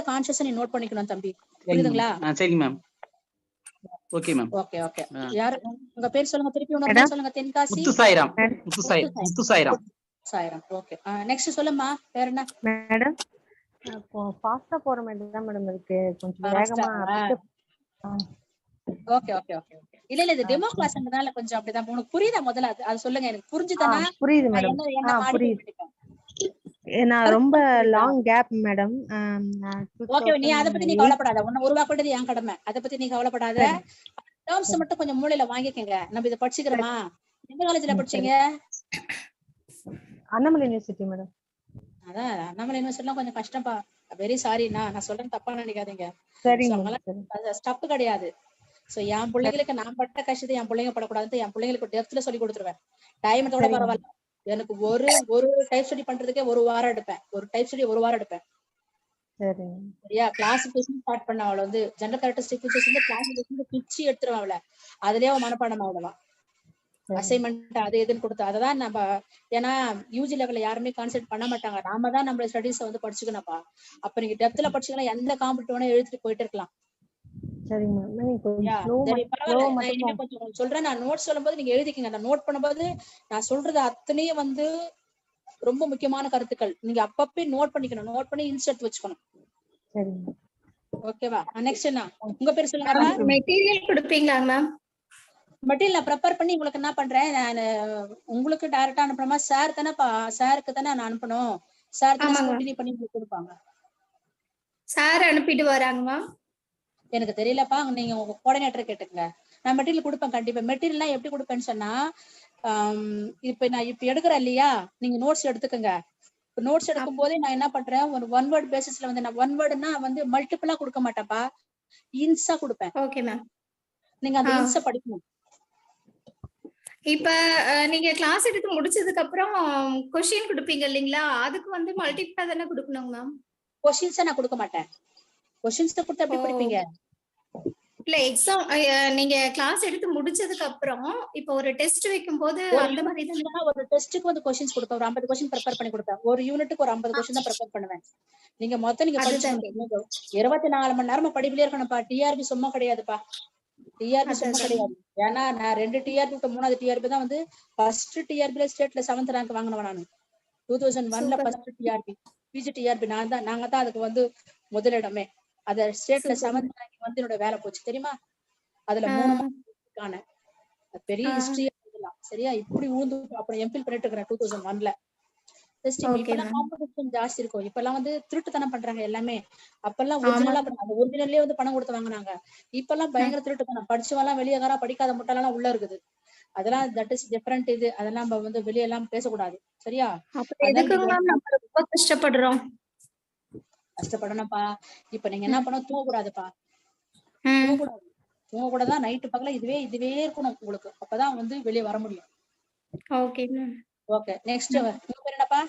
Speaker 1: கான்ஷியஸா நீ நோட் பண்ணிக்கணும் தம்பி. புரியுதுங்களா?
Speaker 4: சரி ma'am. Okay ma'am.
Speaker 1: Okay okay. யார் உங்க பேர் சொல்லுங்க, திருப்பி உங்க பேர் சொல்லுங்க. தென்காசி
Speaker 4: முத்துசாயிராம்.
Speaker 1: சாயிராம். ஓகே. நெக்ஸ்ட் சொல்லுமா, பேர் என்ன
Speaker 5: மேடம்? இப்போ ஃபாஸ்டா போற மாதிரி தான் மேடம் இருக்கு, கொஞ்சம் வேகமா.
Speaker 1: Okay okay okay okay. இல்ல இது டெமோ கிளாஸ்ன்றதால கொஞ்சம் அப்படிதான். உனக்கு புரியுதா? முதல்ல அது சொல்லுங்க, எனக்கு புரிஞ்சுதானா?
Speaker 5: புரியுது மேடம். புரியுது. நான் ரொம்ப லாங் கேப் மேடம்.
Speaker 1: ஓகே, நீ அத பத்தி நீ கவலைப்படாத. உன்னை உருவாக்குறது என் கடமை. அத பத்தி நீ கவலைப்படாத. டேர்ம்ஸ் மட்டும் கொஞ்சம் மூளையில வாங்கிக்கங்க. நம்ம இத படிச்சுக்கிறோமா? எந்த காலேஜ்ல படிச்சீங்க?
Speaker 5: Annamalai university madam.
Speaker 1: அதான் அண்ணாமலை யுனிவர்சிட்டிலாம் கொஞ்சம் கஷ்டம்பா. வெரி சாரி, நான் சொல்றேன் தப்பா நினைக்காதீங்க. ஸ்டப் கிடையாது. சோ என் பிள்ளைங்களுக்கு நான் பட்ட கஷ்டத்தை என் பிள்ளைங்க படக்கூடாது. என் பிள்ளைங்களுக்கு டெப்த்ல சொல்லி கொடுத்துருவேன். டைமத்தோட பரவாயில்ல. எனக்கு ஒரு டைப் ஸ்டடி பண்றதுக்கே 1 வாரம் எடுப்பேன். ஒரு டைப் ஸ்டடி 1 வாரம் எடுப்பேன். சரியா? கிளாசிபிகேஷன் ஸ்டார்ட் பண்ண அவளை வந்து ஜெனரல் கேரக்டரிஸ்டிக் ஃபீச்சர்ஸ் வந்து கிளாசிபிகேஷன் பிச்சு எடுத்துருவான் அவளை. அதுலயே அவன் மனப்பாடம் ஆயிடுவான். அசைன்மெண்ட் அது எதுன்னு கொடுத்தா அததான் நம்ம. ஏன்னா யூஜி லெவல்ல யாருமே கான்சென்ட் பண்ண மாட்டாங்க. நாம தான் நம்ம ஸ்டடீஸை வந்து படிச்சுக்கணும்ப்பா. அப்ப நீங்க டெப்த்ல படிச்சுக்கலாம், எந்த காம்படிட்டிவ்னா எழுதிட்டு போயிட்டு இருக்கலாம். கொஞ்சம் சொல்றேன். நான் நோட் சொல்லும் போது நீங்க எழுதிக்கங்க. நான் நோட் பண்ணும்போது நான் சொல்றது அத்தனையும் வந்து ரொம்ப முக்கியமான கருத்துக்கள். நீங்க அப்பப்பே நோட் பண்ணிக்கணும். நோட் பண்ணி இன்சர்ட் வச்சுக்கணும். ஓகேவா? நெக்ஸ்ட் என்ன உங்க பேர் சொல்லுங்க.
Speaker 3: மெட்டீரியல் கொடுப்பீங்களா மேம்?
Speaker 1: மெட்டீரியல் நான் ப்ரிப்பேர் பண்ணி உங்களுக்கு என்ன பண்றேன், நான் உங்களுக்கு டைரக்டா அனுப்புறமா? சார் தானே, சாருக்கு தானே நான் அனுப்பணும். சார் தானே ஸ்கூட்டினி பண்ணி உங்களுக்கு கொடுப்பாங்க.
Speaker 3: சார் அனுப்பிட்டு வராங்கம்மா?
Speaker 1: எனக்கு தெரியலப்பா, நீங்க உங்க கோஆர்டினேட்டர் கேட்டுக்கங்க. நான் மெட்டீரியல் கொடுப்பேன் கண்டிப்பா. மெட்டீரியல்லாம் எப்படி கொடுப்பேன்னு சொன்னா, இப்ப நான் இப்ப எடுக்கிறேன் இல்லையா, நீங்க நோட்ஸ் எடுத்துக்கங்க. நோட்ஸ் எடுக்கும் போதே நான் என்ன பண்றேன், ஒரு 1 வேர்ட் பேசிஸ்ல வந்து நான் 1 வேர்டுன்னா வந்து மல்டிபிளா கொடுக்க மாட்டேன்ப்பா, இன்ஸா கொடுப்பேன்.
Speaker 3: Okay ma'am.
Speaker 1: நீங்க அந்த இன்ஸ படிக்கணும்.
Speaker 3: இப்ப நீங்க கிளாஸ் எடுத்து முடிச்சதுக்கு அப்புறம் क्वेश्चन கொடுப்பீங்க இல்லீங்களா, அதுக்கு வந்து மல்டிபிளா தான கொடுக்கணும் மேம்?
Speaker 1: क्वेश्चंस நான் கொடுக்க மாட்டேன். क्वेश्चंस கொடுத்தா எப்படி படிப்பீங்க?
Speaker 3: இல்ல எக்ஸாம் நீங்க கிளாஸ் எடுத்து முடிச்சதுக்கு அப்புறம் இப்போ ஒரு டெஸ்ட் வைக்கும்போது அந்த மாதிரி தான்.
Speaker 1: ஒரு டெஸ்ட்க்கு வந்து क्वेश्चंस கொடுப்பேன். ஒரு 50 क्वेश्चन ப்ரிப்பேர் பண்ணி கொடுப்பேன். ஒரு யூனிட்டுக்கு ஒரு 50 क्वेश्चन தான் ப்ரிப்பேர் பண்ணுவேன். நீங்க மொத்தம் நீங்க படிச்சீங்க 24 மணி நேரமா படிப்பிலே இருக்கணும்ப்பா. டிஆர்பி சும்மா கிடையாதுப்பா. டிஆர்பி சும்மா கிடையாது. ஏன்னா நான் 2 டிஆர்பி 3வது டிஆர்பி தான் வந்து ஃபர்ஸ்ட் டிஆர்பில ஸ்டேட்ல 7th ரேங்க் வாங்குனவன் நானு. 2001ல ஃபர்ஸ்ட் டிஆர்பி பிஜி டிஆர்பி நாங்க தான் அதுக்கு வந்து முதலிடமே. அத ஸ்டேட்ல 7th ரேங்க் வந்து என்னோட வேலை போச்சு தெரியுமா? அதுல 3 மார்க்கான பெரிய ஹிஸ்டரி எழுதலாம். சரியா? இப்படி ஊந்து அப்புறம் எம்பில் பண்ணிட்டு இருக்கேன் 2001ல. இப்பெல்லாம் காம்படிஷன் ஜாஸ்தி இருக்கும். இப்பெல்லாம் வந்து திருட்டுத்தனம் பண்றாங்க எல்லாமே. அப்பெல்லாம் ஒரிஜினலா ஒரிஜினல்லே வந்து பணம் கொடுத்து வாங்கினாங்க. இப்பெல்லாம் பயங்கர திருட்டுத்தனம். படிச்சவெல்லாம் வெளியேறா, படிக்காத முட்டாளெல்லாம் உள்ள இருக்குது. அதெல்லாம் தட் இஸ் டிஃபரெண்ட். இது அதெல்லாம் நம்ம வந்து வெளிய எல்லாம் பேசக்கூடாது. சரியா?
Speaker 3: ரொம்ப கஷ்டப்படுறோம்.
Speaker 1: கஷ்டப்படணும்ப்பா. இப்ப நீங்க என்ன பண்ண, தூங்கக்கூடாதுப்பா. தூங்கக்கூடாதான். நைட்டு பகல இதுவே இருக்கணும் உங்களுக்கு. அப்பதான் வந்து வெளியே வர முடியும்.
Speaker 3: Okay ma'am.
Speaker 1: ஓகே, நெக்ஸ்ட் உங்க பேர் என்னப்பா?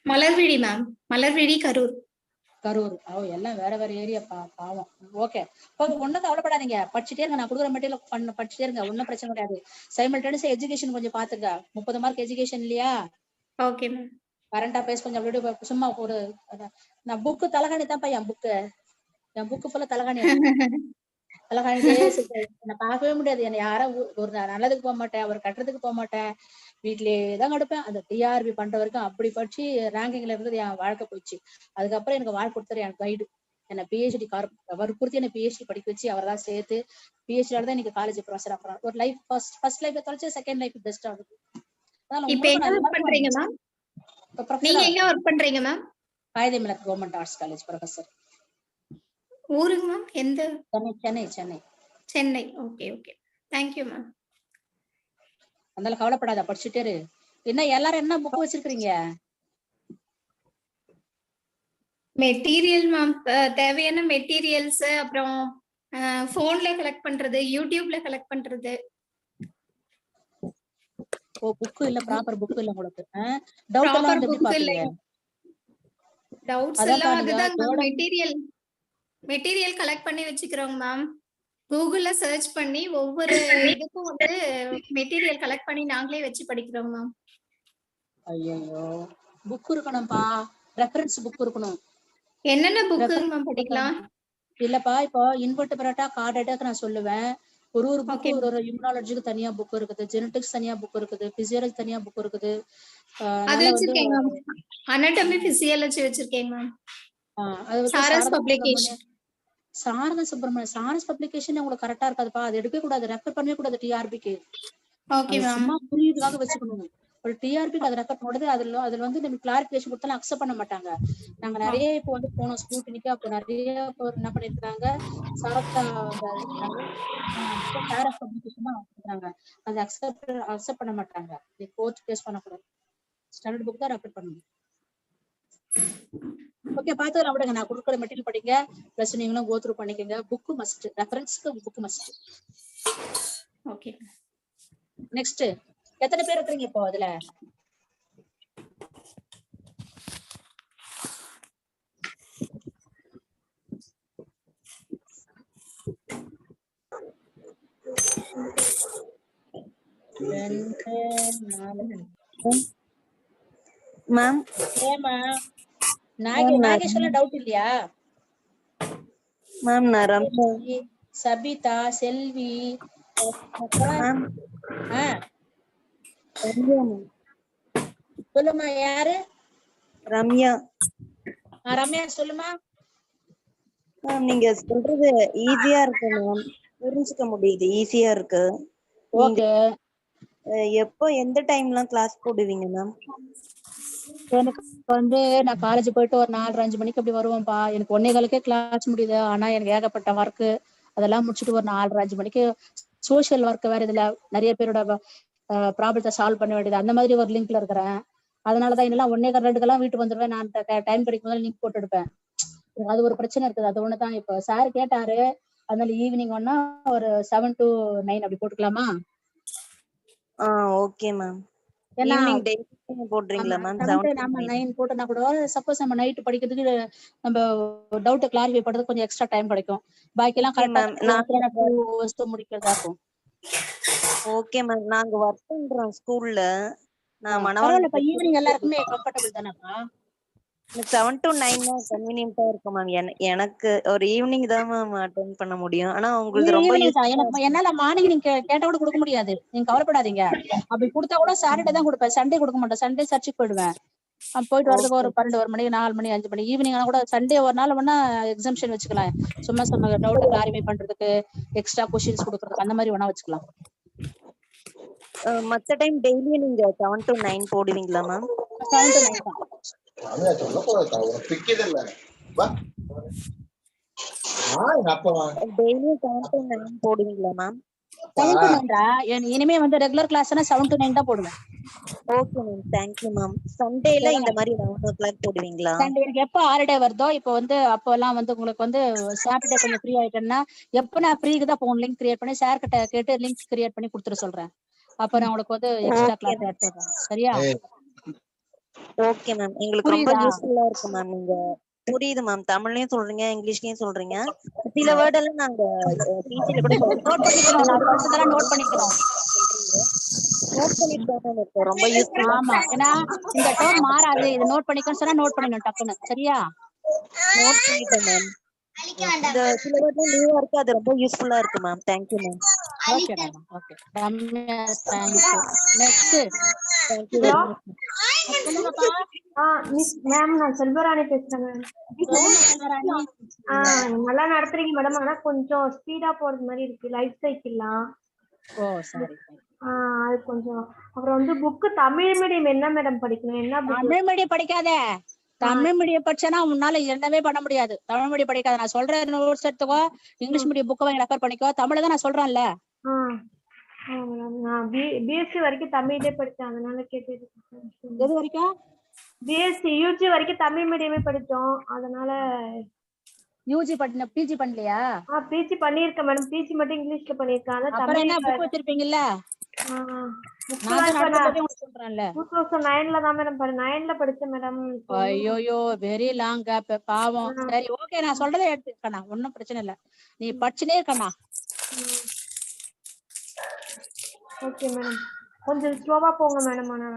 Speaker 3: மலர்விழி மேம். மலர்விழி, கரூர்.
Speaker 1: கரூர். எல்லாம் வேற வேற ஏரியா பாவம். ஓகே, ஒண்ணும் கவலைப்படாதீங்க, படிச்சுட்டே இருங்க. நான் கொடுக்குற மெட்டீரியல் படிச்சுட்டே இருங்க, ஒன்னும் பிரச்சனை கிடையாது. சைமல்டேனியஸா எஜுகேஷன் கொஞ்சம் பாத்துங்க. 30 மார்க் எஜுகேஷன் இல்லையா?
Speaker 3: Okay ma'am.
Speaker 1: கரண்ட் அஃபேர்ஸ் கொஞ்சம் அப்படி சும்மா ஒரு நான் புக்கு தலகாணி தான் என் புக்கு ஃபுல்லா தலகாணி தலகாணிட்டே என்ன பார்க்கவே முடியாது. என்ன யாரும் ஒரு நல்லதுக்கு போக மாட்டேன், ஒரு கட்டுறதுக்கு போக மாட்டேன், வீட்லயேதான் கிடப்பேன். அந்த டிஆர்பி பண்ற வரைக்கும் அப்படி படிச்சு ரேங்கிங்ல இருந்தது என் வாழ்க்கை போயிடுச்சு. அதுக்கப்புறம் எனக்கு வாழ்க்கை கொடுத்தாரு என் கைடு. என்ன பிஹெச்டி வற்புறுத்தி என்ன பிஹெச்டி படிக்க வச்சு அவர் தான் சேர்த்து பிஹெச்டியோட தான் எனக்கு காலேஜ் ப்ரொஃபஸர் அப்புறம் ஒரு லைஃப் ஃபர்ஸ்ட் லைஃப் தொலைச்சு செகண்ட் லைஃப் பெஸ்ட் ஆகுது.
Speaker 3: இப்போ எங்க ஒர்க் பண்றீங்க மேம்? நீங்க எங்க ஒர்க் பண்றீங்க ma'am?
Speaker 1: Quaide Millath government arts college professor.
Speaker 3: ஊருங்க மேம்? எந்த?
Speaker 1: Chennai.
Speaker 3: Chennai. Okay okay, thank you ma'am.
Speaker 1: அதனால கவலைப்படாத, படிச்சுட்டே இரு. என்ன எல்லாரும் என்ன புக் வச்சிருக்கீங்க?
Speaker 3: மெட்டீரியல் மேம், தேவையான மெட்டீரியல்ஸ், அப்புறம் போன்ல கலெக்ட் பண்றது, யூடியூப்ல கலெக்ட் பண்றது.
Speaker 1: புக் இல்ல, ப்ராப்பர் புக் இல்ல உங்களுக்கு. டவுட் எல்லாம் வந்து எப்படி பாப்பீங்க?
Speaker 3: டவுட்ஸ் எல்லாம் அதுதான் மேம், மெட்டீரியல் கலெக்ட் பண்ணி வச்சுக்கிறோம் மேம். கூகுள்ல சர்ச் பண்ணி ஒவ்வொரு இதுக்கும் வந்து மெட்டீரியல் கலெக்ட் பண்ணி நாங்களே வச்சு படிக்கிறோம் மேம்.
Speaker 1: ஐயோ, புக் இருக்கணும்பா, ரெஃபரன்ஸ் புக் இருக்கணும்.
Speaker 3: என்னென்ன புக் மேம் படிக்கலாம்?
Speaker 1: இல்லப்பா, இப்போ இன்வெர்டிபிரேட்டா கார்டேட்டாக்கு நான் சொல்லுவேன். ஒரு புக்கு ஒரு இம்யூனாலஜிக்கு தனியா புக் இருக்குது, ஜெனடிக்ஸ் தனியா புக் இருக்குது, பிசியாலஜி தனியா புக் இருக்குது.
Speaker 3: அது வச்சிருக்கேங்க மேம். அனாட்டமி பிசியாலஜி வச்சிருக்கேங்க மேம்.
Speaker 1: அது வந்து
Speaker 3: சாரஸ் பப்ளிகேஷன்.
Speaker 1: சாரஸ் பப்ளிகேஷன் உங்களுக்கு கரெக்டா இருக்காதுப்பா, அது எடுக்கவே கூடாது, ரெஃபர் பண்ணவே கூடாது டிஆர்பிக்கு.
Speaker 3: Okay ma'am.
Speaker 1: சும்மா புரியுதுக்காக வச்சுக்கணும். ஒரு டிஆர்பிக்கு அதை ரெஃபர் பண்ணுறது அதுல வந்து நம்ம கிளாரிபிகேஷன் கொடுத்தாலும் அக்செப்ட் பண்ண மாட்டாங்க. நாங்க நிறைய இப்போ வந்து போனோம் ஸ்கூட்டினிக்கு, அப்போ நிறைய என்ன பண்ணிருக்காங்க, சாரஸ் பப்ளிகேஷன் தான் வச்சிருக்காங்க. அதை அக்செப்ட் பண்ண மாட்டாங்க. கோர்ட் கேஸ் பண்ணக்கூடாது, ஸ்டாண்டர்ட் புக் தான் ரெஃபர் பண்ணணும். ஓகே, பாத்துக்கலாம் விடுங்க. நான் கொடுக்குற மெட்டீரியல் படிங்க, பிளஸ் நீங்களும் கோ த்ரூ பண்ணிக்கங்க. புக் மஸ்ட், ரெஃபரன்ஸ்க்கு புக் மஸ்ட்.
Speaker 3: ஓகே,
Speaker 1: நெக்ஸ்ட் எத்தனை பேர் இருக்கீங்க இப்போ அதுல?
Speaker 5: மேம்
Speaker 1: ஏமா நாகேஸ்வரன் டவுட் இல்லையா?
Speaker 5: மேம் நான் ரம்யா.
Speaker 1: சபிதா, செல்வி, சொல்லுமா. யாரு?
Speaker 5: ரம்யா.
Speaker 1: ரம்யா சொல்லுமா.
Speaker 5: மேம் நீங்க சொல்றது ஈஸியா இருக்கு மேம், புரிஞ்சுக்க முடியுது, ஈஸியா இருக்கு.
Speaker 1: ஓகே,
Speaker 5: எப்போ எந்த டைம்லாம் கிளாஸ் போடுவீங்க மேம்?
Speaker 1: எனக்கு வந்து நான் காலேஜ் போயிட்டு ஒரு 4:30-5 மணிக்கு அப்படி வருவேன்ப்பா. எனக்கு 1:15க்கே கிளாஸ் முடியுது. ஆனா எனக்கு ஏகப்பட்ட ஒர்க்கு, அதெல்லாம் முடிச்சுட்டு ஒரு 4:30-5 மணிக்கு சோசியல் ஒர்க் வேற, இதுல நிறைய பேரோட ப்ராப்ளத்தை சால்வ் பண்ண வேண்டியது, அந்த மாதிரி ஒரு லிங்க்ல இருக்கிறேன். அதனாலதான் என்னெல்லாம் 1:15-2க்கெல்லாம் வீட்டுக்கு வந்துடுவேன். நான் டைம் கிடைக்கும் போது லிங்க் போட்டு எடுப்பேன். அது ஒரு பிரச்சனை இருக்குது. அது ஒண்ணுதான். இப்போ சார் கேட்டாரு, அதனால ஈவினிங் ஒன்னா ஒரு 7 to 9 அப்படி போட்டுக்கலாமா?
Speaker 5: Okay ma'am. ஈவினிங் டெய்லி போடுறீங்களா மேம்?
Speaker 1: 7 to 9 போட்டனா கூட சப்போஸ் நம்ம நைட் படிக்கிறதுக்கு நம்ம டவுட் கிளாரிஃபை பண்றதுக்கு கொஞ்சம் எக்ஸ்ட்ரா டைம் கிடைக்கும். பாக்கி எல்லாம் கரெக்ட்டா முடிக்கிறதா இருக்கும்.
Speaker 5: Okay ma'am. நாங்க வர்க் பண்றோம் ஸ்கூல்ல. நான்
Speaker 1: பரவாயில்ல, ஈவினிங் எல்லாருக்குமே கம்ஃபர்டபிள் தானப்பா?
Speaker 5: 7 to 9 கன்வீனியன்ட்டா இருக்கும் மேம். எனக்கு ஒரு ஈவினிங் தான் மேம் அட்டெண்ட் பண்ண முடியும். ஆனா உங்களுக்கு ரொம்ப
Speaker 1: என்னால மார்னிங் நீங்க கேட்ட கூட கொடுக்க முடியாது, நீங்க கவலைப்படாதீங்க. அப்படி கொடுத்தா கூட சாட்டர்டே தான் கொடுப்பேன், சண்டே கொடுக்க மாட்டேன். சண்டே சர்ச்சுக்கு போயிடுவேன். போயிட்டு வரதுக்கு ஒரு 12 மணி 4 மணி 5 மணி ஈவினிங் ஆனா கூட சண்டே ஒரு நாள் வேணா எக்ஸம்ஷன் வச்சுக்கலாம். சும்மா டவுட் கிளாரிஃபை பண்றதுக்கு, எக்ஸ்ட்ரா கொஸ்டின்ஸ் கொடுக்கறதுக்கு, அந்த மாதிரி வேணா வச்சுக்கலாம்.
Speaker 5: மத்த டைம் டெய்லி நீங்க 7 to 9 போடுவீங்களா மேம்?
Speaker 1: 7 to 9 தான்.
Speaker 5: டெய்லி 7 to 9 போடுவீங்களா மேம்?
Speaker 1: 7 to 9 இனிமே வந்து ரெகுலர் கிளாஸ்னா 7 to 9 தான் போடுவேன்.
Speaker 5: Okay ma'am, thank you ma'am. சண்டேல இந்த மாதிரி 11 o'clock போடுவீங்களா?
Speaker 1: சண்டே எனக்கு எப்போ ஹாலிடே வருதோ, இப்போ வந்து அப்போல்லாம் வந்து உங்களுக்கு வந்து சாட்டர்டே கொஞ்சம் ஃப்ரீ ஆயிட்டேன்னா, எப்போ நான் ஃப்ரீக்கு தான் போன் லிங்க் கிரியேட் பண்ணி சார் கிட்ட கேட்டு லிங்க் கிரியேட் பண்ணி கொடுத்துட சொல்றேன். அப்ப நான் உங்களுக்கு வந்து எக்ஸ்ட்ரா கிளாஸ் எடுத்துறேன். சரியா?
Speaker 5: ஓகே மேம், எங்களுக்கு ரொம்ப யூஸ்ஃபுல்லா இருக்கு மேம். நீங்க புரியுது மேம். தமிழ்லயும் சொல்றீங்க, இங்கிலீஷ்லயும் சொல்றீங்க. சில வேர்ட் எல்லாம் நாங்க பிஜில கூட
Speaker 1: நோட் பண்ணிக்கணும், நான் சொல்றதெல்லாம் நோட் பண்ணிக்கணும்.
Speaker 5: நோட் பண்ணிட்டு ரொம்ப யூஸ்ஃபுல்.
Speaker 1: ஆமா, ஏன்னா இந்த டோன் மாறாது. இது நோட் பண்ணிக்கணும் சொன்னா நோட் பண்ணிடணும் டக்குன்னு. சரியா?
Speaker 5: நோட் பண்ணிட்டேன் மேம். இந்த சில வேர்ட்லாம் நியூவா இருக்கு, அது ரொம்ப யூஸ்ஃபுல்லா இருக்கு ma'am. Thank you ma'am.
Speaker 1: Okay ma'am. Okay Ramya, thank you. Next
Speaker 5: thank you very much.
Speaker 1: சொல்லுங்கப்பா.
Speaker 6: மிஸ் மேம், நான் செல்வராணி பேசுறேன் மேம்.
Speaker 1: சொல்லுங்க செல்வராணி.
Speaker 6: நல்லா நடத்துறீங்க மேடம். ஆனா கொஞ்சம் ஸ்பீடா போறது மாதிரி இருக்கு லைஃப் சைக்கிள்லாம்.
Speaker 1: ஓ சரி.
Speaker 6: அது கொஞ்சம். அப்புறம் வந்து புக் தமிழ் மீடியம் என்ன மேடம் படிக்கணும்? என்ன புக்?
Speaker 1: தமிழ் மீடியம் படிக்காத. தமிழ் மீடியம் படிச்சனா உன்னால என்னவே பண்ண முடியாது. தமிழ் மீடியம் படிக்காத. நான் சொல்றேன், நோட்ஸ் எடுத்துக்கோ. இங்கிலீஷ் மீடியம் புக் வாங்கி ரெஃபர் பண்ணிக்கோ. தமிழ் தான் நான் சொல்றேன்ல.
Speaker 6: நான் பிஎஸ்சி வரைக்கும் தமிழ்லயே படிச்சேன், அதனால கேட்டது.
Speaker 1: எது வரைக்கும்?
Speaker 6: பிஎஸ்சி யூஜி வரைக்கும் தமிழ் மீடியமே படிச்சோம், அதனால.
Speaker 1: யூஜி பண்ண பிஜி பண்ணலையா?
Speaker 6: பிஜி பண்ணிருக்கேன் மேடம். பிஜி மட்டும் இங்கிலீஷ்ல பண்ணிருக்கேன். ஆனா
Speaker 1: அப்புறம் என்ன புக் வச்சிருப்பீங்கல்ல? நான் சொல்றேன்ல
Speaker 6: 2009ல தான் மேடம் 9ல படிச்சேன் மேடம்.
Speaker 1: ஐயோயோ வெரி லாங் கேப், பாவம். சரி ஓகே, நான் சொல்றதை எடுத்துக்கண்ணா, ஒன்னும் பிரச்சனை இல்ல. நீ படிச்சுனே இருக்கண்ணா.
Speaker 6: Okay madam. கொஞ்சம் ஸ்லோவா போங்க மேடம். ஆனா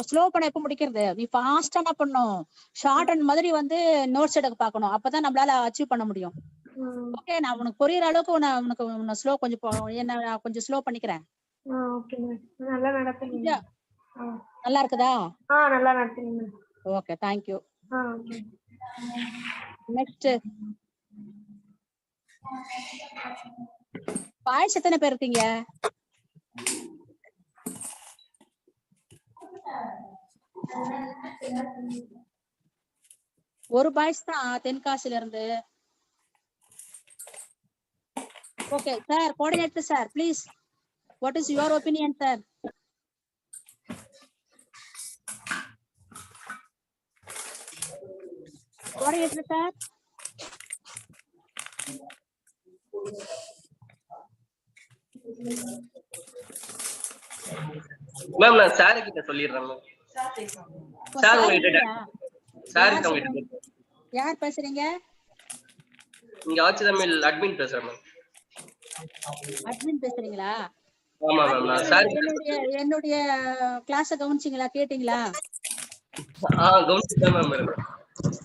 Speaker 1: ஸ்லோ பண்ண எப்ப முடிக்கிறது? நீ ஃபாஸ்டா என்ன பண்ணும், ஷார்ட் அண்ட் மாதிரி வந்து நோட்ஸ் எடுக்க பாக்கணும். அப்பதான் நம்மளால அச்சீவ் பண்ண முடியும். ஓகே, நான் உனக்கு புரியுற அளவுக்கு உனக்கு ஸ்லோ கொஞ்சம் என்ன கொஞ்சம் ஸ்லோ பண்ணிக்கிறேன்.
Speaker 6: Okay ma'am. நல்லா நடத்துறீங்க.
Speaker 1: நல்லா இருக்குதா?
Speaker 6: நல்லா நடத்துறீங்க ma'am.
Speaker 1: Okay, thank you.
Speaker 6: Okay.
Speaker 1: Next boys எத்தனை பேர் இருக்கீங்க? ஒரு பாய்ஸ் தான் தென்காசில இருந்து. Okay sir, coordinator sir please, what is your opinion sir? Coordinator sir.
Speaker 2: Ma'am நான் சார் கிட்ட சொல்லிடுறேன் மேம். சார் உங்ககிட்ட
Speaker 1: யார் பேசுறீங்க?
Speaker 2: இங்க ஆட்சி தமிழ் அட்மின் பேசுறேன் மேம்.
Speaker 1: அட்மின் பேசுறீங்களா?
Speaker 2: ஆமா மேம். நான் சார்
Speaker 1: என்னுடைய கிளாஸ் கவனிச்சீங்களா, கேட்டீங்களா?
Speaker 2: கவனிச்சுதான் மேம்.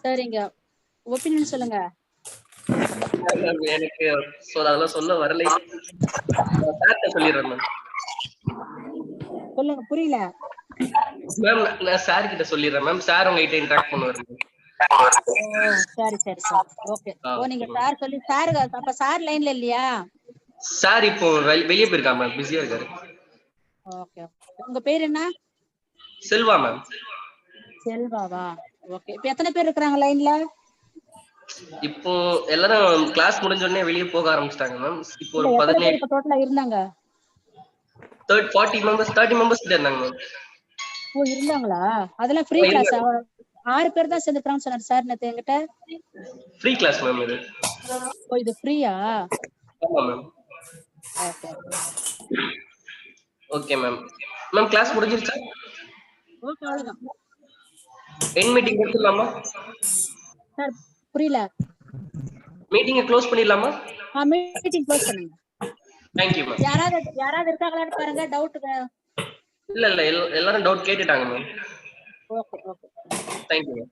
Speaker 2: சரிங்க,
Speaker 1: ஒபினியன் சொல்லுங்க.
Speaker 2: எனக்கு அதெல்லாம் சொல்ல வரல. சார்ட்ட சொல்லிடுறேன் மேம்.
Speaker 1: சொல்லுங்க, புரியல
Speaker 2: மேம். நான் சார் கிட்ட சொல்லிடுறேன் மேம். சார் உங்ககிட்ட இன்டராக்ட் பண்ணுவாரு.
Speaker 1: சரி சரி சார். ஓகே. நீங்க சார் சொல்லி சார் அப்ப சார் லைன்ல இல்லையா?
Speaker 2: சார் இப்போ வெளியே போயிருக்காங்க மேம், பிஸியா இருக்காரு.
Speaker 1: ஓகே. உங்க பேர் என்ன?
Speaker 2: செல்வா மேம்.
Speaker 1: செல்வாவா? ஓகே. இப்போ எத்தனை பேர் இருக்காங்க லைன்ல?
Speaker 2: இப்போ எல்லாரும் கிளாஸ் முடிஞ்ச உடனே வெளியே போக ஆரம்பிச்சிட்டாங்க மேம். இப்போ ஒரு 17
Speaker 1: டோட்டலா இருந்தாங்க.
Speaker 2: 30 மெம்பர்ஸ் கிட்ட இருந்தாங்க மேம்.
Speaker 1: ஓ இருந்தாங்களா? அதெல்லாம் ஃப்ரீ கிளாஸ். 6 பேர் தான் சேர்ந்துட்டாங்க சொன்னார் சார் நேத்து என்கிட்ட.
Speaker 2: ஃப்ரீ கிளாஸ் மேம் இது.
Speaker 1: ஓ இது ஃப்ரீயா?
Speaker 2: ஆமா ma'am.
Speaker 1: Okay
Speaker 2: okay ma'am. Ma'am class முடிஞ்சிருச்சா?
Speaker 1: ஓகே அவ்வளவுதான்.
Speaker 2: என் மீட்டிங் எடுத்துலாமா
Speaker 1: சார்? புரியல.
Speaker 2: மீட்டிங்கை க்ளோஸ் பண்ணிடலாமா?
Speaker 1: மீட்டிங் க்ளோஸ் பண்ணுங்க.
Speaker 2: Thank you ma'am.
Speaker 1: யாராவது இருக்காங்களான்னு பாருங்க. டவுட்
Speaker 2: இல்ல எல்லாரும் டவுட் கேட்டுட்டாங்க ma'am.
Speaker 1: Okay okay.
Speaker 2: Thank you ma'am.